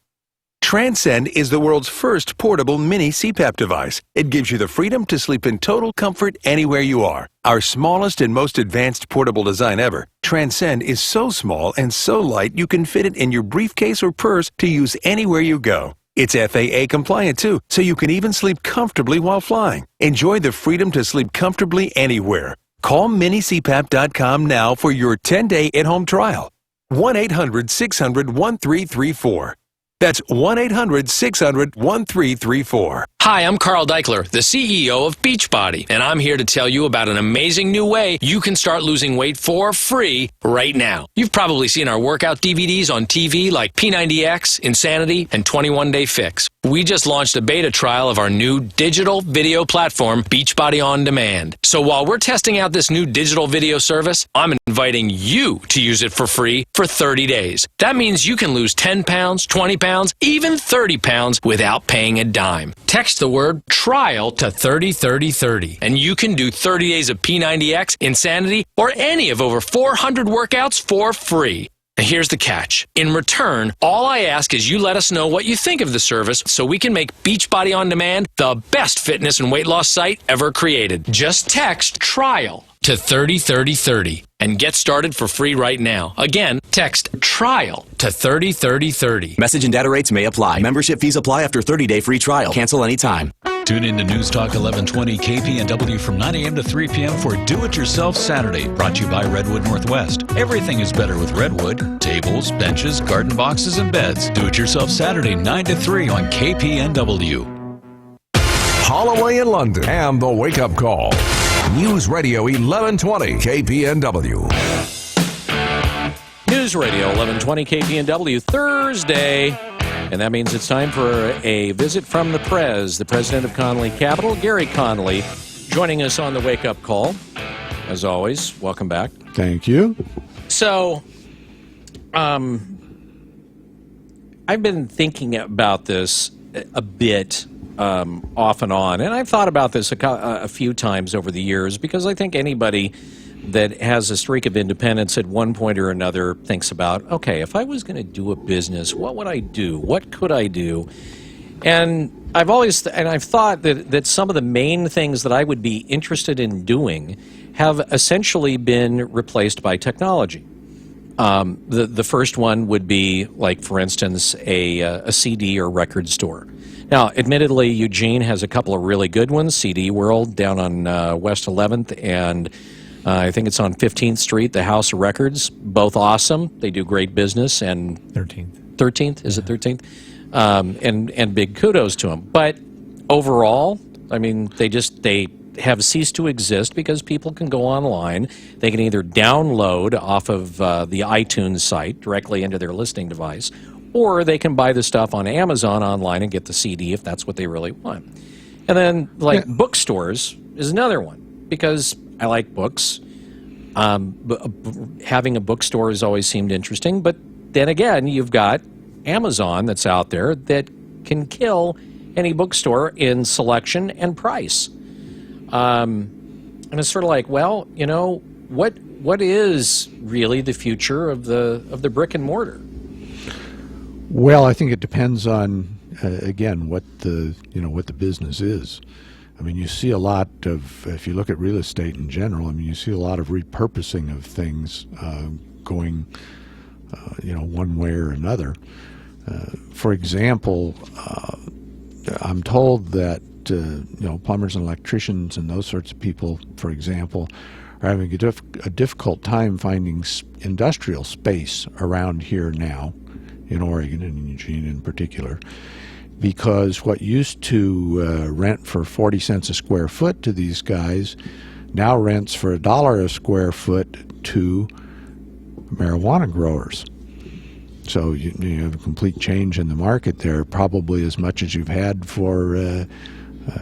Transcend is the world's first portable mini CPAP device. It gives you the freedom to sleep in total comfort anywhere you are. Our smallest and most advanced portable design ever, Transcend is so small and so light you can fit it in your briefcase or purse to use anywhere you go. It's FAA compliant too, so you can even sleep comfortably while flying. Enjoy the freedom to sleep comfortably anywhere. Call minicpap.com now for your 10-day at-home trial. 1-800-600-1334. That's 1-800-600-1334. Hi, I'm Carl Deichler, the CEO of Beachbody, and I'm here to tell you about an amazing new way you can start losing weight for free right now. You've probably seen our workout DVDs on TV like P90X, Insanity, and 21 Day Fix. We just launched a beta trial of our new digital video platform, Beachbody On Demand. So while we're testing out this new digital video service, I'm inviting you to use it for free for 30 days. That means you can lose 10 pounds, 20 pounds, even 30 pounds without paying a dime. Text the word trial to 303030 and you can do 30 days of P90X, Insanity, or any of over 400 workouts for free. Now here's the catch. In return, all I ask is you let us know what you think of the service so we can make Beachbody On Demand the best fitness and weight loss site ever created. Just text trial to 303030 and get started for free right now. Again, text trial to 303030. Message and data rates may apply. Membership fees apply after 30-day free trial. Cancel anytime. Tune in to News Talk 1120 KPNW from 9 a.m. to 3 p.m. for Do-It-Yourself Saturday, brought to you by Redwood Northwest. Everything is better with Redwood. Tables, benches, garden boxes, and beds. Do-It-Yourself Saturday, 9 to 3 on KPNW. Holloway in London and the Wake Up Call. News Radio 1120 KPNW. News Radio 1120 KPNW, Thursday. And that means it's time for a visit from the president of Connolly Capital, Gary Connolly, joining us on the Wake Up Call. As always, welcome back. Thank you. So, I've been thinking about this a bit off and on, and I've thought about this a few times over the years because I think anybody that has a streak of independence at one point or another thinks about, okay, if I was going to do a business, what would I do? What could I do? And I've thought that some of the main things that I would be interested in doing have essentially been replaced by technology. The first one would be, like, for instance, a CD or record store. Now, admittedly, Eugene has a couple of really good ones, CD World down on West 11th, and I think it's on 15th Street, the House of Records. Both awesome. They do great business. And 13th. 13th? Is it 13th? And big kudos to them. But overall, I mean, they have ceased to exist because people can go online. They can either download off of the iTunes site directly into their listening device, or they can buy the stuff on Amazon online and get the CD if that's what they really want. And then, bookstores is another one, because I like books. Having a bookstore has always seemed interesting, but then again, you've got Amazon that's out there that can kill any bookstore in selection and price. And it's sort of like, well, you know, what is really the future of the brick and mortar? Well, I think it depends on again what the business is. I mean, you see a lot of, if you look at real estate in general, I mean, you see a lot of repurposing of things going, one way or another. For example, I'm told that, plumbers and electricians and those sorts of people, for example, are having a difficult time finding industrial space around here now, in Oregon and in Eugene in particular, because what used to rent for 40 cents a square foot to these guys now rents for $1 a square foot to marijuana growers. So you have a complete change in the market there, probably as much as you've had for,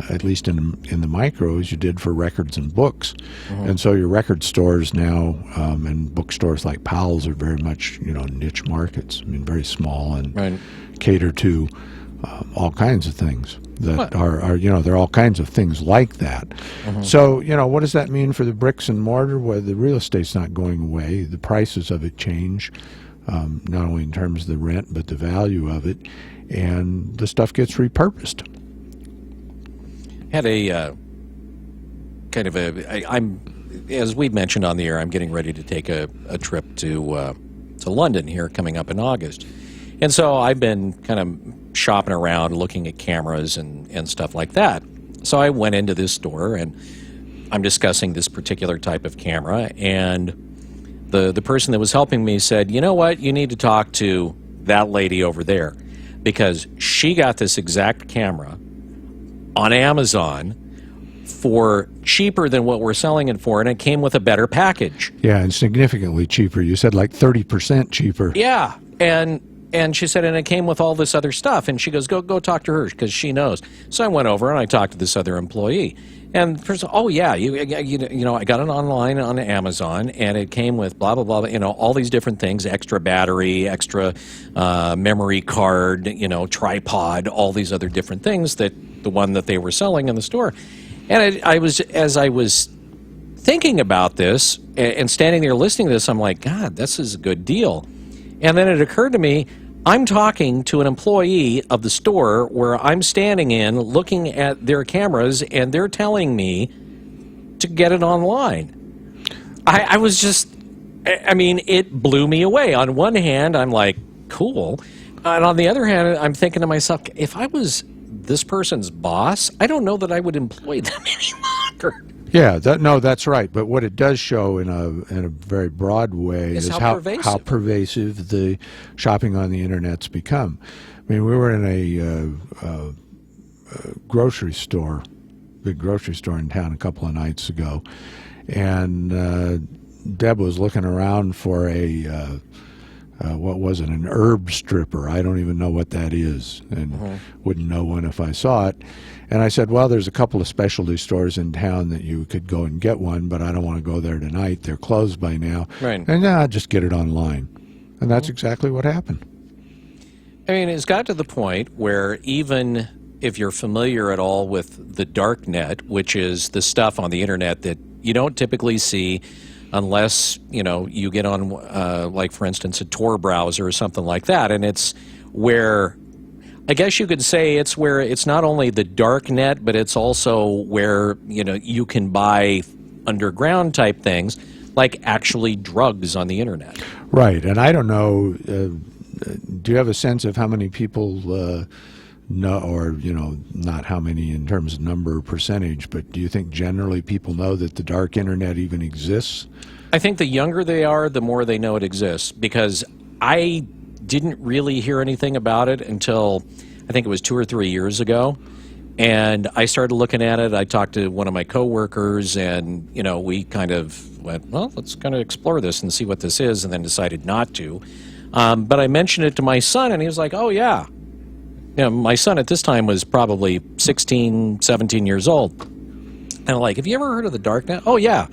at least in the micros, you did for records and books. Mm-hmm. And so your record stores now and bookstores like Powell's are very much, niche markets. I mean, very small and cater to all kinds of things that are there are all kinds of things like that. Mm-hmm. So, what does that mean for the bricks and mortar? Well, the real estate's not going away. The prices of it change, not only in terms of the rent, but the value of it. And the stuff gets repurposed. Had a as we mentioned on the air, I'm getting ready to take a trip to London here coming up in August. And so I've been kind of shopping around, looking at cameras and stuff like that. So I went into this store, and I'm discussing this particular type of camera, and the person that was helping me said, you know what, you need to talk to that lady over there, because she got this exact camera on Amazon for cheaper than what we're selling it for, and it came with a better package. Yeah, and significantly cheaper. You said like 30% cheaper. Yeah, and she said, and it came with all this other stuff. And she goes, go talk to her because she knows. So I went over and I talked to this other employee. And first, oh yeah, you know, I got it online on Amazon, and it came with blah blah blah, you know, all these different things: extra battery, extra memory card, you know, tripod, all these other different things that the one that they were selling in the store. And as I was thinking about this and standing there listening to this, I'm like, God, this is a good deal. And then it occurred to me, I'm talking to an employee of the store where I'm standing in looking at their cameras, and they're telling me to get it online. I was just, I mean, it blew me away. On one hand, I'm like, cool. And on the other hand, I'm thinking to myself, if I was this person's boss, I don't know that I would employ them any longer. Yeah, that's right. But what it does show in a very broad way is how pervasive the shopping on the internet's become. I mean, we were in a grocery store, big grocery store in town a couple of nights ago, and Deb was looking around for a what was it, an herb stripper. I don't even know what that is, and wouldn't know one if I saw it. And I said, well, there's a couple of specialty stores in town that you could go and get one, but I don't want to go there tonight. They're closed by now. Right. And I'll just get it online. And that's exactly what happened. I mean, it's got to the point where even if you're familiar at all with the dark net, which is the stuff on the internet that you don't typically see unless, you know, you get on, like, for instance, a Tor browser or something like that, and it's where, I guess you could say it's where it's not only the dark net, but it's also where, you know, you can buy underground type things, like actually drugs on the internet. Right, and I don't know, do you have a sense of how many people know, or, you know, not how many in terms of number or percentage, but do you think generally people know that the dark internet even exists? I think the younger they are, the more they know it exists, because I didn't really hear anything about it until I think it was 2 or 3 years ago, and I started looking at it. I talked to one of my coworkers, and, you know, we kind of went, well, let's kind of explore this and see what this is, and then decided not to. But I mentioned it to my son, and he was like, oh yeah. You know, my son at this time was probably 16, 17 years old. And I'm like, have you ever heard of the darknet? Oh yeah.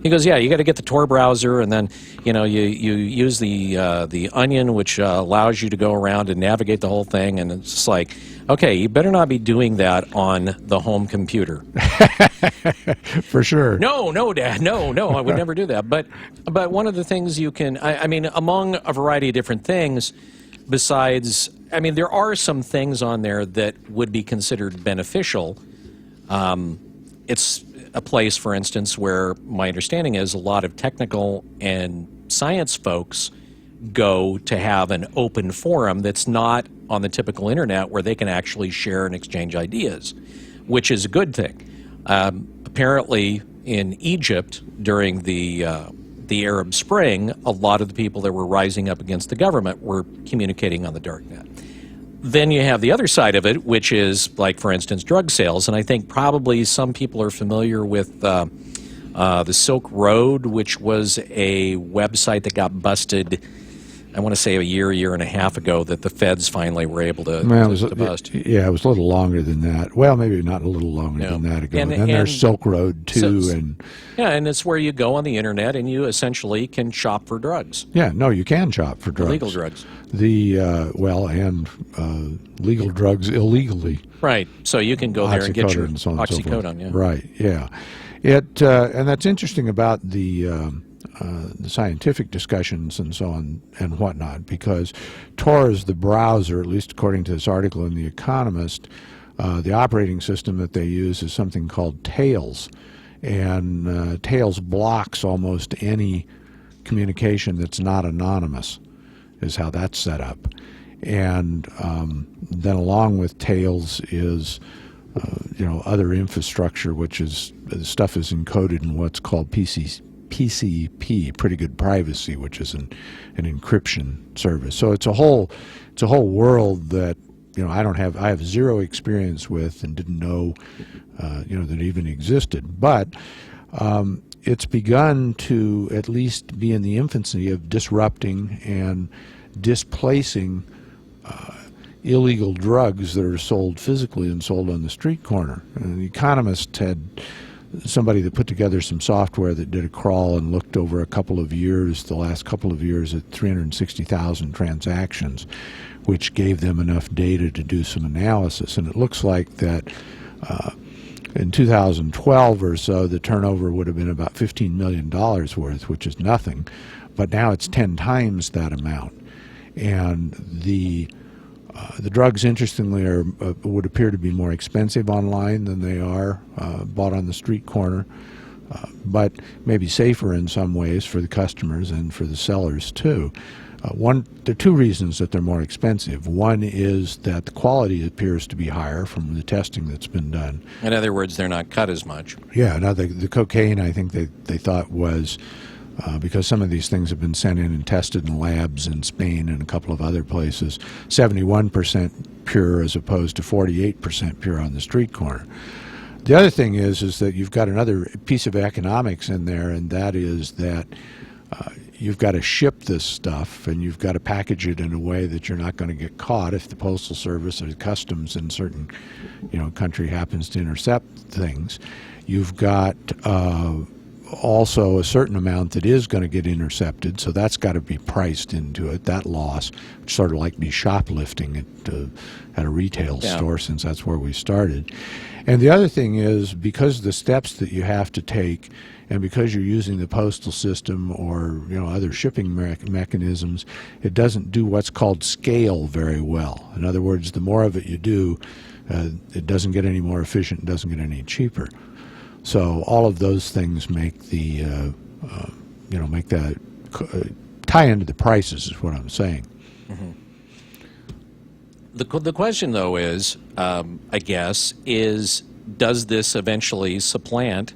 He goes, yeah, you got to get the Tor browser, and then, you know, you use the Onion, which allows you to go around and navigate the whole thing. And it's just like, okay, you better not be doing that on the home computer. For sure. No, Dad, no, I would never do that. But one of the things you can, I mean, among a variety of different things, besides, I mean, there are some things on there that would be considered beneficial. It's a place, for instance, where my understanding is a lot of technical and science folks go to have an open forum that's not on the typical internet, where they can actually share and exchange ideas, which is a good thing. Apparently, in Egypt during the Arab Spring, a lot of the people that were rising up against the government were communicating on the darknet. Then you have the other side of it, which is, like, for instance, drug sales. And I think probably some people are familiar with the Silk Road, which was a website that got busted, I want to say a year and a half ago, that the feds finally were able to bust. Yeah, it was a little longer than that. Well, maybe not a little longer than that ago. And then there's Silk Road, too. And it's where you go on the internet and you essentially can shop for drugs. Yeah, no, you can shop for drugs. Illegal drugs. Legal drugs illegally. Right, so you can go there and get your oxycodone. Yeah. Right, yeah. And that's interesting about the scientific discussions and so on and whatnot, because Tor is the browser, at least according to this article in The Economist. The operating system that they use is something called Tails, and Tails blocks almost any communication that's not anonymous, is how that's set up. And then along with Tails is other infrastructure, which is stuff is encoded in what's called PCP, pretty good privacy, which is an encryption service. So it's a whole world that I have zero experience with and didn't know, that it even existed. But it's begun to at least be in the infancy of disrupting and displacing illegal drugs that are sold physically and sold on the street corner. And The Economist had somebody that put together some software that did a crawl and looked over the last couple of years at 360,000 transactions, which gave them enough data to do some analysis. And it looks like that in 2012 or so, the turnover would have been about $15 million worth, which is nothing. But now it's 10 times that amount. And the drugs, interestingly, would appear to be more expensive online than they are bought on the street corner, but maybe safer in some ways for the customers and for the sellers too. There are two reasons that they're more expensive. One is that the quality appears to be higher from the testing that's been done. In other words, they're not cut as much. Yeah. Now the cocaine, I think they thought was. Because some of these things have been sent in and tested in labs in Spain and a couple of other places, 71% pure as opposed to 48% pure on the street corner. The other thing is that you've got another piece of economics in there, and that is that you've got to ship this stuff and you've got to package it in a way that you're not going to get caught if the Postal Service or the Customs in certain country happens to intercept things. You've got also a certain amount that is going to get intercepted, so that's got to be priced into it, that loss, which sort of like me shoplifting at a retail store, since that's where we started. And the other thing is, because of the steps that you have to take, and because you're using the postal system or other shipping mechanisms, it doesn't do what's called scale very well. In other words, the more of it you do, it doesn't get any more efficient, it doesn't get any cheaper. So all of those things make tie into the prices, is what I'm saying. Mm-hmm. The question, though, is, I guess, does this eventually supplant,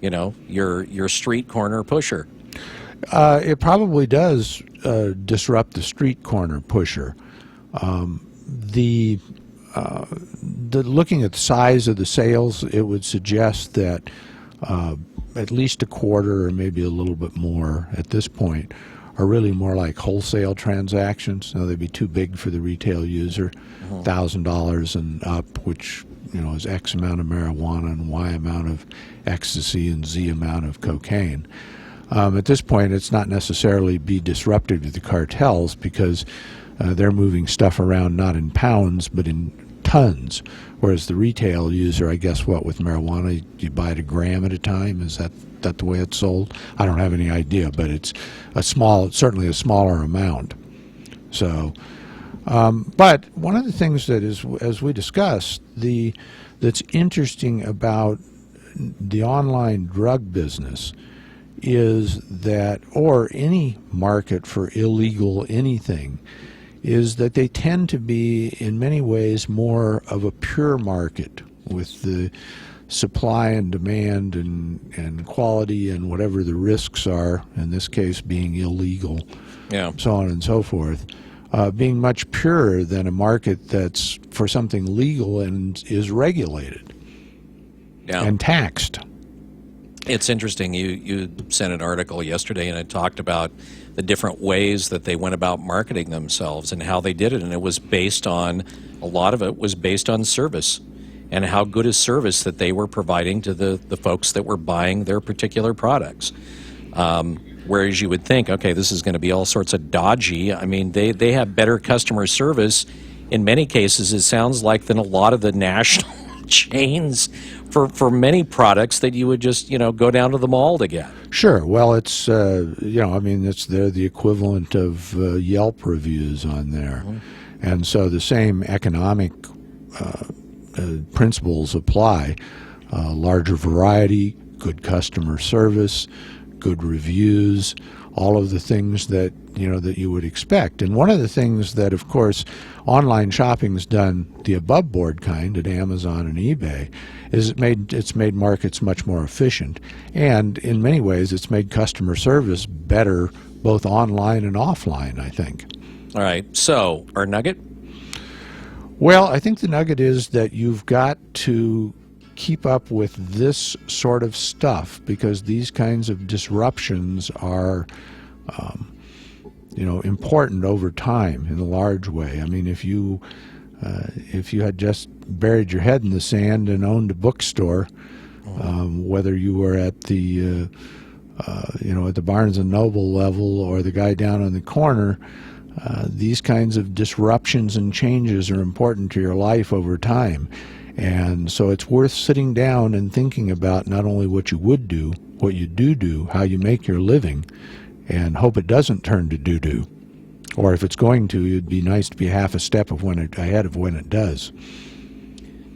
your street corner pusher? It probably does disrupt the street corner pusher. Looking at the size of the sales, it would suggest that at least a quarter or maybe a little bit more at this point are really more like wholesale transactions. Now, they'd be too big for the retail user, $1,000 and up, which is X amount of marijuana and Y amount of ecstasy and Z amount of cocaine. At this point, it's not necessarily be disruptive to the cartels, because they're moving stuff around not in pounds but in tons, whereas the retail user, I guess, with marijuana, you buy it a gram at a time? Is that the way it's sold? I don't have any idea, but it's certainly a smaller amount. So, but one of the things that is, as we discussed, that's interesting about the online drug business is that, or any market for illegal anything, is that they tend to be, in many ways, more of a pure market, with the supply and demand and quality and whatever the risks are, in this case being illegal, so on and so forth, being much purer than a market that's for something legal and is regulated and taxed. It's interesting. You sent an article yesterday, and it talked about the different ways that they went about marketing themselves and how they did it. And it was based on, a lot of it was based on service and how good a service that they were providing to the folks that were buying their particular products. Whereas you would think, okay, this is going to be all sorts of dodgy. I mean, they have better customer service in many cases, it sounds like, than a lot of the national chains for many products that you would just, go down to the mall to get. Sure. Well, it's, it's the equivalent of Yelp reviews on there. Mm-hmm. And so the same economic principles apply. Larger variety, good customer service, good reviews, all of the things that that you would expect. And one of the things that, of course, online shopping's done, the above board kind at Amazon and eBay, is it's made markets much more efficient, and in many ways it's made customer service better both online and offline, I think. All right. So, our nugget? Well, I think the nugget is that you've got to keep up with this sort of stuff, because these kinds of disruptions are important over time in a large way. I mean, if you had just buried your head in the sand and owned a bookstore, whether you were at the at the Barnes and Noble level or the guy down on the corner, these kinds of disruptions and changes are important to your life over time. And so it's worth sitting down and thinking about not only what you would do, what you do, how you make your living, and hope it doesn't turn to doo-doo. Or if it's going to, it'd be nice to be half a step ahead of when it does.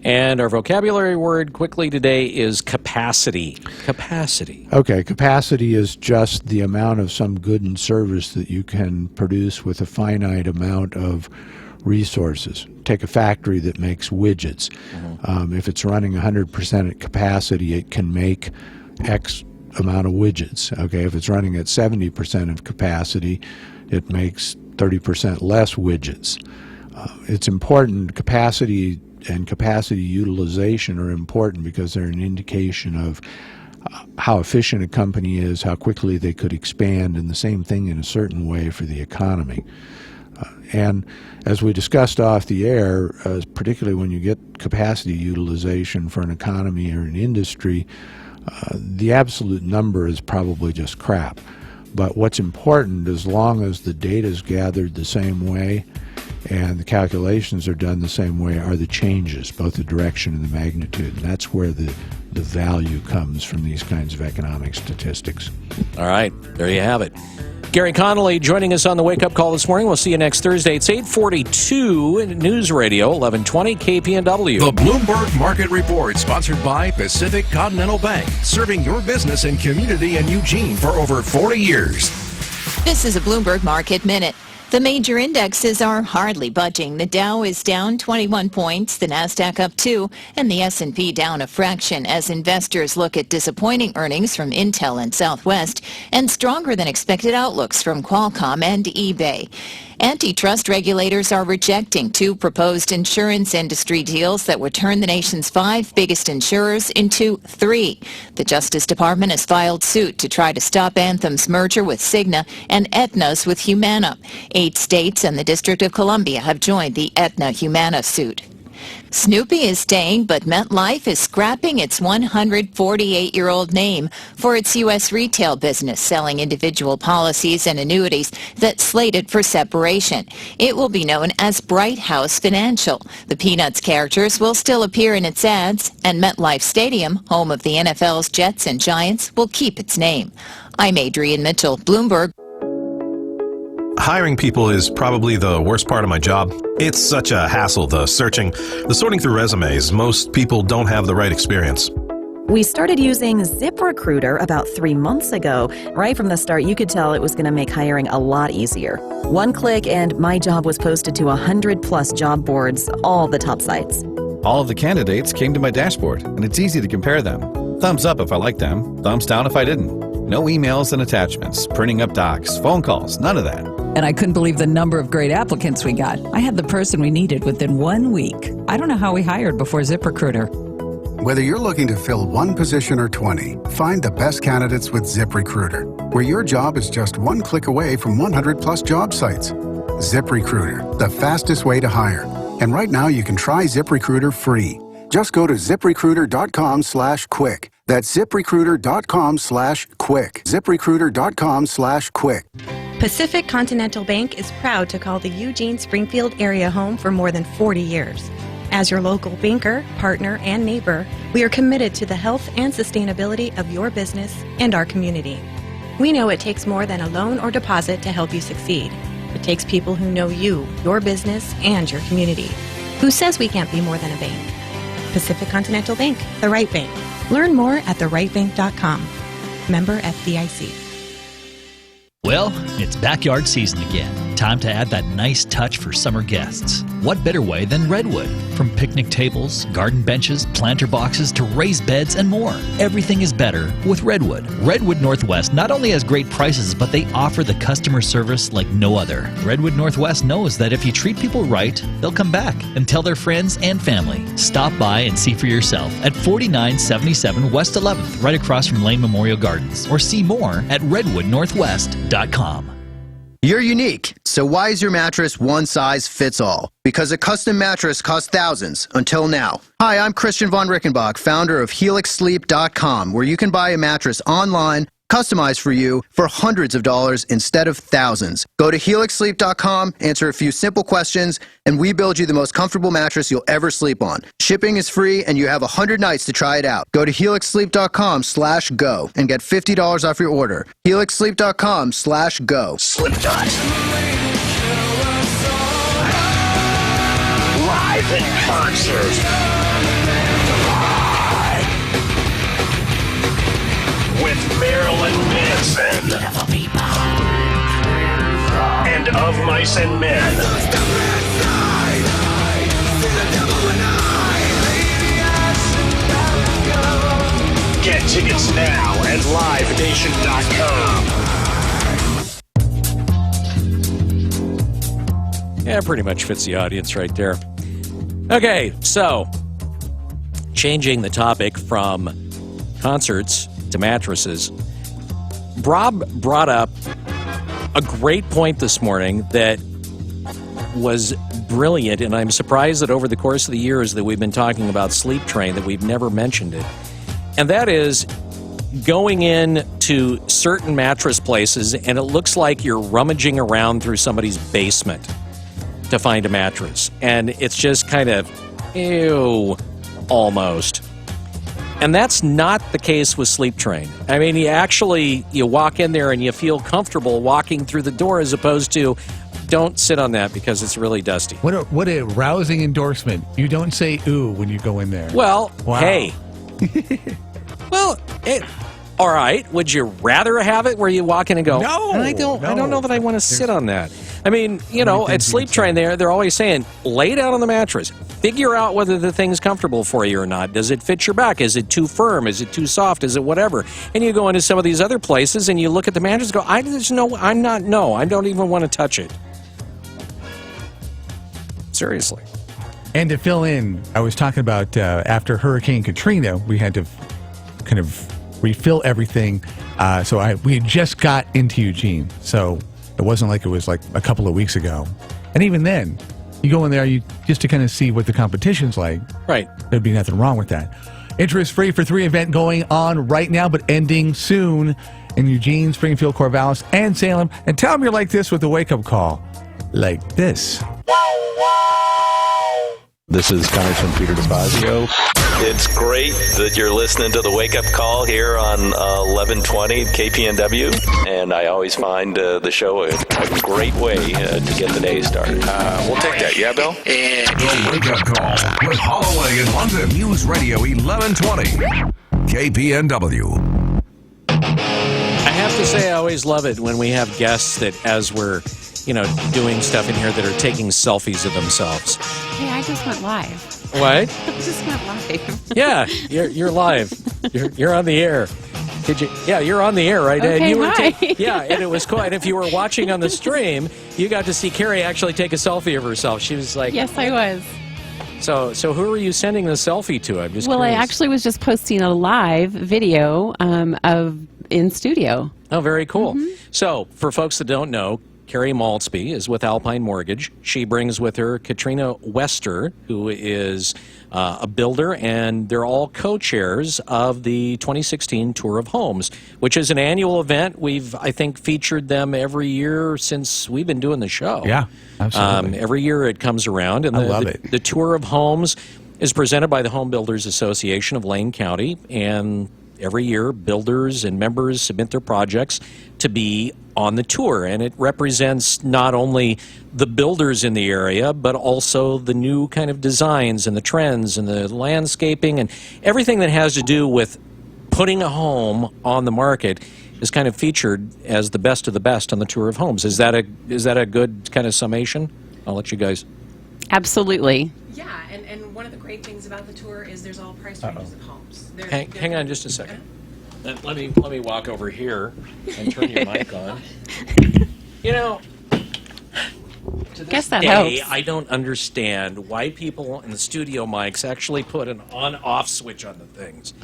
And our vocabulary word quickly today is capacity. Capacity. Okay, capacity is just the amount of some good and service that you can produce with a finite amount of resources. Take a factory that makes widgets. If it's running 100% at capacity, it can make X amount of widgets. Okay, if it's running at 70% of capacity, it makes 30% less widgets. It's important. Capacity and capacity utilization are important because they're an indication of how efficient a company is, how quickly they could expand, and the same thing in a certain way for the economy. And as we discussed off the air, particularly when you get capacity utilization for an economy or an industry, the absolute number is probably just crap. But what's important, as long as the data is gathered the same way and the calculations are done the same way, are the changes, both the direction and the magnitude. And that's where the value comes from these kinds of economic statistics. All right, there you have it. Gary Connolly joining us on the Wake Up Call this morning. We'll see you next Thursday. It's 8:42 in News Radio, 1120 KPNW. The Bloomberg Market Report, sponsored by Pacific Continental Bank, serving your business and community in Eugene for over 40 years. This is a Bloomberg Market Minute. The major indexes are hardly budging. The Dow is down 21 points, the Nasdaq up 2, and the S&P down a fraction as investors look at disappointing earnings from Intel and Southwest and stronger than expected outlooks from Qualcomm and eBay. Antitrust regulators are rejecting 2 proposed insurance industry deals that would turn the nation's 5 biggest insurers into 3. The Justice Department has filed suit to try to stop Anthem's merger with Cigna and Aetna's with Humana. 8 states and the District of Columbia have joined the Aetna-Humana suit. Snoopy is staying, but MetLife is scrapping its 148-year-old name for its U.S. retail business, selling individual policies and annuities that's slated for separation. It will be known as Bright House Financial. The Peanuts characters will still appear in its ads, and MetLife Stadium, home of the NFL's Jets and Giants, will keep its name. I'm Adrienne Mitchell, Bloomberg. Hiring people is probably the worst part of my job. It's such a hassle, the searching, the sorting through resumes. Most people don't have the right experience. We started using ZipRecruiter about 3 months ago. Right from the start, you could tell it was going to make hiring a lot easier. 1 click and my job was posted to 100-plus job boards, all the top sites. All of the candidates came to my dashboard, and it's easy to compare them. Thumbs up if I liked them, thumbs down if I didn't. No emails and attachments, printing up docs, phone calls, none of that. And I couldn't believe the number of great applicants we got. I had the person we needed within 1 week. I don't know how we hired before ZipRecruiter. Whether you're looking to fill 1 position or 20, find the best candidates with ZipRecruiter, where your job is just 1 click away from 100-plus job sites. ZipRecruiter, the fastest way to hire. And right now you can try ZipRecruiter free. Just go to ZipRecruiter.com/quick. That's ZipRecruiter.com/quick. ZipRecruiter.com/quick. Pacific Continental Bank is proud to call the Eugene-Springfield area home for more than 40 years. As your local banker, partner, and neighbor, we are committed to the health and sustainability of your business and our community. We know it takes more than a loan or deposit to help you succeed. It takes people who know you, your business, and your community. Who says we can't be more than a bank? Pacific Continental Bank, the right bank. Learn more at therightbank.com. Member FDIC. Well, it's backyard season again. Time to add that nice touch for summer guests. What better way than Redwood? From picnic tables, garden benches, planter boxes, to raised beds and more. Everything is better with Redwood. Redwood Northwest not only has great prices, but they offer the customer service like no other. Redwood Northwest knows that if you treat people right, they'll come back and tell their friends and family. Stop by and see for yourself at 4977 West 11th, right across from Lane Memorial Gardens, or see more at redwoodnorthwest.com. You're unique, so why is your mattress one size fits all? Because a custom mattress costs thousands, until now. Hi, I'm Christian von Rickenbach, founder of HelixSleep.com, where you can buy a mattress online, customized for you, for hundreds of dollars instead of thousands. Go to HelixSleep.com, answer a few simple questions, and we build you the most comfortable mattress you'll ever sleep on. Shipping is free, and you have 100 nights to try it out. Go to HelixSleep.com/go and get $50 off your order. HelixSleep.com/go. Slipknot. Live in concert. With Marilyn Manson and Of Mice and Men. Get tickets now at livenation.com. Yeah, pretty much fits the audience right there. Okay, so changing the topic from concerts to mattresses, Rob brought up a great point this morning that was brilliant, and I'm surprised that over the course of the years that we've been talking about Sleep Train that we've never mentioned it. And that is going in to certain mattress places and it looks like you're rummaging around through somebody's basement to find a mattress. And it's just kind of, ew, almost. And that's not the case with Sleep Train. I mean, you walk in there and you feel comfortable walking through the door as opposed to, don't sit on that because it's really dusty. What a rousing endorsement. You don't say ooh when you go in there. Well, wow. Hey. Well, all right. Would you rather have it where you walk in and go, No, I don't know that I want to sit on that. I mean, at Sleep Train they're always saying, lay down on the mattress. Figure out whether the thing's comfortable for you or not. Does it fit your back? Is it too firm? Is it too soft? Is it whatever? And you go into some of these other places and you look at the mattress and go, I don't even want to touch it. Seriously. And to fill in, I was talking about after Hurricane Katrina, we had to kind of refill everything. We had just got into Eugene, so it wasn't like it was like a couple of weeks ago. And even then, you go in there just to kind of see what the competition's like. Right. There'd be nothing wrong with that. Interest-free for 3 event going on right now, but ending soon in Eugene, Springfield, Corvallis, and Salem. And tell them you're like this with the wake-up call. Like this. This is Congressman Peter DeFazio. It's great that you're listening to the Wake Up Call here on 1120 KPNW, and I always find the show a great way to get the day started. We'll take that, yeah, Bill? The Wake Up Call with Holloway in London. News Radio 1120 KPNW. I have to say I always love it when we have guests that as we're doing stuff in here that are taking selfies of themselves. Hey, I just went live. What? I just went live. Yeah, you're live. You're on the air. Did you? Yeah, you're on the air right now. Okay, and you were hi. and it was cool. And if you were watching on the stream, you got to see Carrie actually take a selfie of herself. She was like, Yes, I was. So who are you sending the selfie to? I'm just Well, curious. I actually was just posting a live video of in studio. Oh, very cool. Mm-hmm. So for folks that don't know, Carrie Maltzby is with Alpine Mortgage. She brings with her Katrina Wester, who is a builder, and they're all co-chairs of the 2016 Tour of Homes, which is an annual event. We've, I think, featured them every year since we've been doing the show. Yeah, absolutely. Every year it comes around. And I love it. The Tour of Homes is presented by the Home Builders Association of Lane County, and every year builders and members submit their projects to be on the tour, and it represents not only the builders in the area, but also the new kind of designs and the trends and the landscaping and everything that has to do with putting a home on the market is kind of featured as the best of the best on the tour of homes. Is that a good kind of summation? I'll let you guys. Absolutely. Yeah, and one of the great things about the tour is there's all price ranges of homes. Hang on just a second. Let me walk over here and turn your mic on. You know, to this Guess that day, helps. I don't understand why people in the studio mics actually put an on-off switch on the things.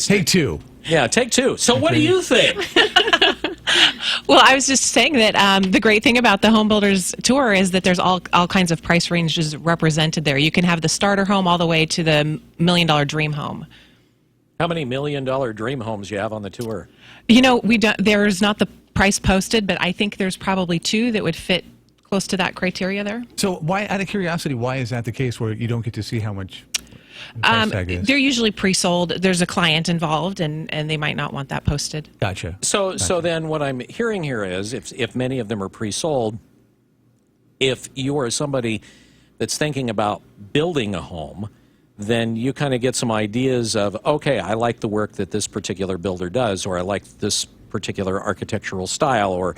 Take two. Yeah, take two. So what do you think? Well, I was just saying that the great thing about the Home Builders Tour is that there's all kinds of price ranges represented there. You can have the starter home all the way to the $1 million dream home. How many $1 million dream homes you have on the tour? You know, there's not the price posted, but I think there's probably 2 that would fit close to that criteria there. So why, out of curiosity, why is that the case where you don't get to see how much the price tag is? They're usually pre-sold. There's a client involved, and they might not want that posted. Gotcha. So then what I'm hearing here is if many of them are pre-sold, if you are somebody that's thinking about building a home, then you kind of get some ideas of, okay, I like the work that this particular builder does, or I like this particular architectural style, or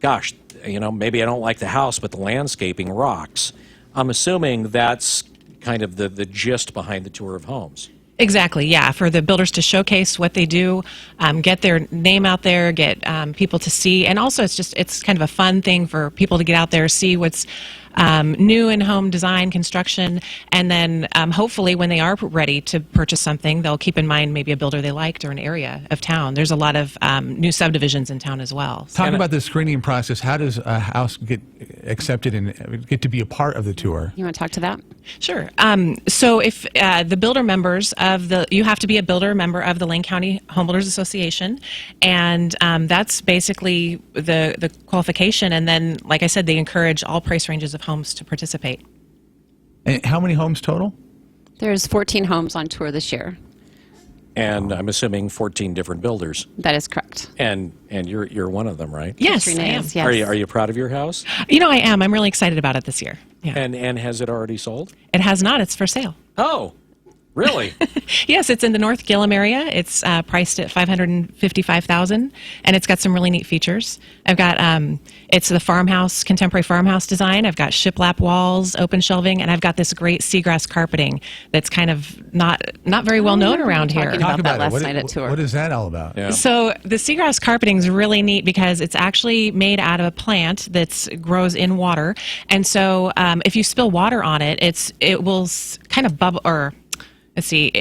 gosh, you know, maybe I don't like the house, but the landscaping rocks. I'm assuming that's kind of the gist behind the tour of homes. Exactly, yeah, for the builders to showcase what they do, get their name out there, get people to see, and also it's kind of a fun thing for people to get out there, see what's new in home design, construction, and then hopefully when they are ready to purchase something, they'll keep in mind maybe a builder they liked or an area of town. There's a lot of new subdivisions in town as well. Talk about the screening process. How does a house get accepted and get to be a part of the tour? You want to talk to that? Sure. So if the builder members you have to be a builder member of the Lane County Home Builders Association, and that's basically the qualification. And then, like I said, they encourage all price ranges of homes to participate. And how many homes total? There's 14 homes on tour this year. And I'm assuming 14 different builders. That is correct. And you're one of them, right? Yes, I am. Yes. Are you proud of your house? You know, I am. I'm really excited about it this year. Yeah. And has it already sold? It has not. It's for sale. Oh, really? Yes, it's in the North Gillum area. It's priced at $555,000, and it's got some really neat features. I've got it's the contemporary farmhouse design. I've got shiplap walls, open shelving, and I've got this great seagrass carpeting that's kind of not very well known around here. Talking about that last night at tour. What is that all about? Yeah. So the seagrass carpeting is really neat because it's actually made out of a plant that grows in water, and so if you spill water on it, it will kind of bubble or. Let's see,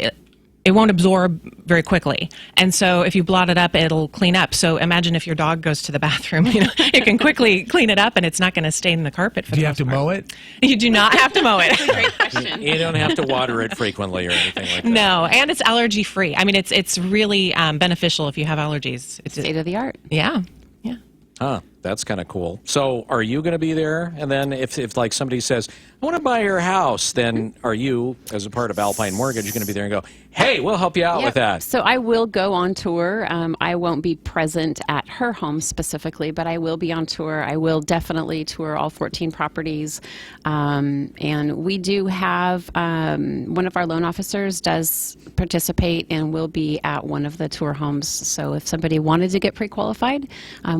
it won't absorb very quickly. And so if you blot it up, it'll clean up. So imagine if your dog goes to the bathroom, it can quickly clean it up and it's not going to stain the carpet. Do you have to mow it? You do not have to mow it. Great question. You don't have to water it frequently or anything like that. No, and it's allergy free. I mean, it's really beneficial if you have allergies. It's State of the art. Yeah. Huh, that's kind of cool. So are you going to be there? And then if like somebody says, I want to buy your house, then are you, as a part of Alpine Mortgage, going to be there and go, hey, we'll help you out Yep. with that? So I will go on tour. I won't be present at her home specifically, but I will be on tour. I will definitely tour all 14 properties. And we do have one of our loan officers does participate and will be at one of the tour homes. So if somebody wanted to get pre-qualified,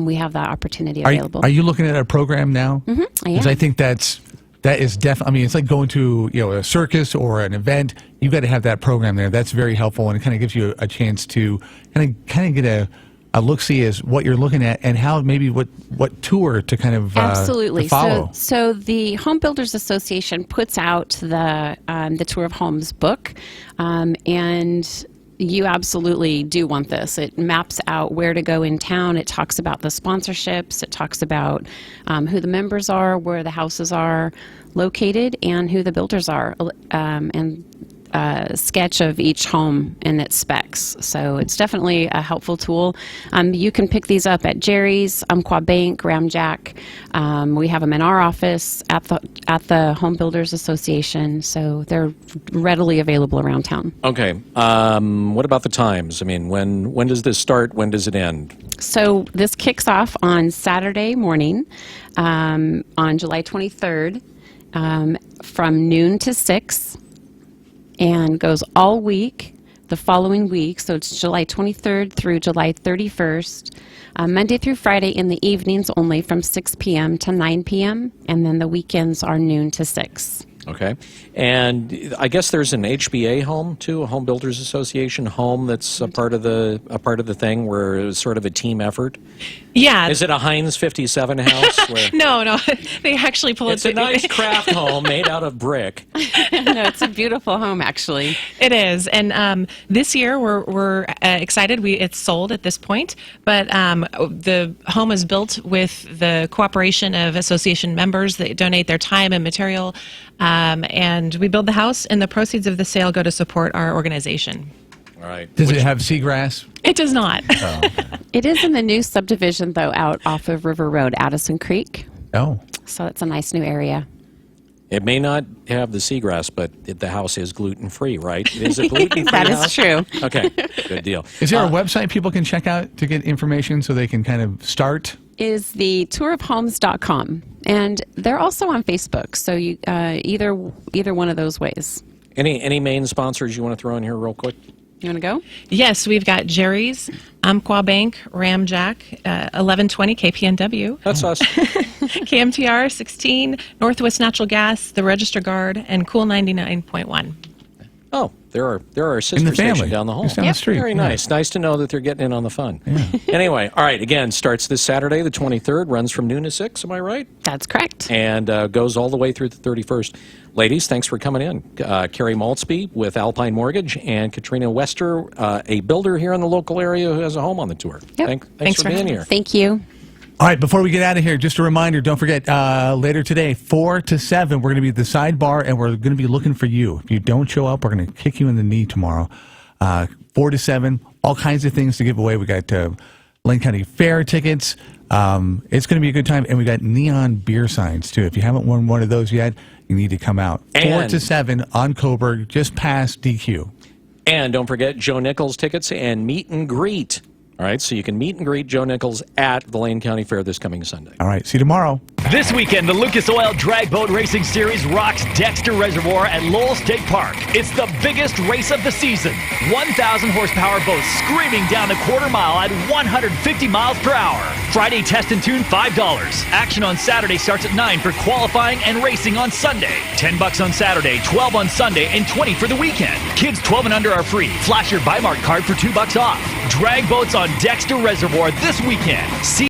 we have that opportunity available. Are you looking at a program now? Mm-hmm, I am. Because I think that is definitely. I mean, it's like going to a circus or an event. You've got to have that program there. That's very helpful, and it kind of gives you a chance to kind of get a look-see as what you're looking at and how maybe what tour to kind of Absolutely. to follow. So the Home Builders Association puts out the Tour of Homes book, and you absolutely do want this. It maps out where to go in town. It talks about the sponsorships. It talks about who the members are, where the houses are located, and who the builders are, and sketch of each home and its specs. So it's definitely a helpful tool. You can pick these up at Jerry's, Umpqua Bank, Ramjack. We have them in our office at the Home Builders Association. So they're readily available around town. Okay. What about the times? I mean, when does this start? When does it end? So this kicks off on Saturday morning on July 23rd from noon to 6. And goes all week the following week. So it's July 23rd through July 31st, Monday through Friday in the evenings only from 6 p.m. to 9 p.m. And then the weekends are noon to 6. Okay. And I guess there's an HBA home too, a Home Builders Association home that's a part of the thing where it was sort of a team effort. Yeah. Is it a Heinz 57 house? Where No. They actually pull it's a nice craft home made out of brick. No, it's a beautiful home, actually. It is, and this year we're excited. It's sold at this point, but the home is built with the cooperation of association members that donate their time and material, and we build the house, and the proceeds of the sale go to support our organization. All right. Does it have seagrass? It does not. Oh, okay. It is in the new subdivision, though, out off of River Road, Addison Creek. Oh. So it's a nice new area. It may not have the seagrass, but the house is gluten-free, right? Is it gluten-free? That is house? true. Okay, good deal. Is there a website people can check out to get information so they can kind of start? Is the tourofhomes.com, and they're also on Facebook. So you either one of those ways. Any main sponsors you want to throw in here real quick? You want to go? Yes, we've got Jerry's, Umpqua Bank, Ramjack, 1120 KPNW. That's us. KMTR 16, Northwest Natural Gas, the Register Guard, and Cool 99.1. Oh, there are sister stations down the hall. Just down the street. Very nice. Nice to know that they're getting in on the fun. Anyway, all right, again, starts this Saturday, the 23rd, runs from noon to 6, am I right? That's correct. And goes all the way through the 31st. Ladies, thanks for coming in. Carrie Maltzby with Alpine Mortgage and Katrina Wester, a builder here in the local area who has a home on the tour. Yep. Thanks for being here. Thank you. All right, before we get out of here, just a reminder, don't forget, later today, 4 to 7, we're going to be at the sidebar, and we're going to be looking for you. If you don't show up, we're going to kick you in the knee tomorrow. 4 to 7, all kinds of things to give away. We got Lane County Fair tickets. It's going to be a good time, and we got neon beer signs, too. If you haven't won one of those yet, you need to come out. 4 to 7 on Coburg, just past DQ. And don't forget Joe Nichols tickets and meet and greet. All right, so you can meet and greet Joe Nichols at the Lane County Fair this coming Sunday. All right, see you tomorrow. This weekend, the Lucas Oil Drag Boat Racing Series rocks Dexter Reservoir at Lowell State Park. It's the biggest race of the season. 1,000 horsepower boats screaming down the quarter mile at 150 miles per hour. Friday test and tune $5. Action on Saturday starts at 9 for qualifying and racing on Sunday. $10 on Saturday, 12 on Sunday, and 20 for the weekend. Kids 12 and under are free. Flash your Buymark card for $2 off. Drag boats on Dexter Reservoir this weekend. See